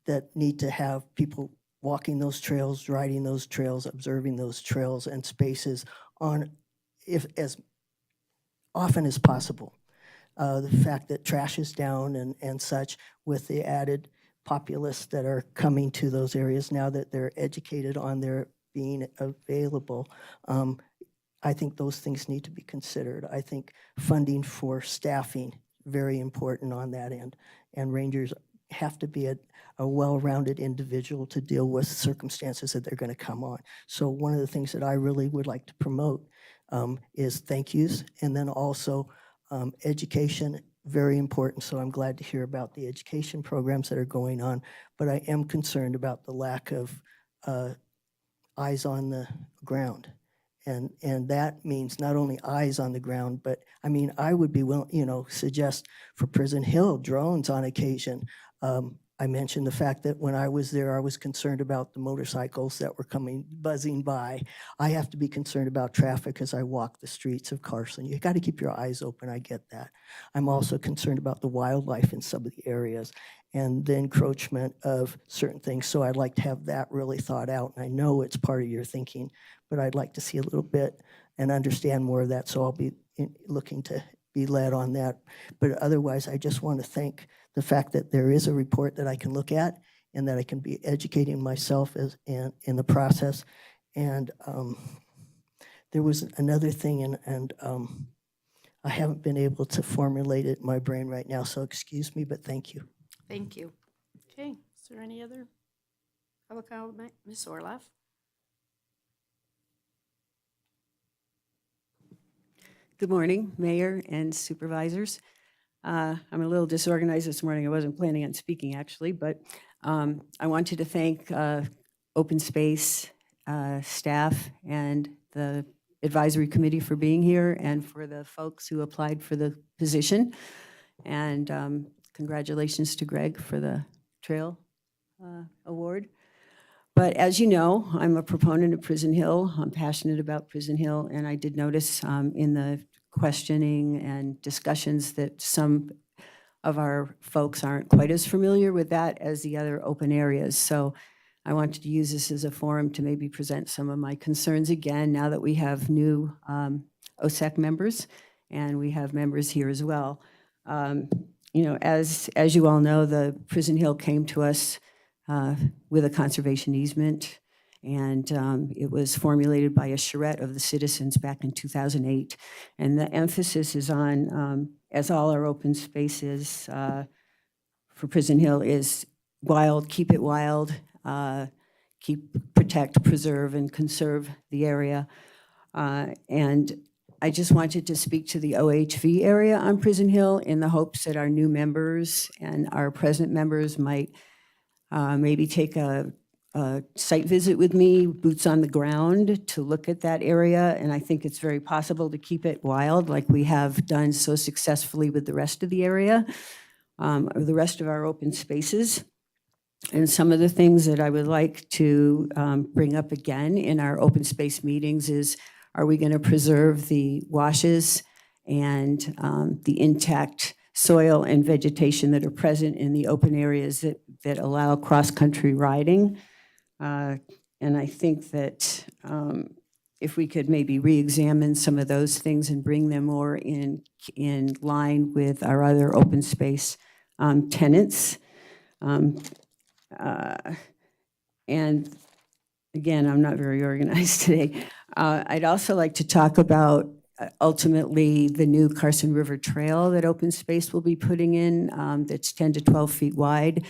that need to have people walking those trails, riding those trails, observing those trails and spaces on as often as possible. The fact that trash is down and such, with the added populace that are coming to those areas now that they're educated on their being available, I think those things need to be considered. I think funding for staffing, very important on that end, and rangers have to be a well-rounded individual to deal with circumstances that they're going to come on. So one of the things that I really would like to promote is thank yous, and then also education, very important. So I'm glad to hear about the education programs that are going on, but I am concerned about the lack of eyes on the ground. And that means not only eyes on the ground, but I mean, I would be willing, suggest for Prison Hill, drones on occasion. I mentioned the fact that when I was there, I was concerned about the motorcycles that were buzzing by. I have to be concerned about traffic as I walk the streets of Carson. You got to keep your eyes open, I get that. I'm also concerned about the wildlife in some of the areas and the encroachment of certain things. So I'd like to have that really thought out. And I know it's part of your thinking, but I'd like to see a little bit and understand more of that. So I'll be looking to be led on that. But otherwise, I just want to thank the fact that there is a report that I can look at and that I can be educating myself in the process. And there was another thing, and I haven't been able to formulate it in my brain right now, so excuse me, but thank you. Thank you. Okay, is there any other public comment? Ms. Orloff? Good morning, Mayor and Supervisors. I'm a little disorganized this morning. I wasn't planning on speaking, actually, but I wanted to thank Open Space staff and the advisory committee for being here and for the folks who applied for the position. And congratulations to Greg for the Trail Award. But as you know, I'm a proponent of Prison Hill. I'm passionate about Prison Hill, and I did notice in the questioning and discussions that some of our folks aren't quite as familiar with that as the other open areas. So I wanted to use this as a forum to maybe present some of my concerns again, now that we have new OSEC members, and we have members here as well. As you all know, the Prison Hill came to us with a conservation easement, and it was formulated by a charrette of the citizens back in 2008. And the emphasis is on, as all our open spaces for Prison Hill is wild, keep it wild, protect, preserve, and conserve the area. And I just wanted to speak to the OHV area on Prison Hill in the hopes that our new members and our present members might maybe take a site visit with me, boots on the ground, to look at that area. And I think it's very possible to keep it wild like we have done so successfully with the rest of the area, or the rest of our open spaces. And some of the things that I would like to bring up again in our open space meetings is, are we going to preserve the washes and the intact soil and vegetation that are present in the open areas that allow cross-country riding? And I think that if we could maybe re-examine some of those things and bring them more in line with our other open space tenants. And again, I'm not very organized today. I'd also like to talk about ultimately the new Carson River Trail that Open Space will be putting in, that's 10 to 12 feet wide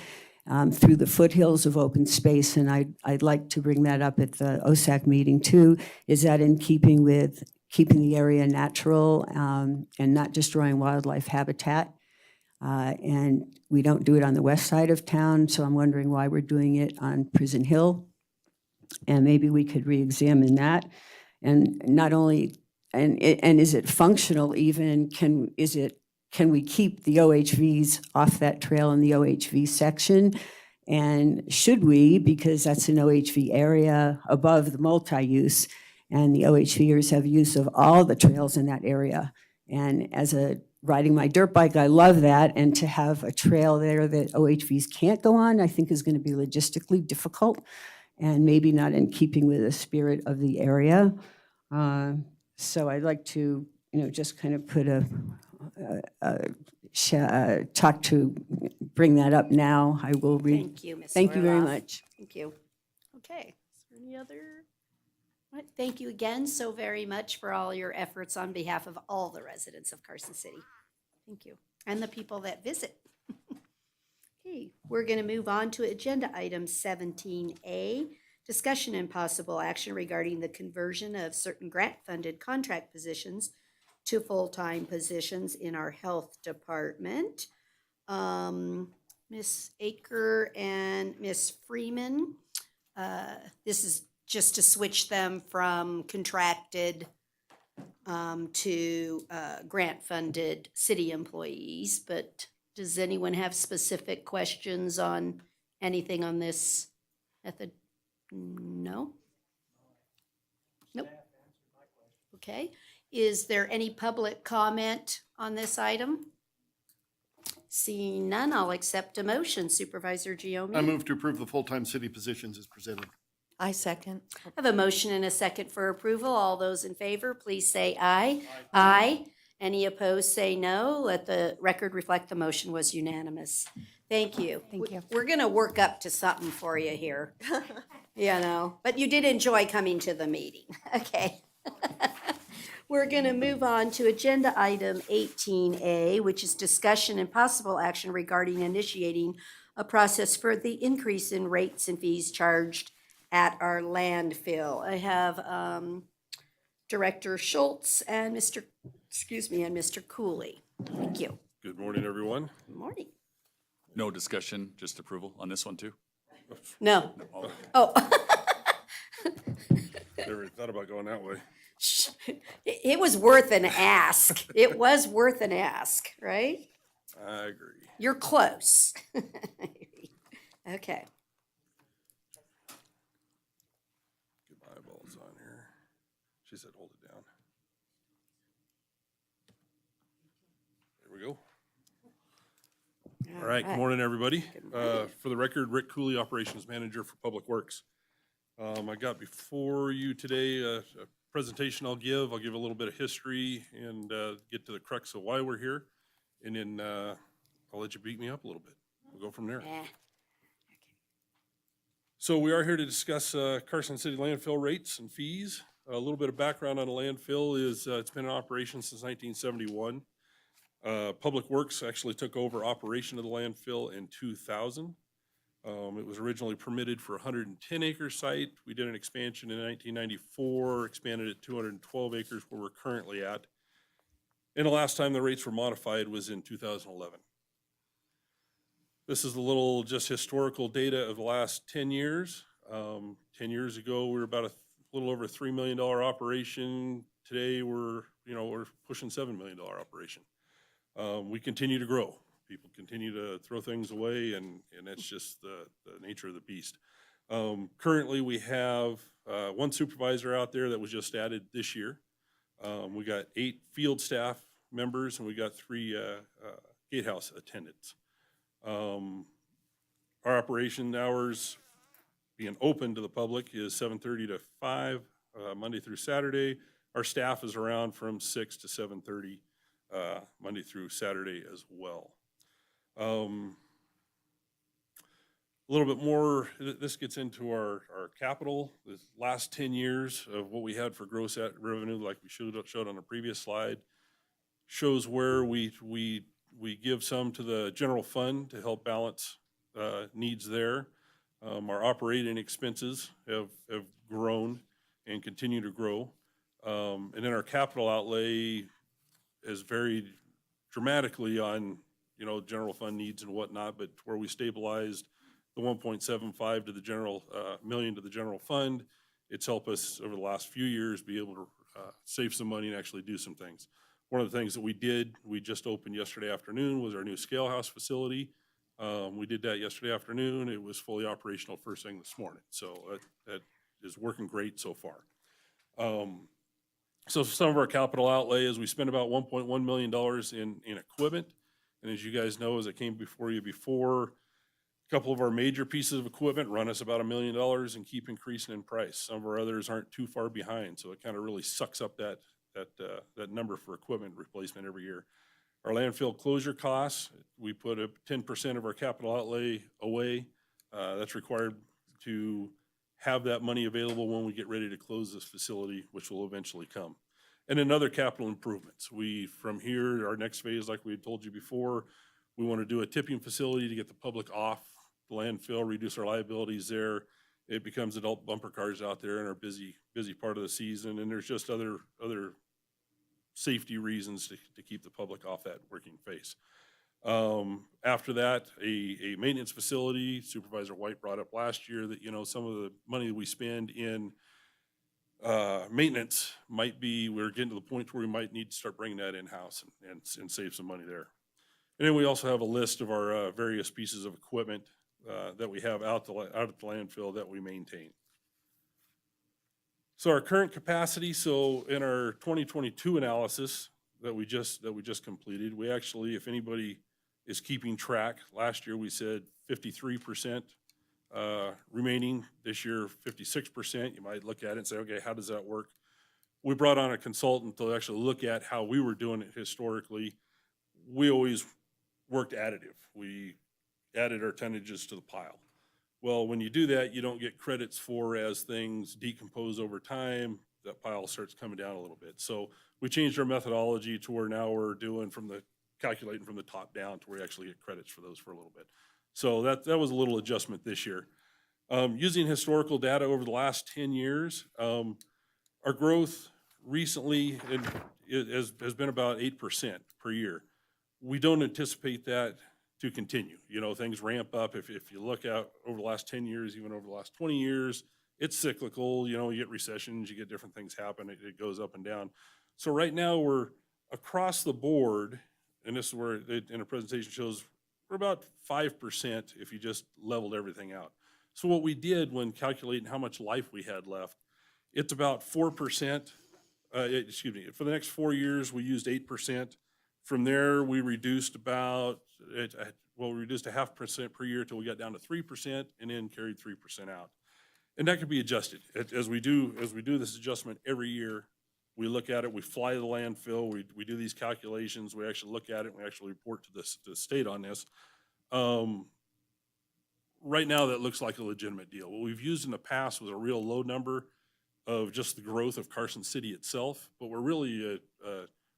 through the foothills of open space. And I'd like to bring that up at the OSAC meeting too. Is that in keeping with keeping the area natural and not destroying wildlife habitat? And we don't do it on the west side of town, so I'm wondering why we're doing it on Prison Hill. And maybe we could re-examine that. And not only, and is it functional even? Can we keep the OHVs off that trail in the OHV section? And should we, because that's an OHV area above the multi-use, and the OHVers have use of all the trails in that area. And as riding my dirt bike, I love that. And to have a trail there that OHVs can't go on, I think is going to be logistically difficult and maybe not in keeping with the spirit of the area. So I'd like to, just kind of put bring that up now. I will read. Thank you, Ms. Thank you very Orloff. much. Thank you. Okay, is there any other? All right, thank you again so very much for all your efforts on behalf of all the residents of Carson City. Thank you. And the people that visit. Okay, we're going to move on to agenda item 17A, discussion and possible action regarding the conversion of certain grant-funded contract positions to full-time positions in our health department. Ms. Aker and Ms. Freeman, this is just to switch them from contracted to grant-funded city employees, but does anyone have specific questions on anything on this method? No? Nope. Okay. Is there any public comment on this item? Seeing none, I'll accept a motion. Supervisor Giomi? I move to approve the full-time city positions as presented. I second. I have a motion and a second for approval. All those in favor, please say aye. Aye. Any opposed, say no. Let the record reflect the motion was unanimous. Thank you. Thank you. We're going to work up to something for you here. But you did enjoy coming to the meeting. Okay. We're going to move on to agenda item 18A, which is discussion and possible action regarding initiating a process for the increase in rates and fees charged at our landfill. I have Director Schultz and Mr. Cooley. Thank you. Good morning, everyone. Good morning. No discussion, just approval on this one too? No. Oh, Oh. never thought about going that way. It was worth an ask. It was worth an ask, right? I agree. You're close. Okay. Get my eyeballs on here. She said, hold it down. There we go. All right, good morning, everybody. For the record, Rick Cooley, Operations Manager for Public Works. I got before you today a presentation I'll give a little bit of history and get to the crux of why we're here. And then I'll let you beat me up a little bit. We'll go from there. So we are here to discuss Carson City landfill rates and fees. A little bit of background on the landfill is it's been in operation since 1971. Public Works actually took over operation of the landfill in 2000. It was originally permitted for a 110-acre site. We did an expansion in 1994, expanded it 212 acres where we're currently at. And the last time the rates were modified was in 2011. This is a little just historical data of the last 10 years. 10 years ago, we were about a little over a $3 million operation. Today, we're pushing $7 million operation. We continue to grow. People continue to throw things away, and that's just the nature of the beast. Currently, we have one supervisor out there that was just added this year. We got 8 field staff members, and we got 3 gatehouse attendants. Our operation hours being open to the public is 7:30 to 5, Monday through Saturday. Our staff is around from 6 to 7:30, Monday through Saturday as well. A little bit more, this gets into our capital. The last 10 years of what we had for gross revenue, like we showed on the previous slide, shows where we give some to the general fund to help balance needs there. Our operating expenses have grown and continue to grow. And then our capital outlay has varied dramatically on general fund needs and whatnot, but where we stabilized the 1.75 to the general million to the general fund, it's helped us over the last few years be able to save some money and actually do some things. One of the things that we just opened yesterday afternoon was our new scale house facility. We did that yesterday afternoon. It was fully operational first thing this morning. So that is working great so far. So some of our capital outlay is we spent about $1.1 million in equipment. And as you guys know, as I came before you before, a couple of our major pieces of equipment run us about $1 million and keep increasing in price. Some of our others aren't too far behind. So it kind of really sucks up that number for equipment replacement every year. Our landfill closure costs, we put up 10% of our capital outlay away. That's required to have that money available when we get ready to close this facility, which will eventually come. And then other capital improvements. From here, our next phase, like we had told you before, We want to do a tipping facility to get the public off the landfill, reduce our liabilities there. It becomes adult bumper cars out there in our busy part of the season, and there's just other safety reasons to keep the public off that working face. After that, a maintenance facility. Supervisor White brought up last year that, some of the money we spend in maintenance might be, we're getting to the point where we might need to start bringing that in-house and save some money there. And then we also have a list of our various pieces of equipment that we have out at the landfill that we maintain. So our current capacity, so in our 2022 analysis that we just completed, we actually, if anybody is keeping track, last year we said 53% remaining, this year 56%. You might look at it and say, okay, how does that work? We brought on a consultant to actually look at how we were doing it historically. We always worked additive. We added our tonnages to the pile. Well, when you do that, you don't get credits for as things decompose over time, that pile starts coming down a little bit. So we changed our methodology to where now we're doing calculating from the top down to where we actually get credits for those for a little bit. So that was a little adjustment this year. Using historical data over the last 10 years, our growth recently has been about 8% per year. We don't anticipate that to continue. Things ramp up. If you look out over the last 10 years, even over the last 20 years, it's cyclical. You get recessions, you get different things happen. It goes up and down. So right now we're across the board, and this is where it in a presentation shows we're about 5% if you just leveled everything out. So what we did when calculating how much life we had left, it's about 4%. For the next 4 years, we used 8%. From there, we reduced we reduced 0.5% per year till we got down to 3%, and then carried 3% out. And that could be adjusted. As we do this adjustment every year, we look at it, we fly to the landfill, we do these calculations, we actually look at it, and we actually report to the state on this. Right now, that looks like a legitimate deal. What we've used in the past was a real low number of just the growth of Carson City itself, but we're really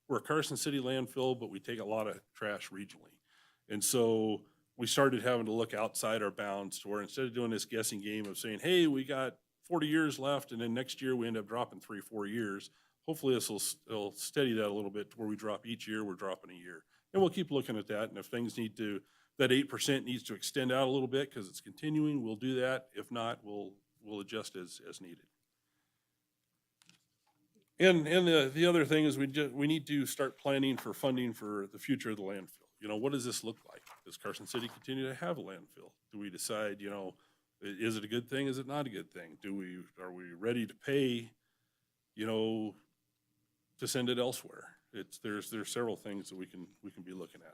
we're a Carson City landfill, but we take a lot of trash regionally. And so we started having to look outside our bounds to where instead of doing this guessing game of saying, hey, we got 40 years left, and then next year we end up dropping 3-4 years, hopefully this will steady that a little bit to where we drop each year, we're dropping a year. And we'll keep looking at that, and if things that 8% needs to extend out a little bit because it's continuing, we'll do that. If not, we'll adjust as needed. And the other thing is we need to start planning for funding for the future of the landfill. What does this look like? Does Carson City continue to have a landfill? Do we decide, is it a good thing? Is it not a good thing? Are we ready to pay, to send it elsewhere? There's several things that we can be looking at.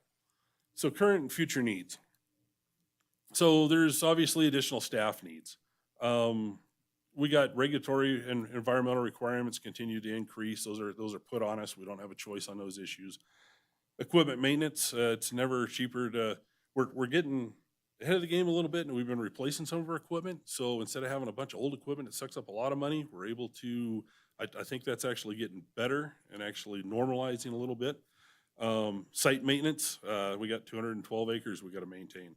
So current and future needs. So there's obviously additional staff needs. We got regulatory and environmental requirements continue to increase. Those are put on us. We don't have a choice on those issues. Equipment maintenance, it's never cheaper we're getting ahead of the game a little bit, and we've been replacing some of our equipment. So instead of having a bunch of old equipment that sucks up a lot of money, we're able to, I think that's actually getting better and actually normalizing a little bit. Site maintenance, we got 212 acres we got to maintain.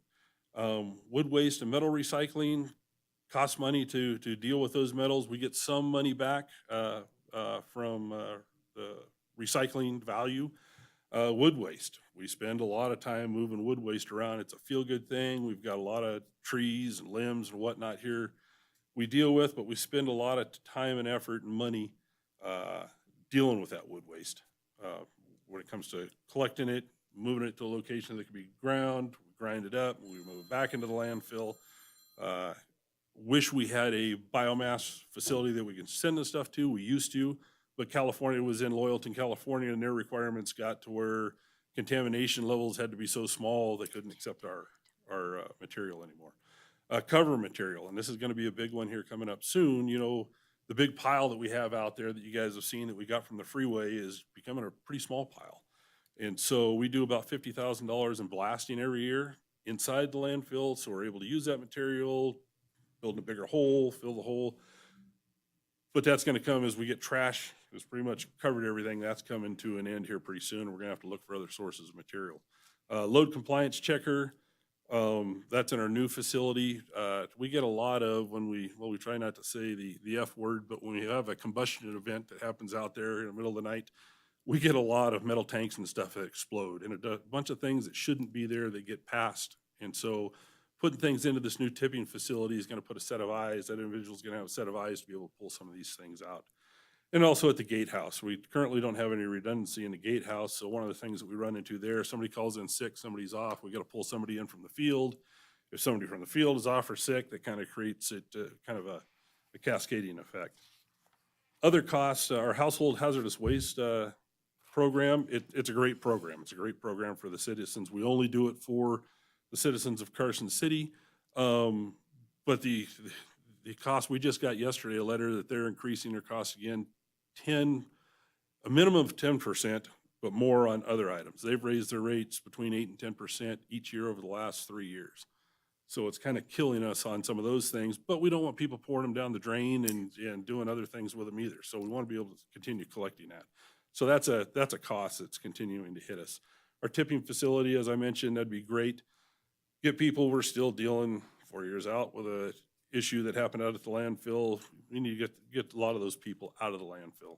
Wood waste and metal recycling costs money to deal with those metals. We get some money back from the recycling value. Wood waste, we spend a lot of time moving wood waste around. It's a feel-good thing. We've got a lot of trees and limbs and whatnot here we deal with, but we spend a lot of time and effort and money dealing with that wood waste. When it comes to collecting it, moving it to a location that can be ground, we grind it up, we move it back into the landfill. Wish we had a biomass facility that we can send the stuff to. We used to, but California was in Loyalton, California, and their requirements got to where contamination levels had to be so small they couldn't accept our material anymore. Cover material, and this is going to be a big one here coming up soon. The big pile that we have out there that you guys have seen that we got from the freeway is becoming a pretty small pile. And so we do about $50,000 in blasting every year inside the landfill, so we're able to use that material, build a bigger hole, fill the hole. But that's going to come as we get trash. It's pretty much covered everything. That's coming to an end here pretty soon. We're going to have to look for other sources of material. Load compliance checker, that's in our new facility. We get a lot of when we try not to say the F word, but when we have a combustion event that happens out there in the middle of the night, we get a lot of metal tanks and stuff that explode, and a bunch of things that shouldn't be there that get passed. And so putting things into this new tipping facility is going to put a set of eyes. That individual's going to have a set of eyes to be able to pull some of these things out. And also at the gatehouse. We currently don't have any redundancy in the gatehouse, so one of the things that we run into there, somebody calls in sick, somebody's off, we got to pull somebody in from the field. If somebody from the field is off or sick, that kind of creates it kind of a cascading effect. Other costs, our household hazardous waste program, it's a great program. It's a great program for the citizens. We only do it for the citizens of Carson City. But the cost, we just got yesterday a letter that they're increasing their costs again, a minimum of 10%, but more on other items. They've raised their rates between 8 and 10% each year over the last 3 years. So it's kind of killing us on some of those things, but we don't want people pouring them down the drain and doing other things with them either. So we want to be able to continue collecting that. So that's a cost that's continuing to hit us. Our tipping facility, as I mentioned, that'd be great. Get people, we're still dealing 4 years out with a issue that happened out at the landfill. We need to get a lot of those people out of the landfill.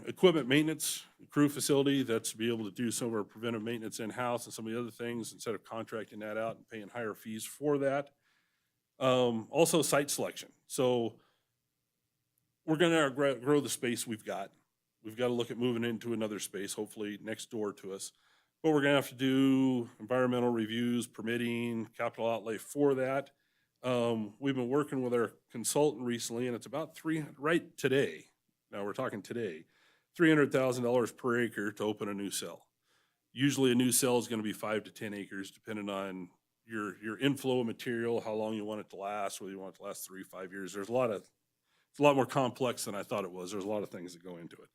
Equipment maintenance, crew facility, that's to be able to do some of our preventive maintenance in-house and some of the other things instead of contracting that out and paying higher fees for that. Also site selection. So we're gonna grow the space we've got. We've got to look at moving into another space, hopefully next door to us. But we're gonna have to do environmental reviews, permitting, capital outlay for that. We've been working with our consultant recently, and it's about right today, now we're talking today, $300,000 per acre to open a new cell. Usually a new cell is gonna be 5 to 10 acres, depending on your inflow of material, how long you want it to last, whether you want it to last 3, 5 years. It's a lot more complex than I thought it was. There's a lot of things that go into it.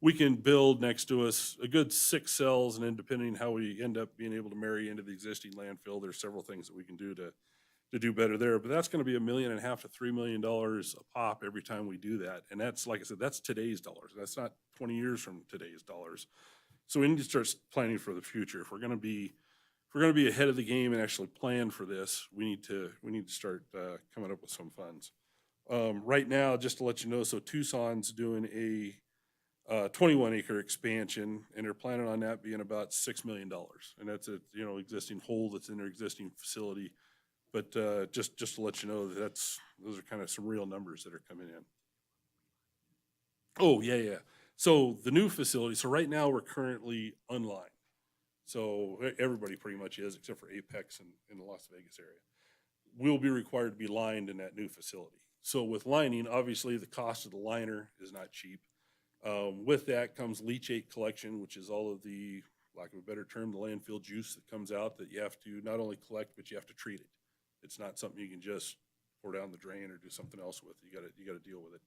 We can build next to us a good 6 cells, and then depending how we end up being able to marry into the existing landfill, there's several things that we can do to do better there. But that's gonna be $1.5 million to $3 million a pop every time we do that. And that's, like I said, that's today's dollars. That's not 20 years from today's dollars. So we need to start planning for the future. If we're gonna be ahead of the game and actually plan for this, we need to start coming up with some funds. Right now, just to let you know, so Tucson's doing a 21-acre expansion, and they're planning on that being about $6 million. And that's a existing hole that's in their existing facility. But just to let you know that those are kind of some real numbers that are coming in. Oh, yeah. So the new facility, so right now we're currently unlined. So everybody pretty much is, except for Apex in the Las Vegas area. We'll be required to be lined in that new facility. So with lining, obviously the cost of the liner is not cheap. With that comes leachate collection, which is all of the, lack of a better term, the landfill juice that comes out that you have to not only collect, but you have to treat it. It's not something you can just pour down the drain or do something else with. You gotta deal with it.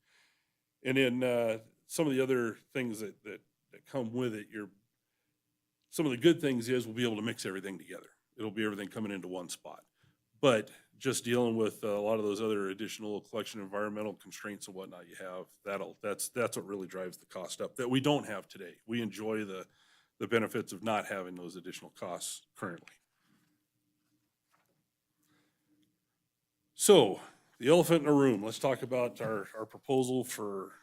And then some of the other things that come with it, some of the good things is we'll be able to mix everything together. It'll be everything coming into one spot. But just dealing with a lot of those other additional collection environmental constraints and whatnot you have, that's what really drives the cost up that we don't have today. We enjoy the benefits of not having those additional costs currently. So the elephant in the room, let's talk about our proposal for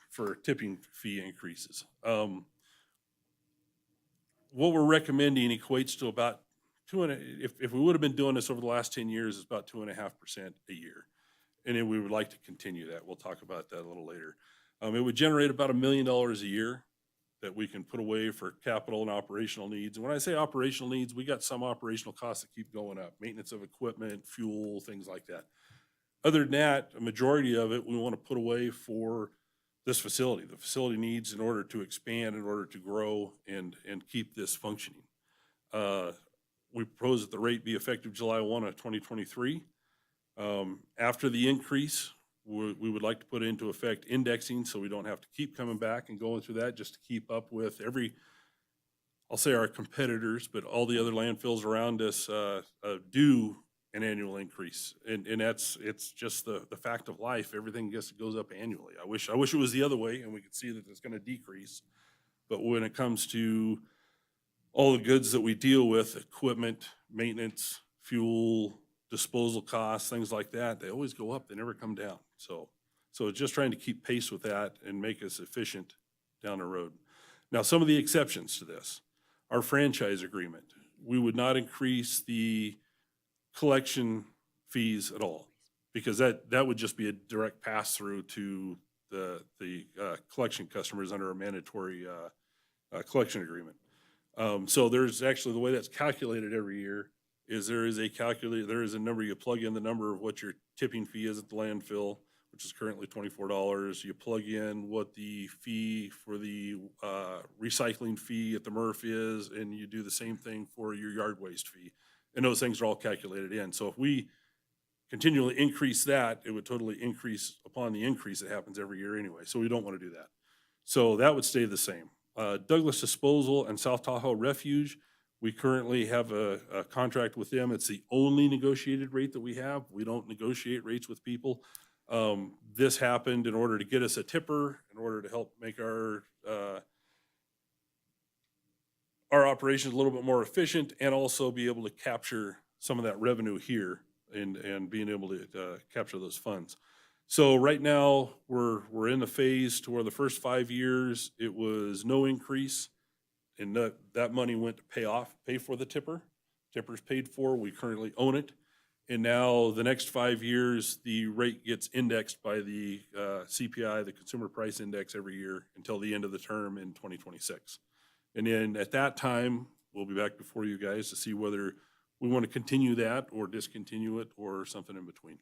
tipping fee increases. What we're recommending equates to about if we would have been doing this over the last 10 years, it's about 2.5% a year. And then we would like to continue that. We'll talk about that a little later. It would generate about $1 million a year that we can put away for capital and operational needs. And when I say operational needs, we got some operational costs that keep going up, maintenance of equipment, fuel, things like that. Other than that, a majority of it we want to put away for this facility. The facility needs in order to expand, in order to grow and keep this functioning. We propose that the rate be effective July 1 of 2023. After the increase, we would like to put into effect indexing so we don't have to keep coming back and going through that just to keep up with I'll say our competitors, but all the other landfills around us do an annual increase. And it's just the fact of life. Everything goes up annually. I wish it was the other way and we could see that it's going to decrease. But when it comes to all the goods that we deal with, equipment, maintenance, fuel, disposal costs, things like that, they always go up, they never come down. So it's just trying to keep pace with that and make us efficient down the road. Now, some of the exceptions to this, our franchise agreement, we would not increase the collection fees at all, because that would just be a direct pass-through to the collection customers under a mandatory collection agreement. So there's actually, the way that's calculated every year is there is a number, you plug in the number of what your tipping fee is at the landfill, which is currently $24. You plug in what the fee for the recycling fee at the MRF is, and you do the same thing for your yard waste fee. And those things are all calculated in. So if we continually increase that, it would totally increase upon the increase that happens every year anyway. So we don't want to do that. So that would stay the same. Douglas Disposal and South Tahoe Refuge, we currently have a contract with them. It's the only negotiated rate that we have. We don't negotiate rates with people. This happened in order to get us a tipper, in order to help make our operations a little bit more efficient, and also be able to capture some of that revenue here and being able to capture those funds. So right now, we're in the phase to where the first 5 years, it was no increase, and that money went to pay for the tipper. Tipper's paid for, we currently own it. And now the next 5 years, the rate gets indexed by the CPI, the Consumer Price Index, every year until the end of the term in 2026. And then at that time, we'll be back before you guys to see whether we want to continue that or discontinue it or something in between.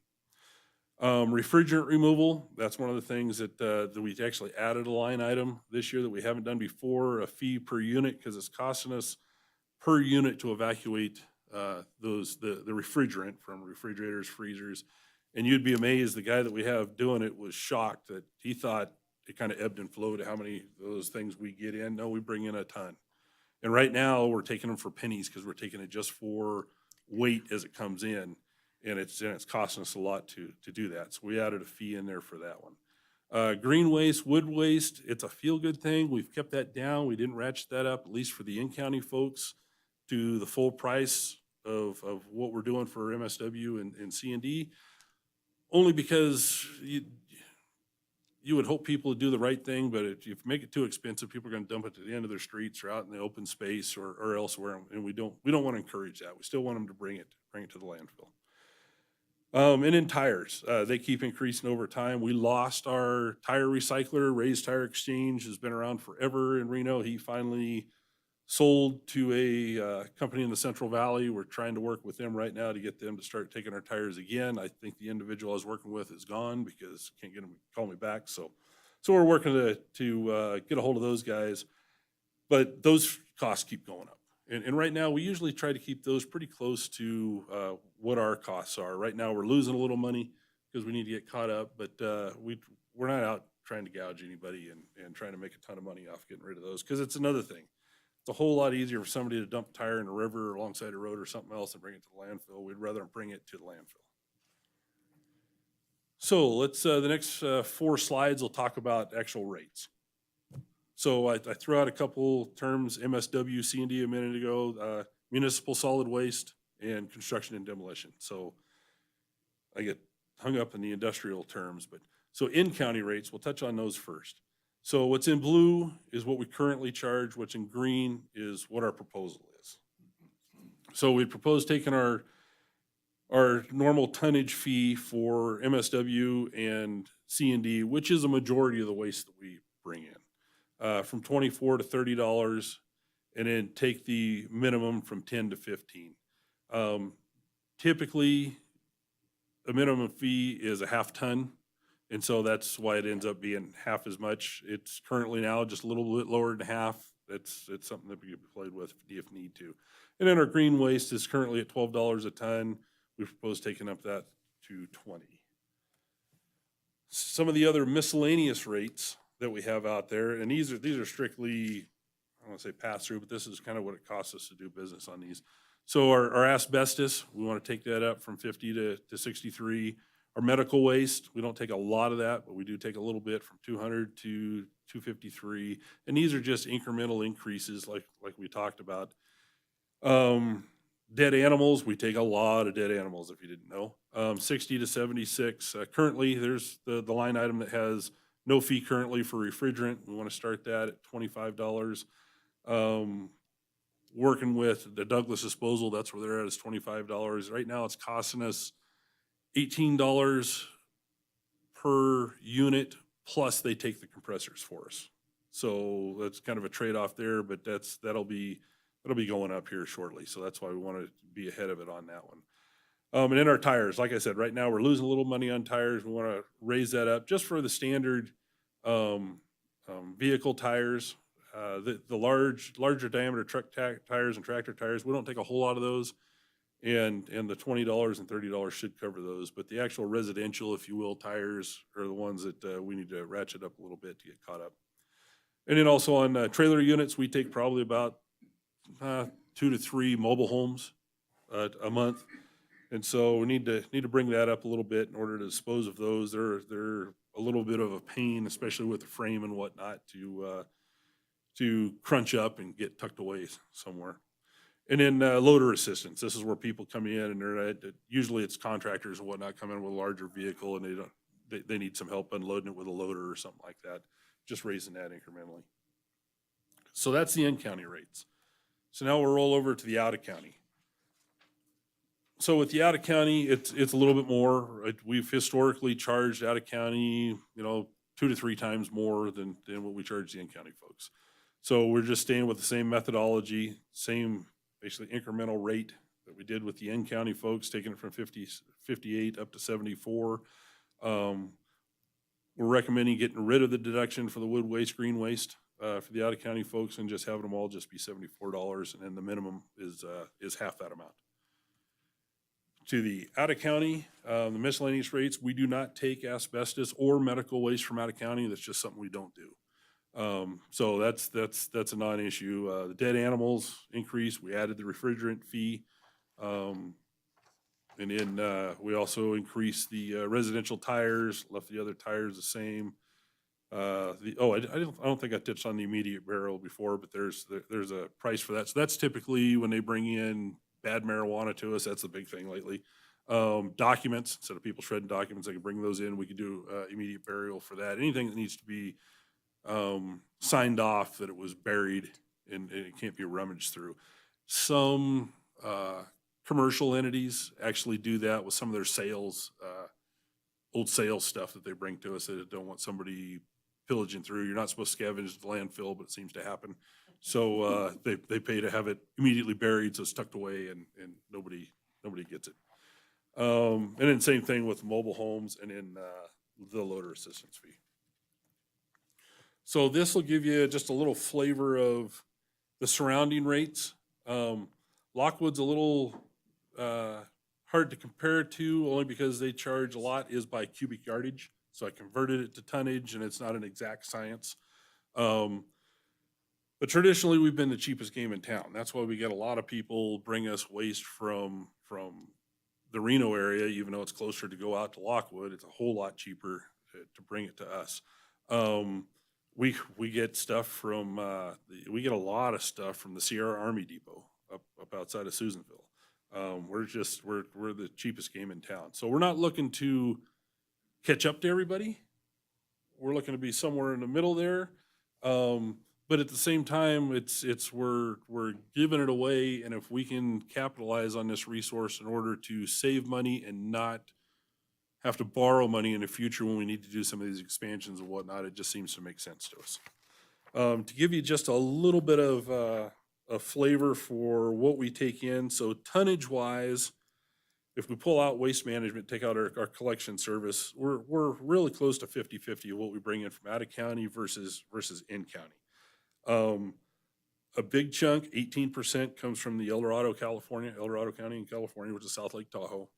Refrigerant removal, that's one of the things that we actually added a line item this year that we haven't done before, a fee per unit, because it's costing us per unit to evacuate the refrigerant from refrigerators, freezers. And you'd be amazed, the guy that we have doing it was shocked that he thought it kind of ebbed and flowed how many of those things we get in. No, we bring in a ton. And right now, we're taking them for pennies because we're taking it just for weight as it comes in. And it's costing us a lot to do that. So we added a fee in there for that one. Green waste, wood waste, it's a feel-good thing. We've kept that down. We didn't ratchet that up, at least for the in-county folks, to the full price of what we're doing for MSW and C&D, only because you would hope people would do the right thing, but if you make it too expensive, people are going to dump it to the end of their streets or out in the open space or elsewhere, and we don't want to encourage that. We still want them to bring it to the landfill. And in tires, they keep increasing over time. We lost our tire recycler. Ray's Tire Exchange has been around forever in Reno. He finally sold to a company in the Central Valley. We're trying to work with them right now to get them to start taking our tires again. I think the individual I was working with is gone because can't get him to call me back. So we're working to get a hold of those guys. But those costs keep going up. And right now, we usually try to keep those pretty close to what our costs are. Right now, we're losing a little money because we need to get caught up, but we're not out trying to gouge anybody and trying to make a ton of money off getting rid of those, because it's another thing. It's a whole lot easier for somebody to dump a tire in a river or alongside a road or something else and bring it to the landfill. We'd rather bring it to the landfill. So let's, the next 4 slides will talk about actual rates. So I threw out a couple terms, MSW, C&D a minute ago, municipal solid waste, and construction and demolition. So I get hung up in the industrial terms, but so in-county rates, we'll touch on those first. So what's in blue is what we currently charge, what's in green is what our proposal is. So we propose taking our normal tonnage fee for MSW and C&D, which is a majority of the waste that we bring in. From $24 to $30, and then take the minimum from 10 to 15. Typically, a minimum fee is a half ton, and so that's why it ends up being half as much. It's currently now just a little bit lower than half. It's something that we can be played with if need to. And then our green waste is currently at $12 a ton. We propose taking up that to 20. Some of the other miscellaneous rates that we have out there, and these are strictly, I don't want to say pass through, but this is kind of what it costs us to do business on these. So our asbestos, we want to take that up from 50 to 63. Our medical waste, we don't take a lot of that, but we do take a little bit from 200 to 253. And these are just incremental increases like we talked about. Dead animals, we take a lot of dead animals, if you didn't know. 60 to 76. Currently, there's the line item that has no fee currently for refrigerant. We want to start that at $25. Working with the Douglas disposal, that's where they're at, is $25. Right now, it's costing us $18 per unit, plus they take the compressors for us. So that's kind of a trade-off there, but that'll be going up here shortly. So that's why we want to be ahead of it on that one. And then our tires, like I said, right now we're losing a little money on tires. We want to raise that up just for the standard vehicle tires. The larger diameter truck tires and tractor tires, we don't take a whole lot of those. And the $20 and $30 should cover those. But the actual residential, if you will, tires are the ones that we need to ratchet up a little bit to get caught up. And then also on trailer units, we take probably about 2 to 3 mobile homes a month. And so we need to bring that up a little bit in order to dispose of those. They're a little bit of a pain, especially with the frame and whatnot, to crunch up and get tucked away somewhere. And then loader assistance. This is where people come in and usually it's contractors and whatnot come in with a larger vehicle and they need some help unloading it with a loader or something like that. Just raising that incrementally. So that's the in-county rates. So now we'll roll over to the out-of-county. So with the out-of-county, it's a little bit more. We've historically charged out-of-county, 2 to 3 times more than what we charge the in-county folks. So we're just staying with the same methodology, same basically incremental rate that we did with the in-county folks, taking it from 58 up to 74. We're recommending getting rid of the deduction for the wood waste, green waste for the out-of-county folks and just having them all just be $74, and then the minimum is half that amount. To the out-of-county, the miscellaneous rates, we do not take asbestos or medical waste from out-of-county. That's just something we don't do. So that's a non-issue. The dead animals increase. We added the refrigerant fee. And then we also increased the residential tires, left the other tires the same. I don't think I touched on the immediate burial before, but there's a price for that. So that's typically when they bring in bad marijuana to us. That's the big thing lately. Documents, instead of people shredding documents, they can bring those in. We can do immediate burial for that. Anything that needs to be signed off that it was buried and it can't be rummaged through. Some commercial entities actually do that with some of their sales, old sales stuff that they bring to us that they don't want somebody pillaging through. You're not supposed to scavenge the landfill, but it seems to happen. So they pay to have it immediately buried, so it's tucked away and nobody gets it. And then same thing with mobile homes and then the loader assistance fee. So this will give you just a little flavor of the surrounding rates. Lockwood's a little hard to compare to only because they charge a lot is by cubic yardage. So I converted it to tonnage and it's not an exact science. But traditionally we've been the cheapest game in town. That's why we get a lot of people bring us waste from the Reno area, even though it's closer to go out to Lockwood. It's a whole lot cheaper to bring it to us. We get stuff from, we get a lot of stuff from the Sierra Army Depot up outside of Susanville. We're the cheapest game in town. So we're not looking to catch up to everybody. We're looking to be somewhere in the middle there. But at the same time, we're giving it away. And if we can capitalize on this resource in order to save money and not have to borrow money in the future when we need to do some of these expansions and whatnot, it just seems to make sense to us. To give you just a little bit of a flavor for what we take in, so tonnage wise, if we pull out waste management, take out our collection service, we're really close to 50-50 of what we bring in from out of county versus in county. A big chunk, 18%, comes from the El Dorado County in California, which is South Lake Tahoe.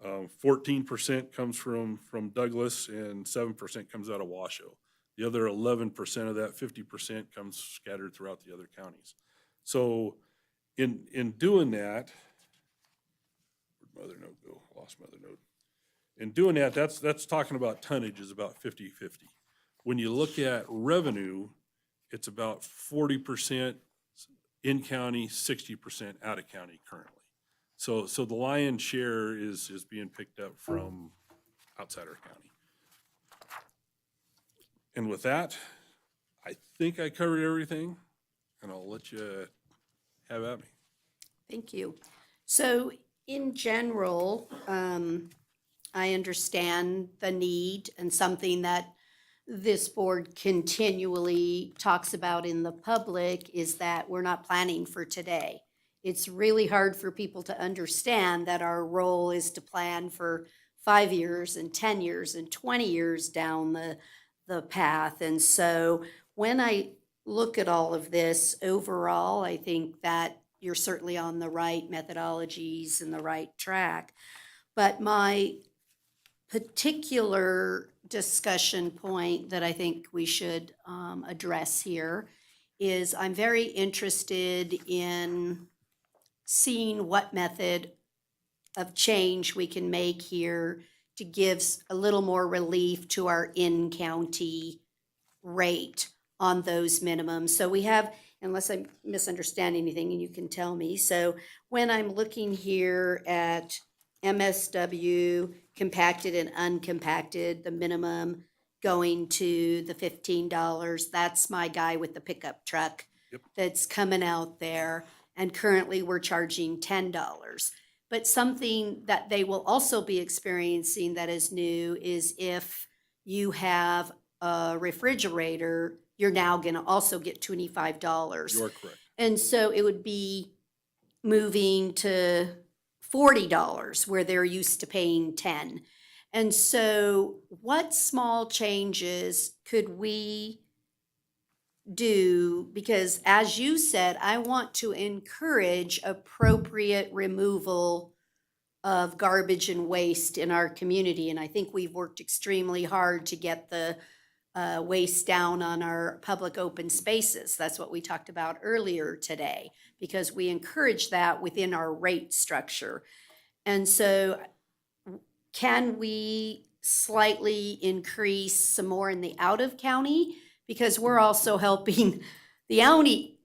14% comes from Douglas and 7% comes out of Washoe. The other 11% of that, 50%, comes scattered throughout the other counties. So in doing that, where'd my other note go? Lost my other note. And doing that, that's talking about tonnage is about 50/50. When you look at revenue, it's about 40% in county, 60% out of county currently. So the lion's share is being picked up from outside our county. And with that, I think I covered everything, and I'll let you have at me. Thank you. So in general, I understand the need, and something that this board continually talks about in the public is that we're not planning for today. It's really hard for people to understand that our role is to plan for 5 years and 10 years and 20 years down the path. And so when I look at all of this overall, I think that you're certainly on the right methodologies and the right track. But my particular discussion point that I think we should address here is I'm very interested in seeing what method of change we can make here to give a little more relief to our in-county rate on those minimums. So we have, unless I misunderstand anything and you can tell me, so when I'm looking here at MSW, compacted and uncompacted, the minimum going to the $15, that's my guy with the pickup truck. Yep. That's coming out there, and currently we're charging $10. But something that they will also be experiencing that is new is if you have a refrigerator, you're now gonna also get $25. You are correct. And so it would be moving to $40 where they're used to paying $10. And so what small changes could we do? Because as you said, I want to encourage appropriate removal of garbage and waste in our community. And I think we've worked extremely hard to get the waste down on our public open spaces. That's what we talked about earlier today, because we encourage that within our rate structure. And so can we slightly increase some more in the out of county? Because we're also helping the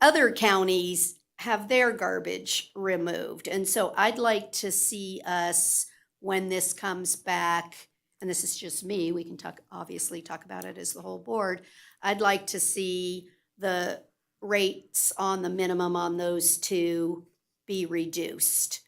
other counties have their garbage removed. And so I'd like to see us, when this comes back, and this is just me, we can obviously talk about it as the whole board. I'd like to see the rates on the minimum on those two be reduced.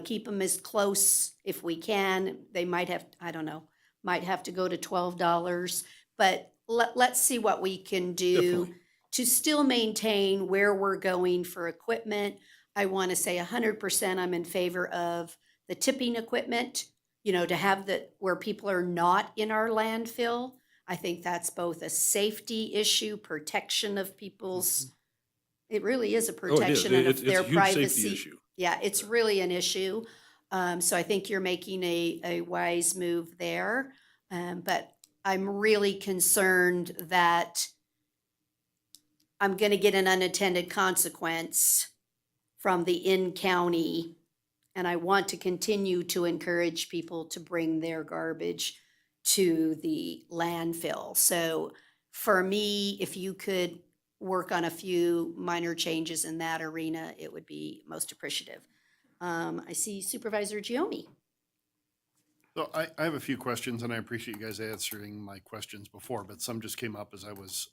Keep them as close if we can. They might have, I don't know, might have to go to $12, but let's see what we can do. Definitely. To still maintain where we're going for equipment. I want to say 100% I'm in favor of the tipping equipment, to have where people are not in our landfill. I think that's both a safety issue, protection of people's, it really is a protection of It's their a huge privacy. safety issue. Yeah, it's really an issue. So I think you're making a wise move there. But I'm really concerned that I'm going to get an unintended consequence from the in-county, and I want to continue to encourage people to bring their garbage to the landfill. So for me, if you could work on a few minor changes in that arena, it would be most appreciative. I see Supervisor Gioni. So I have a few questions, and I appreciate you guys answering my questions before, but some just came up as I was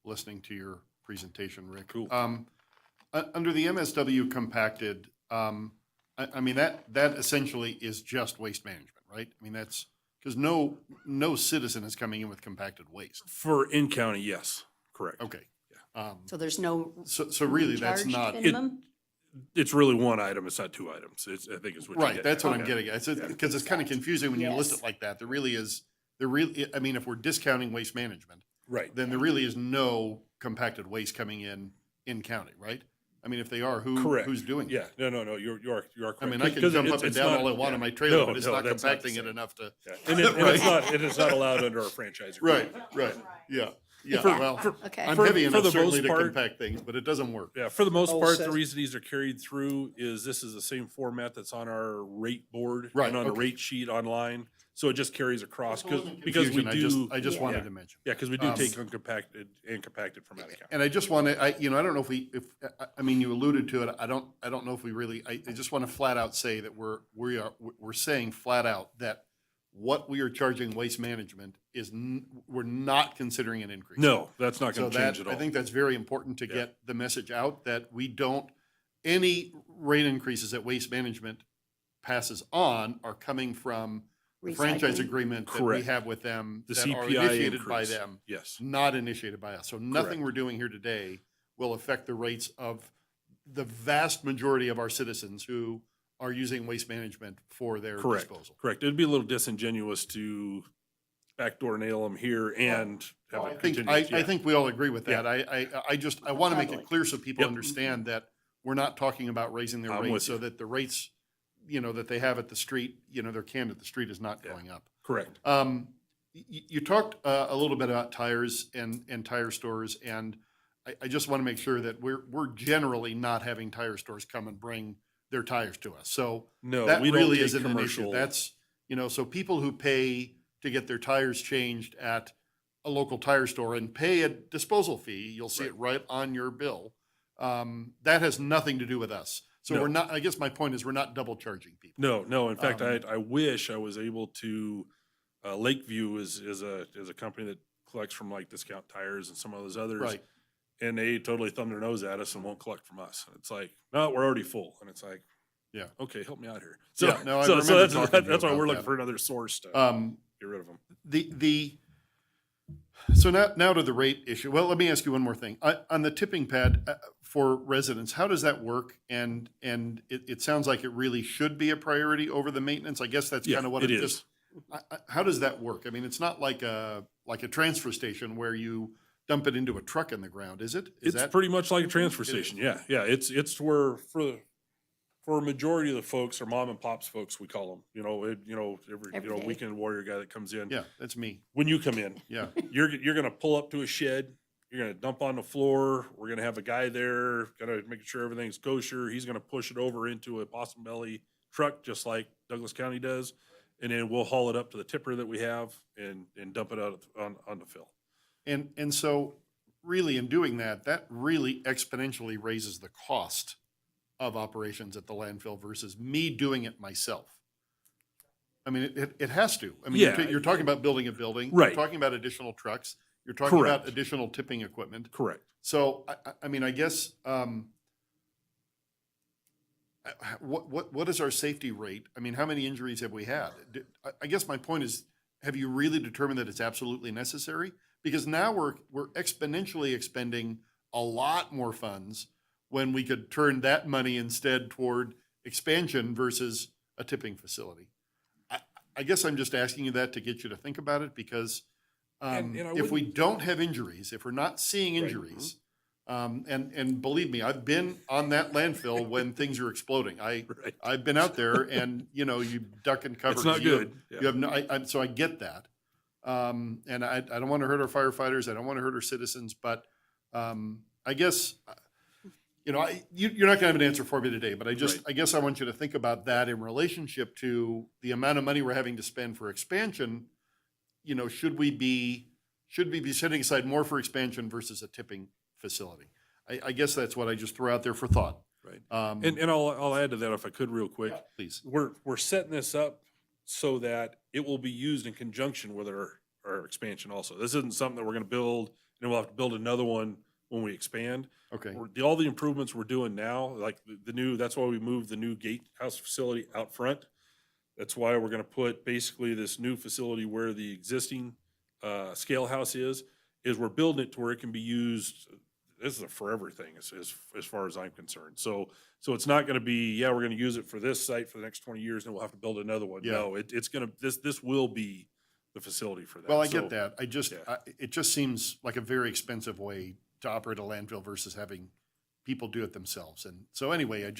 listening to your presentation, Rick. Cool. Under the MSW compacted, I mean, that essentially is just waste management, right? I mean, that's, because no citizen is coming in with compacted waste. For in-county, yes, correct. Okay. So there's no So really, that's charge not, minimum? It's really one item, it's not two items. I think it's what you're right, getting that's at. what I'm getting at. Because it's kind of confusing when you list Yes. it like that. I mean, if we're discounting waste management, Right. then there really is no compacted waste coming in county, right? I mean, if they are, Correct. who's doing it? Yeah, no, you are correct. I mean, I can Because jump up and it's down not- all I want yeah. in my trailer, No, but it's no, not that's not the compacting it same. enough to. Yeah. And Right. it is not allowed under our franchise Right, agreement. right, yeah. Yeah, Yeah. well, Okay. I'm For- heavy for enough the certainly most to part- compact things, but it doesn't work. Yeah, for the most Oh, part, says- the reason these are carried through is this is the same format that's on our rate board Right, and on the okay. rate sheet online. So it just carries across because we Confusion, do. I just wanted yeah. to mention. Yeah, because we do take uncompacted and compacted from out of county. And I just want to, I don't know if I mean, you alluded to it. I don't know if we really, I just want to flat out say that we're saying flat out that what we are charging waste management is, we're not considering an increase. No, that's not going So to change that, at all. I think that's very important to get the message out that we don't, any rate increases that waste management passes on are coming from the franchise Recycling. agreement that we Correct. have with them The that are CPI initiated by increase. them. Yes. Not initiated by us. So nothing Correct. we're doing here today will affect the rates of the vast majority of our citizens who are using waste management for their Correct. disposal. Correct. It'd be a little disingenuous to backdoor nail them here and have I it think, continue. I think we all agree with that. Yeah. I want to make Totally. it clear so people Yep. understand that we're not talking about raising their I'm rates with so you. that the rates, that they have at the street, their can at the street is not going up. Correct. You talked a little bit about tires and tire stores, and I just want to make sure that we're generally not having tire stores come and bring their tires to us. So No, that we don't really take isn't an issue. commercial- That's, so people who pay to get their tires changed at a local tire store and pay a disposal fee, you'll see it right on your bill. That has nothing to do with us. So No. we're not, I guess my point is we're not double charging people. No. In fact, I wish I was able to. Lakeview is a company that collects from like Discount Tires and some of those others, Right. and they totally thumb their nose at us and won't collect from us. And it's like, no, we're already full, and it's like, Yeah. okay, help me out here. So, Yeah, no, I so remember that's talking to you that's why about we're that. looking for another source to get rid of them. So now to the rate issue. Well, let me ask you one more thing. On the tipping pad for residents, how does that work? And it sounds like it really should be a priority over the maintenance. I guess that's Yeah, kind of what it it is. just. How does that work? I mean, it's not like a transfer station where you dump it into a truck in the ground, is it? Is It's that pretty much like a transfer It is. station. Yeah. It's where for a majority of the folks or mom and pops folks, we call them. Every Every day. weekend warrior guy that comes in. Yeah, that's me. When you come in, Yeah. you're gonna pull up to a shed. You're gonna dump on the floor. We're gonna have a guy there, gonna make sure everything's kosher. He's gonna push it over into a possum belly truck, just like Douglas County does, and then we'll haul it up to the tipper that we have and dump it out on the fill. And so really in doing that, that really exponentially raises the cost of operations at the landfill versus me doing it myself. I mean, it has to. I mean, Yeah. you're talking about building a building. Right. You're talking about additional trucks. You're talking about Correct. additional tipping equipment. Correct. So, I mean, I guess, what is our safety rate? I mean, how many injuries have we had? I guess my point is, have you really determined that it's absolutely necessary? Because now we're exponentially expending a lot more funds when we could turn that money instead toward expansion versus a tipping facility. I guess I'm just asking you that to get you to think about it because And I if we wouldn't- don't have injuries, if we're not seeing Right. injuries, and believe me, I've been on that landfill when things are exploding. Right. I've been out there and, you duck and cover. It's not 'cause you have- good. Yeah. You have no, so I get that. And I don't want to hurt our firefighters. I don't want to hurt our citizens, but I guess, you're not going to have an answer for me today, but I guess I want you to think about that in relationship to the amount of money we're having to spend for expansion. Should we be setting aside more for expansion versus a tipping facility? I guess that's what I just threw out there for thought. Right. Um, And I'll add to that if I could real quick. Please. We're setting this up so that it will be used in conjunction with our expansion also. This isn't something that we're gonna build and then we'll have to build another one when we expand. Okay. All the improvements we're doing now, like the new, that's why we moved the new gatehouse facility out front. That's why we're gonna put basically this new facility where the existing scale house is we're building it to where it can be used. This is a forever thing as far as I'm concerned. So it's not gonna be, we're gonna use it for this site for the next 20 years, and we'll have to build another one. Yeah. No, it's gonna, this will be the facility for that. Well, I So- get that. It just seems like a very expensive way to operate a landfill versus having people do it themselves. And so anyway, We'll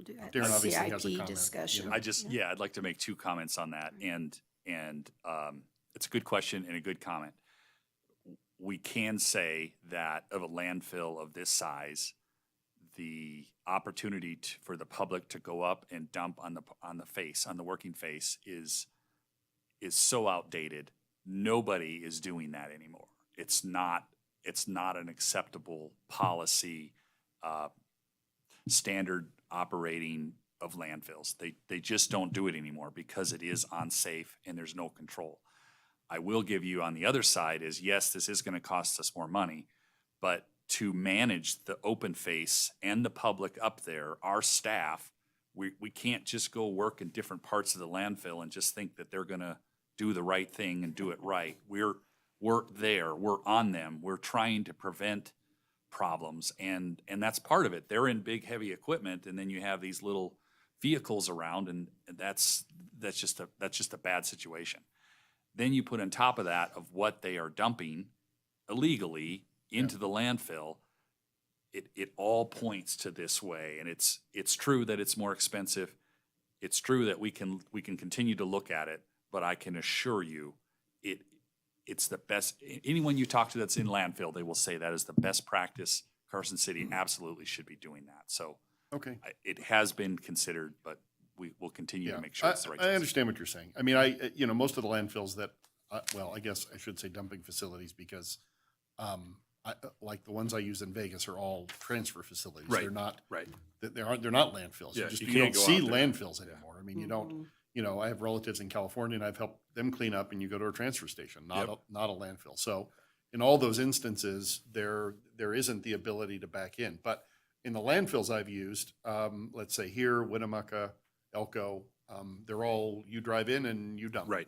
do a Darren obviously has a CIP comment, discussion. I'd like to make two comments on that, and it's a good question and a good comment. we can say that of a landfill of this size, the opportunity for the public to go up and dump on the working face is so outdated. Nobody is doing that anymore. It's not an acceptable policy, standard operating of landfills. They just don't do it anymore because it is unsafe and there's no control. I will give you on the other side is, yes, this is going to cost us more money, but to manage the open face and the public up there, our staff, we can't just go work in different parts of the landfill and just think that they're going to do the right thing and do it right. We're there, we're on them, we're trying to prevent problems, and that's part of it. They're in big, heavy equipment, and then you have these little vehicles around, and that's just a bad situation. Then you put on top of that of what they are dumping illegally into the landfill. It all points to this way, and it's true that it's more expensive. It's true that we can continue to look at it, but I can assure you, it's the best. Anyone you talk to that's in landfill, they will say that is the best practice. Carson City absolutely should be doing that. So Okay. it has been considered, but we will continue to make sure it's the right I choice. understand what you're saying. I mean, most of the landfills that, well, I guess I should say dumping facilities because, like the ones I use in Vegas are all transfer facilities. Right, They're not, right. They're not landfills. Yeah, You you don't can't go see out there. landfills anymore. I mean, you don't, I have relatives in California and I've helped them clean up and you go to a transfer station, not a landfill. So in all those instances, there isn't the ability to back in. But in the landfills I've used, let's say here, Winnemucca, Elko, they're all, you drive in and you dump. Right.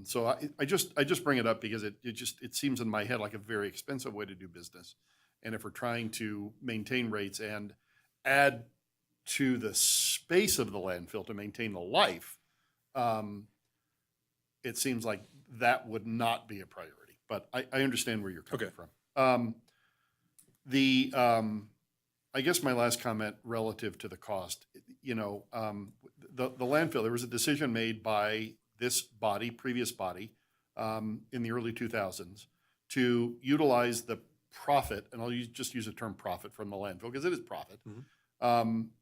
So I just bring it up because it seems in my head like a very expensive way to do business. And if we're trying to maintain rates and add to the space of the landfill to maintain the life, it seems like that would not be a priority. But I understand where you're coming from. I guess my last comment relative to the cost, the landfill, there was a decision made by this body, previous body, in the early 2000s to utilize the profit, and I'll just use the term profit from the landfill because it is profit,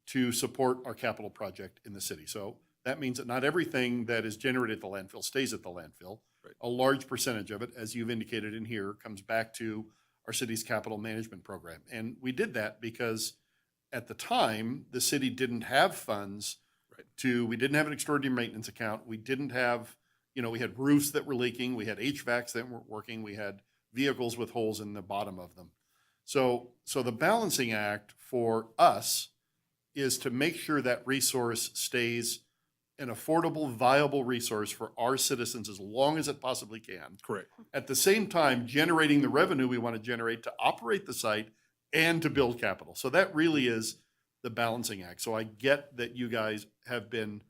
to support our capital project in the city. So that means that not everything that is generated at the landfill stays at the landfill. Right. A large percentage of it, as you've indicated in here, comes back to our city's capital management program. And we did that because at the time, the city didn't have funds we didn't have an extraordinary maintenance account. We didn't have, we had roofs that were leaking. We had HVACs that weren't working. We had vehicles with holes in the bottom of them. So the balancing act for us is to make sure that resource stays an affordable, viable resource for our citizens as long as it possibly can. Correct. At the same time, generating the revenue we want to generate to operate the site and to build capital. So that really is the balancing act. So I get that you guys have been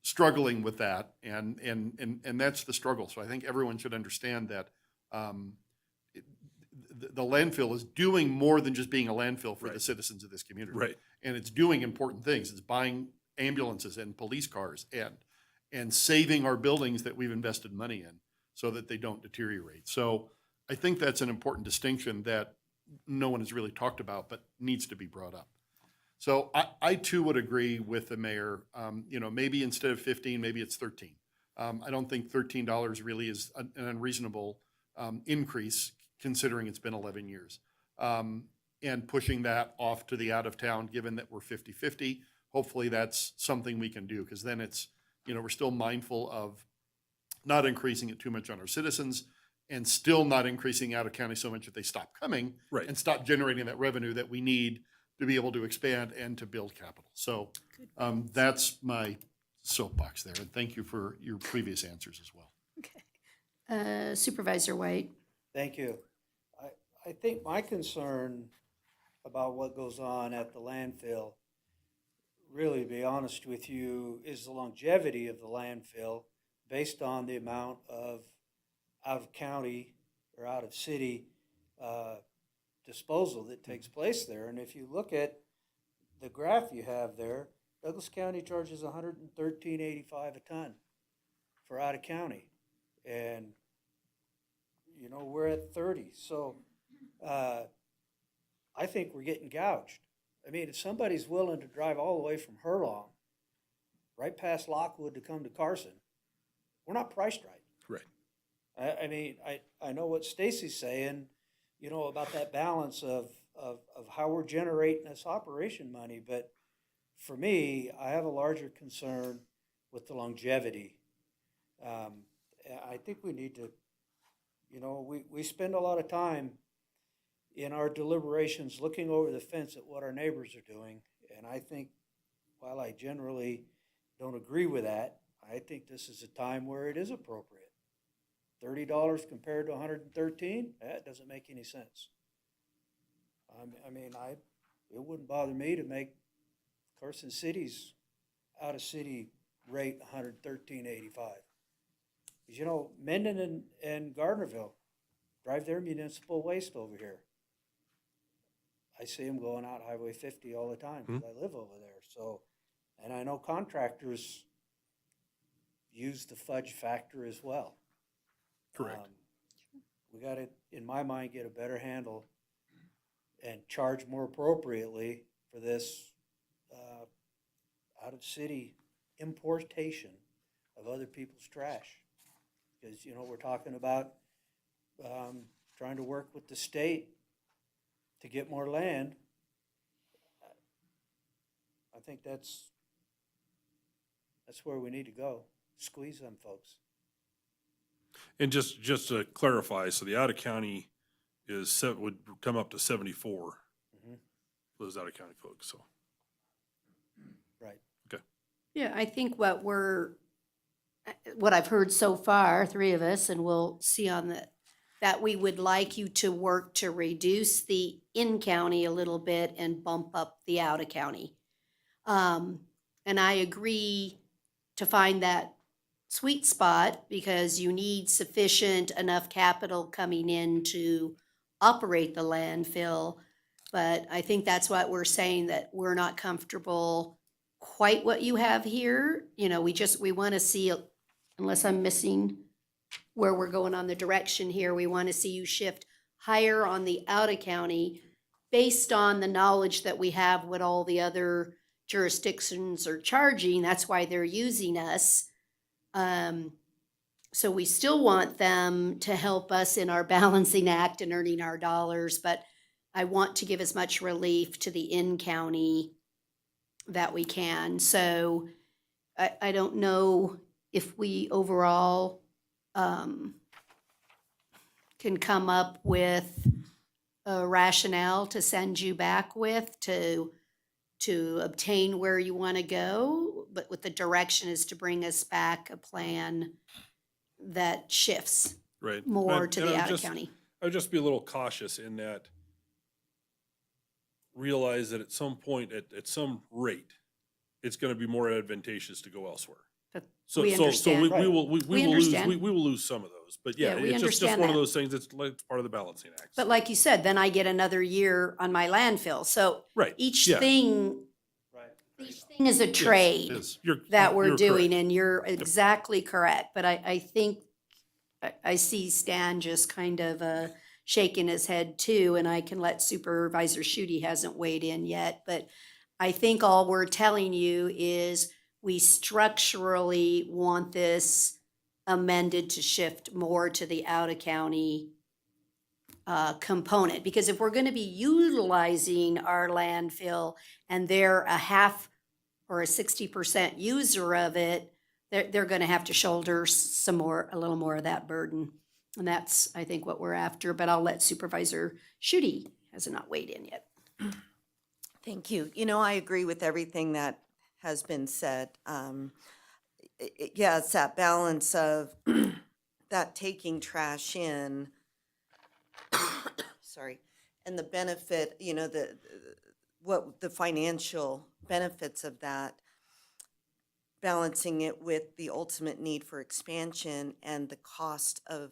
struggling with that, and that's the struggle. So I think everyone should understand that the landfill is doing more than just being a landfill for the citizens of this community. Right. And it's doing important things. It's buying ambulances and police cars and saving our buildings that we've invested money in so that they don't deteriorate. So I think that's an important distinction that no one has really talked about, but needs to be brought up. So I too would agree with the mayor. Maybe instead of 15, maybe it's 13. I don't think $13 really is an unreasonable increase considering it's been 11 years. And pushing that off to the out of town, given that we're 50-50, hopefully that's something we can do because then it's, we're still mindful of not increasing it too much on our citizens and still not increasing out of county so much that they stop coming and stop generating that revenue that we need to be able to expand and to build capital. So that's my soapbox there. And thank you for your previous answers as well. Okay. Supervisor White. Thank you. I think my concern about what goes on at the landfill, really, to be honest with you, is the longevity of the landfill based on the amount of out-of-county or out-of-city disposal that takes place there. And if you look at the graph you have there, Douglas County charges $113.85 a ton for out-of-county. And you know, we're at 30. So I think we're getting gouged. I mean, if somebody's willing to drive all the way from Hurlong, right past Lockwood to come to Carson, we're not priced right. Right. I mean, I know what Stacy's saying, you know, about that balance of how we're generating this operation money, but for me, I have a larger concern with the longevity. I think we need to, you know, we spend a lot of time in our deliberations looking over the fence at what our neighbors are doing, and I think, while I generally don't agree with that, I think this is a time where it is appropriate. $30 compared to 113, that doesn't make any sense. I mean, it wouldn't bother me to make Carson City's out-of-city rate 113.85. Because, you know, Mendon and Gardnerville drive their municipal waste over here. I see them going out Highway 50 all the time because I live over there. So, and I know contractors use the fudge factor as well. Correct. We got to, in my mind, get a better handle and charge more appropriately for this out-of-city importation of other people's trash. Because, you know, we're talking about trying to work with the state to get more land. I think that's where we need to go. Squeeze them folks. And just to clarify, so the out-of-county would come up to 74 for those out-of-county folks, so. Right. Okay. Yeah, I think what I've heard so far, three of us, and we'll see on that we would like you to work to reduce the in-county a little bit and bump up the out-of-county. And I agree to find that sweet spot because you need sufficient enough capital coming in to operate the landfill. But I think that's what we're saying, that we're not comfortable quite what you have here. You know, we want to see, unless I'm missing where we're going on the direction here, we want to see you shift higher on the out-of-county based on the knowledge that we have what all the other jurisdictions are charging. That's why they're using us. So we still want them to help us in our balancing act and earning our dollars, but I want to give as much relief to the in-county that we can. So I don't know if we overall can come up with a rationale to send you back with to obtain where you want to go, but with the direction is to bring us back a plan that shifts Right. more And to I the would out-of-county. I would just be a little cautious in that, realize that at some point, at some rate, it's going to be more advantageous to go elsewhere. But So, we so understand. we Right. will We lose, understand. we will lose some of those, but yeah, Yeah, we it's just understand one of that. those things that's like part of the balancing act. But like you said, then I get another year on my landfill. So Right, each yeah. thing is a trade that we're you're doing, correct. and you're exactly correct. But I think I see Stan just kind of shaking his head too, and I can let Supervisor Shooty hasn't weighed in yet. But I think all we're telling you is we structurally want this amended to shift more to the out-of-county component. Because if we're going to be utilizing our landfill and they're a half or a 60% user of it, they're going to have to shoulder a little more of that burden. And that's, I think, what we're after. But I'll let Supervisor Shooty has not weighed in yet. Thank you. You know, I agree with everything that has been said. Yeah, it's that balance of that taking trash in, sorry, and the benefit, you know, what the financial benefits of that, balancing it with the ultimate need for expansion and the cost of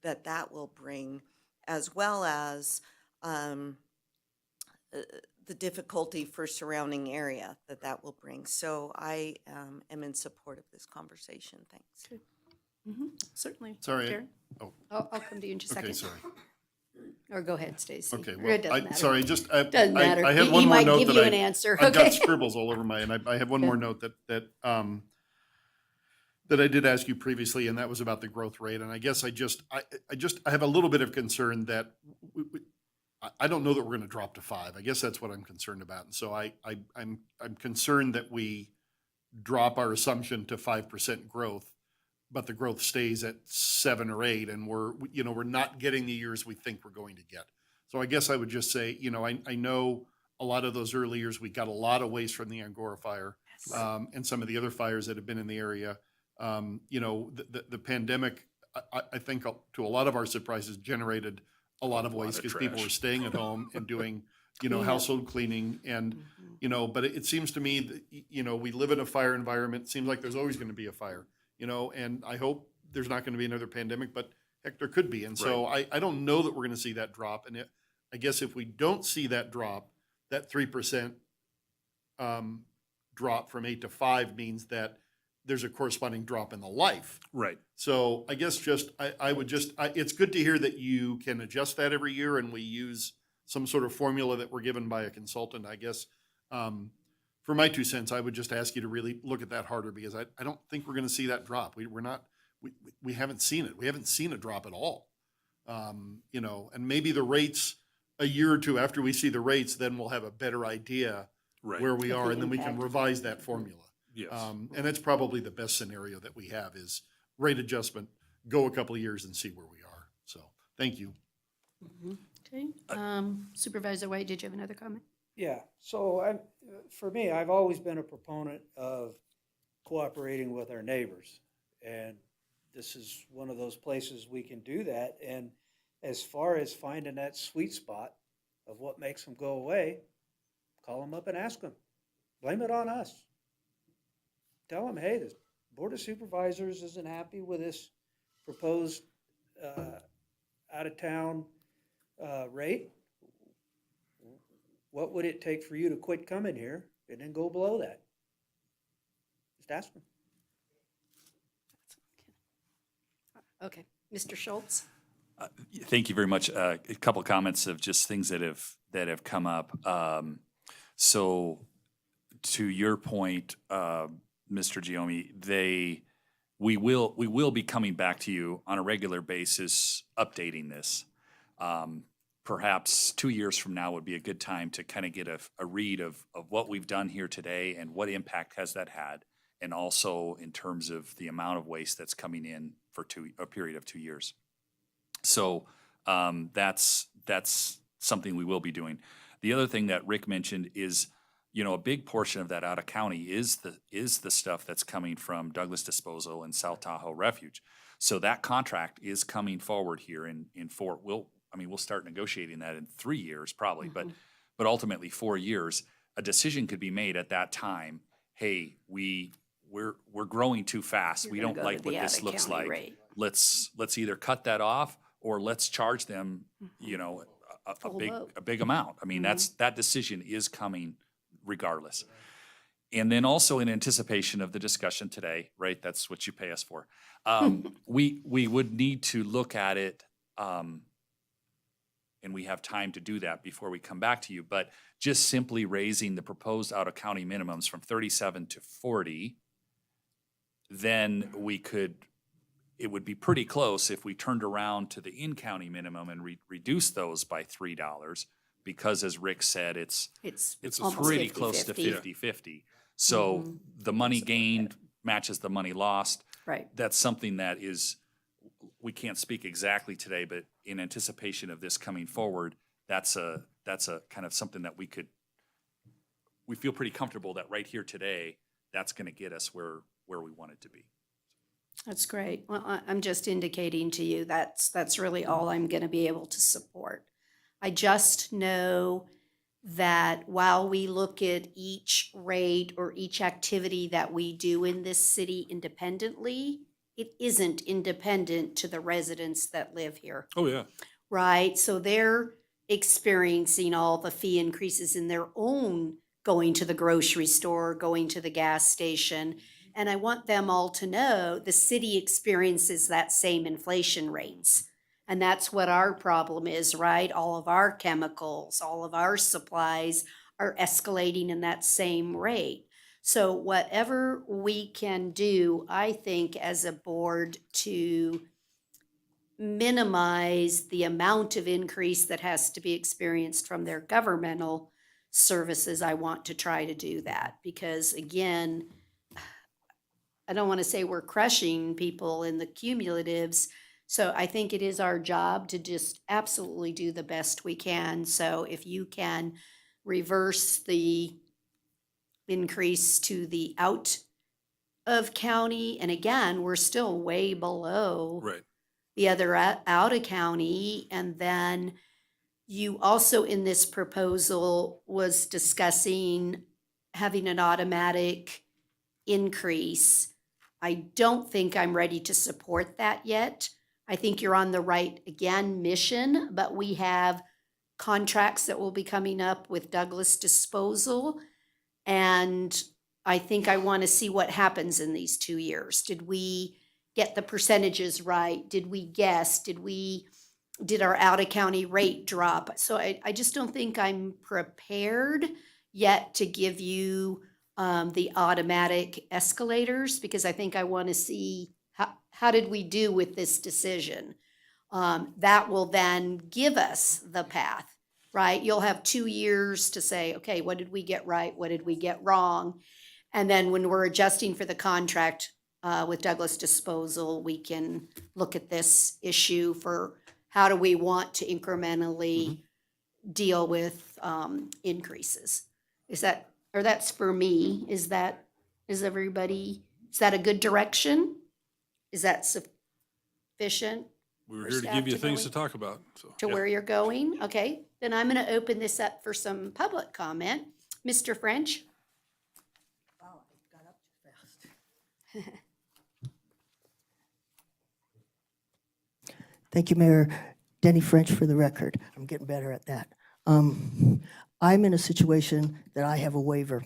that will bring, as well as the difficulty for surrounding area that will bring. So I am in support of this conversation. Thanks. Certainly. Sorry, Karen? oh, I'll come to you in just a okay, second. sorry. Or go ahead, Stacy. Okay, Or well, it doesn't matter. sorry, just, I Doesn't matter. had He one more might note give that you an answer. I've got Okay. scribbles all over I have one more note that I did ask you previously, and that was about the growth rate. And I guess I have a little bit of concern that I don't know that we're going to drop to 5. I guess that's what I'm concerned about. And so I'm concerned that we drop our assumption to 5% growth, but the growth stays at 7 or 8, and we're not getting the years we think we're going to get. So I guess I would just say, I know a lot of those early years, we got a lot of waste from the Angora fire, and some of the other fires that have been in the area. The pandemic, I think to a lot of our surprises, generated a lot of waste because people were staying at home and doing, household cleaning and, but it seems to me that, we live in a fire environment. It seems like there's always going to be a fire, and I hope there's not going to be another pandemic, but heck, there could be. And so I don't know that we're going to see that drop. And I guess if we don't see that drop, that 3% drop from 8 to 5 means that there's a corresponding drop in the life. Right. So I guess it's good to hear that you can adjust that every year and we use some sort of formula that we're given by a consultant. I guess for my 2 cents, I would just ask you to really look at that harder because I don't think we're going to see that drop. We haven't seen it. We haven't seen a drop at all. And maybe the rates a year or two after we see the rates, then we'll have a better idea where we are, and then we can revise that formula. Yes. And that's probably the best scenario that we have is rate adjustment, go a couple of years and see where we are. So, thank you. Okay. Supervisor White, did you have another comment? Yeah, so for me, I've always been a proponent of cooperating with our neighbors. And this is one of those places we can do that. And as far as finding that sweet spot of what makes them go away, call them up and ask them. Blame it on us. Tell them, hey, the Board of Supervisors isn't happy with this proposed out-of-town rate. What would it take for you to quit coming here and then go below that? Just ask them. Okay. Mr. Schultz? Thank you very much. A couple of comments of just things that have come up. So to your point, Mr. Giomi, we will be coming back to you on a regular basis, updating this. Perhaps 2 years from now would be a good time to kind of get a read of what we've done here today and what impact has that had, and also in terms of the amount of waste that's coming in for a period of 2 years. So that's something we will be doing. The other thing that Rick mentioned is, a big portion of that out of county is the stuff that's coming from Douglas Disposal and South Tahoe Refuge. So that contract is coming forward here in Fort. We'll start negotiating that in 3 years probably, but ultimately 4 years. A decision could be made at that time. Hey, we're growing too fast. You're We gonna don't go like to what the this looks out-of-county like. rate. Let's either cut that off or let's charge them, a big amount. I mean, that decision is coming regardless. And then also in anticipation of the discussion today, right? That's what you pay us for. We would need to look at it, and we have time to do that before we come back to you. But just simply raising the proposed out-of-county minimums from 37 to 40, then it would be pretty close if we turned around to the in-county minimum and reduced those by $3, because as Rick said, it's almost pretty close to 50-50. So the money gained matches the money lost. Right. That's something that we can't speak exactly today, but in anticipation of this coming forward, that's a kind of something that we feel pretty comfortable that right here today, that's going to get us where we want it to be. That's great. Well, I'm just indicating to you that's really all I'm going to be able to support. I just know that while we look at each rate or each activity that we do in this city independently, it isn't independent to the residents that live here. Oh, yeah. Right? So they're experiencing all the fee increases in their own going to the grocery store, going to the gas station. And I want them all to know the city experiences that same inflation rates. And that's what our problem is, right? All of our chemicals, all of our supplies are escalating in that same rate. So whatever we can do, I think, as a board to minimize the amount of increase that has to be experienced from their governmental services, I want to try to do that. Because again, I don't want to say we're crushing people in the cumulatives. So I think it is our job to just absolutely do the best we can. So if you can reverse the increase to the out of county, and again, we're still way below Right. the other out of county. And then you also in this proposal was discussing having an automatic increase. I don't think I'm ready to support that yet. I think you're on the right, again, mission, but we have contracts that will be coming up with Douglas Disposal. And I think I want to see what happens in these 2 years. Did we get the percentages right? Did we guess? Did our out-of-county rate drop? So I just don't think I'm prepared yet to give you the automatic escalators, because I think I want to see how did we do with this decision? That will then give us the path, right? You'll have 2 years to say, okay, what did we get right? What did we get wrong? And then when we're adjusting for the contract with Douglas Disposal, we can look at this issue for how do we want to incrementally deal with increases? That's for me. Is that a good direction? Is that sufficient? We were for here to staff give you to go things in? to talk about, so. To yeah. where you're going? Okay, then I'm gonna open this up for some public comment. Mr. French? Wow, I got up too fast. Thank you, Mayor. Denny French for the record. I'm getting better at that. I'm in a situation that I have a waiver.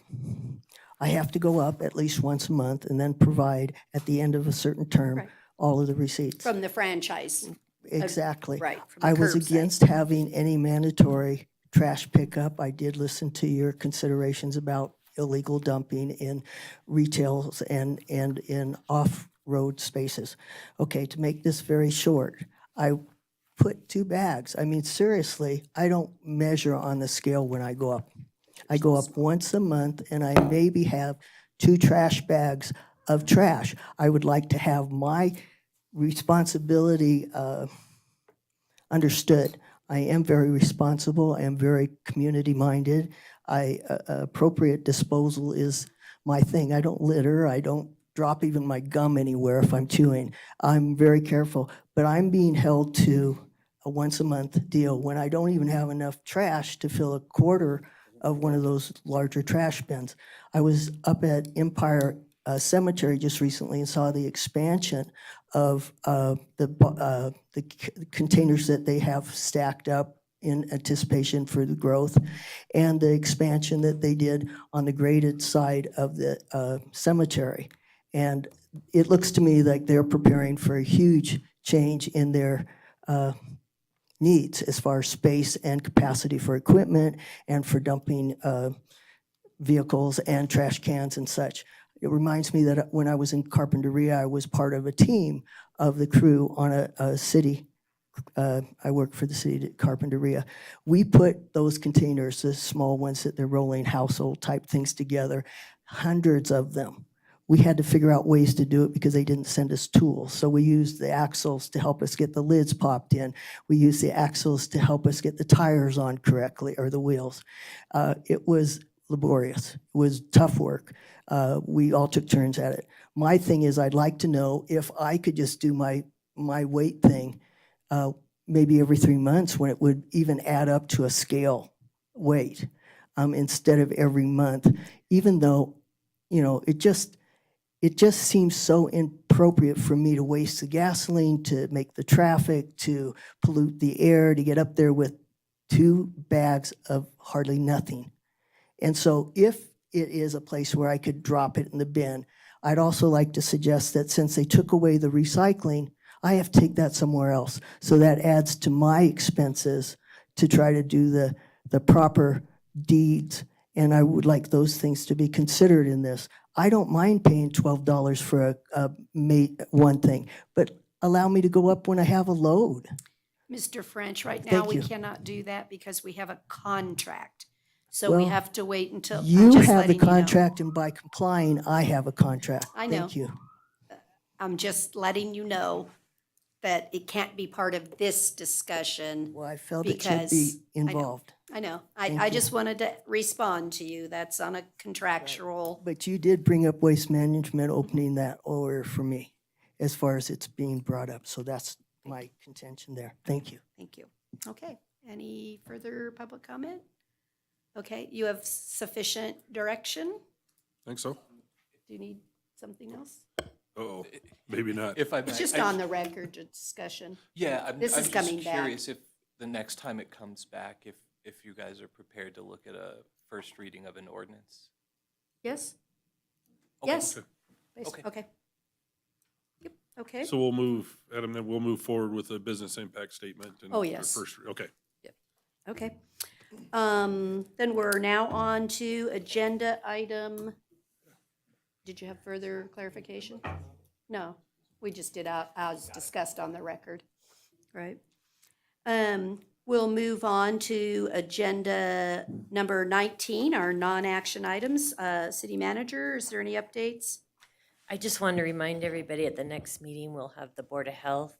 I have to go up at least once a month and then provide at the end of a certain term Right. all of the receipts. From the franchise. Exactly. Right. from the I was curbside. against having any mandatory trash pickup. I did listen to your considerations about illegal dumping in retails and in off-road spaces. Okay, to make this very short, I put 2 bags. I mean, seriously, I don't measure on the scale when I go up. I go up once a month and I maybe have 2 trash bags of trash. I would like to have my responsibility understood. I am very responsible. I am very community-minded. Appropriate disposal is my thing. I don't litter. I don't drop even my gum anywhere if I'm chewing. I'm very careful, but I'm being held to a once-a-month deal when I don't even have enough trash to fill a quarter of one of those larger trash bins. I was up at Empire Cemetery just recently and saw the expansion of the containers that they have stacked up in anticipation for the growth, and the expansion that they did on the graded side of the cemetery. And it looks to me like they're preparing for a huge change in their needs as far as space and capacity for equipment and for dumping vehicles and trash cans and such. It reminds me that when I was in Carpinteria, I was part of a team of the crew on a city. I worked for the city at Carpinteria. We put those containers, the small ones that they're rolling household type things together, hundreds of them. We had to figure out ways to do it because they didn't send us tools. So we used the axles to help us get the lids popped in. We used the axles to help us get the tires on correctly, or the wheels. It was laborious. It was tough work. We all took turns at it. My thing is, I'd like to know if I could just do my weight thing maybe every 3 months, when it would even add up to a scale weight, instead of every month, even though, it just seems so inappropriate for me to waste the gasoline, to make the traffic, to pollute the air, to get up there with 2 bags of hardly nothing. And so if it is a place where I could drop it in the bin, I'd also like to suggest that since they took away the recycling, I have to take that somewhere else. So that adds to my expenses to try to do the proper deeds, and I would like those things to be considered in this. I don't mind paying $12 for one thing, but allow me to go up when I have a load. Mr. French, right now, Thank we you. cannot do that because we have a contract. So we Well, have to wait until, I'm You just have the letting you know. contract, and by complying, I have a contract. I know. Thank you. I'm just letting you know that it can't be part of this discussion. Well, I felt it should be because- I know. involved. I know. Thank I you. just wanted to respond to you. That's on a contractual. But you did bring up waste management, opening that over for me, as far as it's being brought up. So that's my contention there. Thank you. Thank you. Okay. Any further public comment? Okay, you have sufficient direction? Think so? Do you need something else? Uh-oh, maybe not. If I It's may, just I- on the record discussion. Yeah, I'm This is just coming back. curious if the next time it comes back, if you guys are prepared to look at a first reading of an ordinance. Yes? Okay. Yes? Okay. Okay. Yep, okay. So we'll move, Adam, then we'll move forward with the business impact statement. And Oh, our yes. Okay. Okay. Then we're now on to agenda item. Did you have further clarification? No, we just did as discussed on the record, right? We'll move on to agenda number 19, our non-action items. City manager, is there any updates? I just want to remind everybody at the next meeting, we'll have the Board of Health,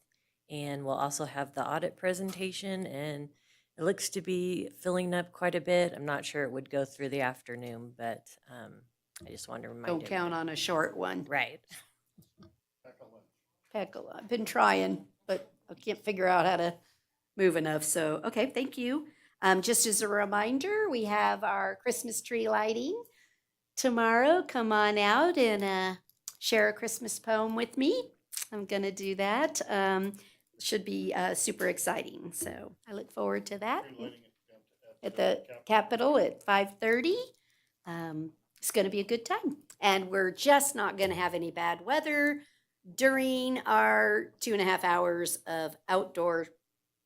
and we'll also have the audit presentation, and it looks to be filling up quite a bit. I'm not sure it would go through the afternoon, but I just wanted to remind Don't count on a short one. Right. Heck, I've been trying, but I can't figure out how to move enough, so, okay, thank you. Just as a reminder, we have our Christmas tree lighting tomorrow. Come on out and share a Christmas poem with me. I'm gonna do that. Should be super exciting, so I look forward to that. At the Capitol at 5:30. It's gonna be a good time. And we're just not gonna have any bad weather during our 2.5 hours of outdoor.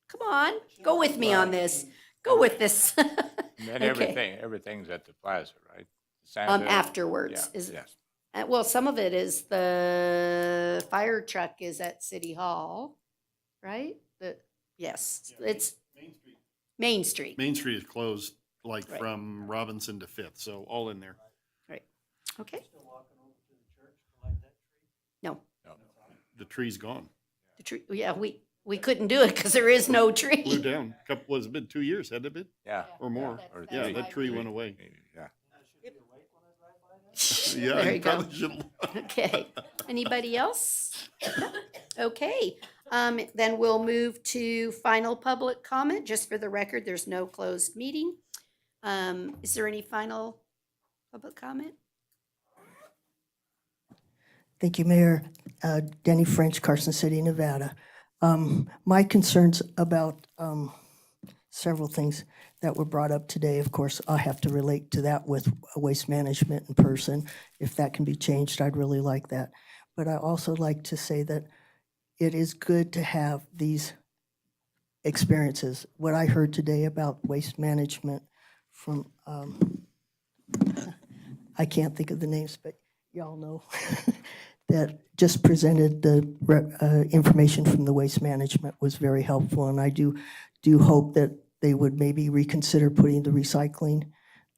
Come on, go with me on this. Go with this. And then Okay. everything's at the plaza, right? Santa- Afterwards Yeah, is, yes. well, some of it is the fire truck is at City Hall, right? Yes, it's Main Street. Main Street is closed, like Right. from Robinson to Fifth, so all in there. Right, okay. No, The tree's gone. the tree, yeah, we couldn't do it because there is no Blew tree. down. Couple, was it been 2 years, had it been? Yeah. Or more? Or Yeah, three. that tree went away. Yeah. Yeah, There you you go. probably should. Okay, anybody else? Okay, then we'll move to final public comment. Just for the record, there's no closed meeting. Is there any final public comment? Thank you, Mayor. Denny French, Carson City, Nevada. My concerns about several things that were brought up today, of course, I have to relate to that with waste management in person. If that can be changed, I'd really like that. But I also like to say that it is good to have these experiences. What I heard today about waste management from, I can't think of the names, but y'all know, that just presented the information from the waste management was very helpful. And I do hope that they would maybe reconsider putting the recycling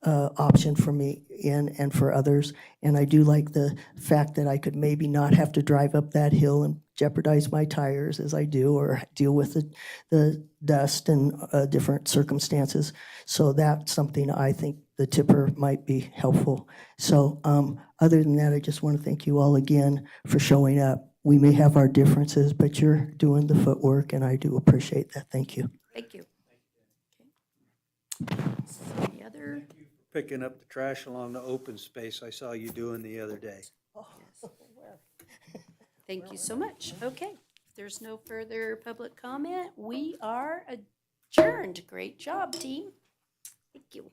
option for me in and for others. And I do like the fact that I could maybe not have to drive up that hill and jeopardize my tires as I do, or deal with the dust and different circumstances. So that's something I think the tipper might be helpful. So other than that, I just want to thank you all again for showing up. We may have our differences, but you're doing the footwork, and I do appreciate that. Thank you. Thank you. Okay. Any other? Picking up the trash along the open space I saw you doing the other day. Thank you so much. Okay, if there's no further public comment, we are adjourned. Great job, team. Thank you.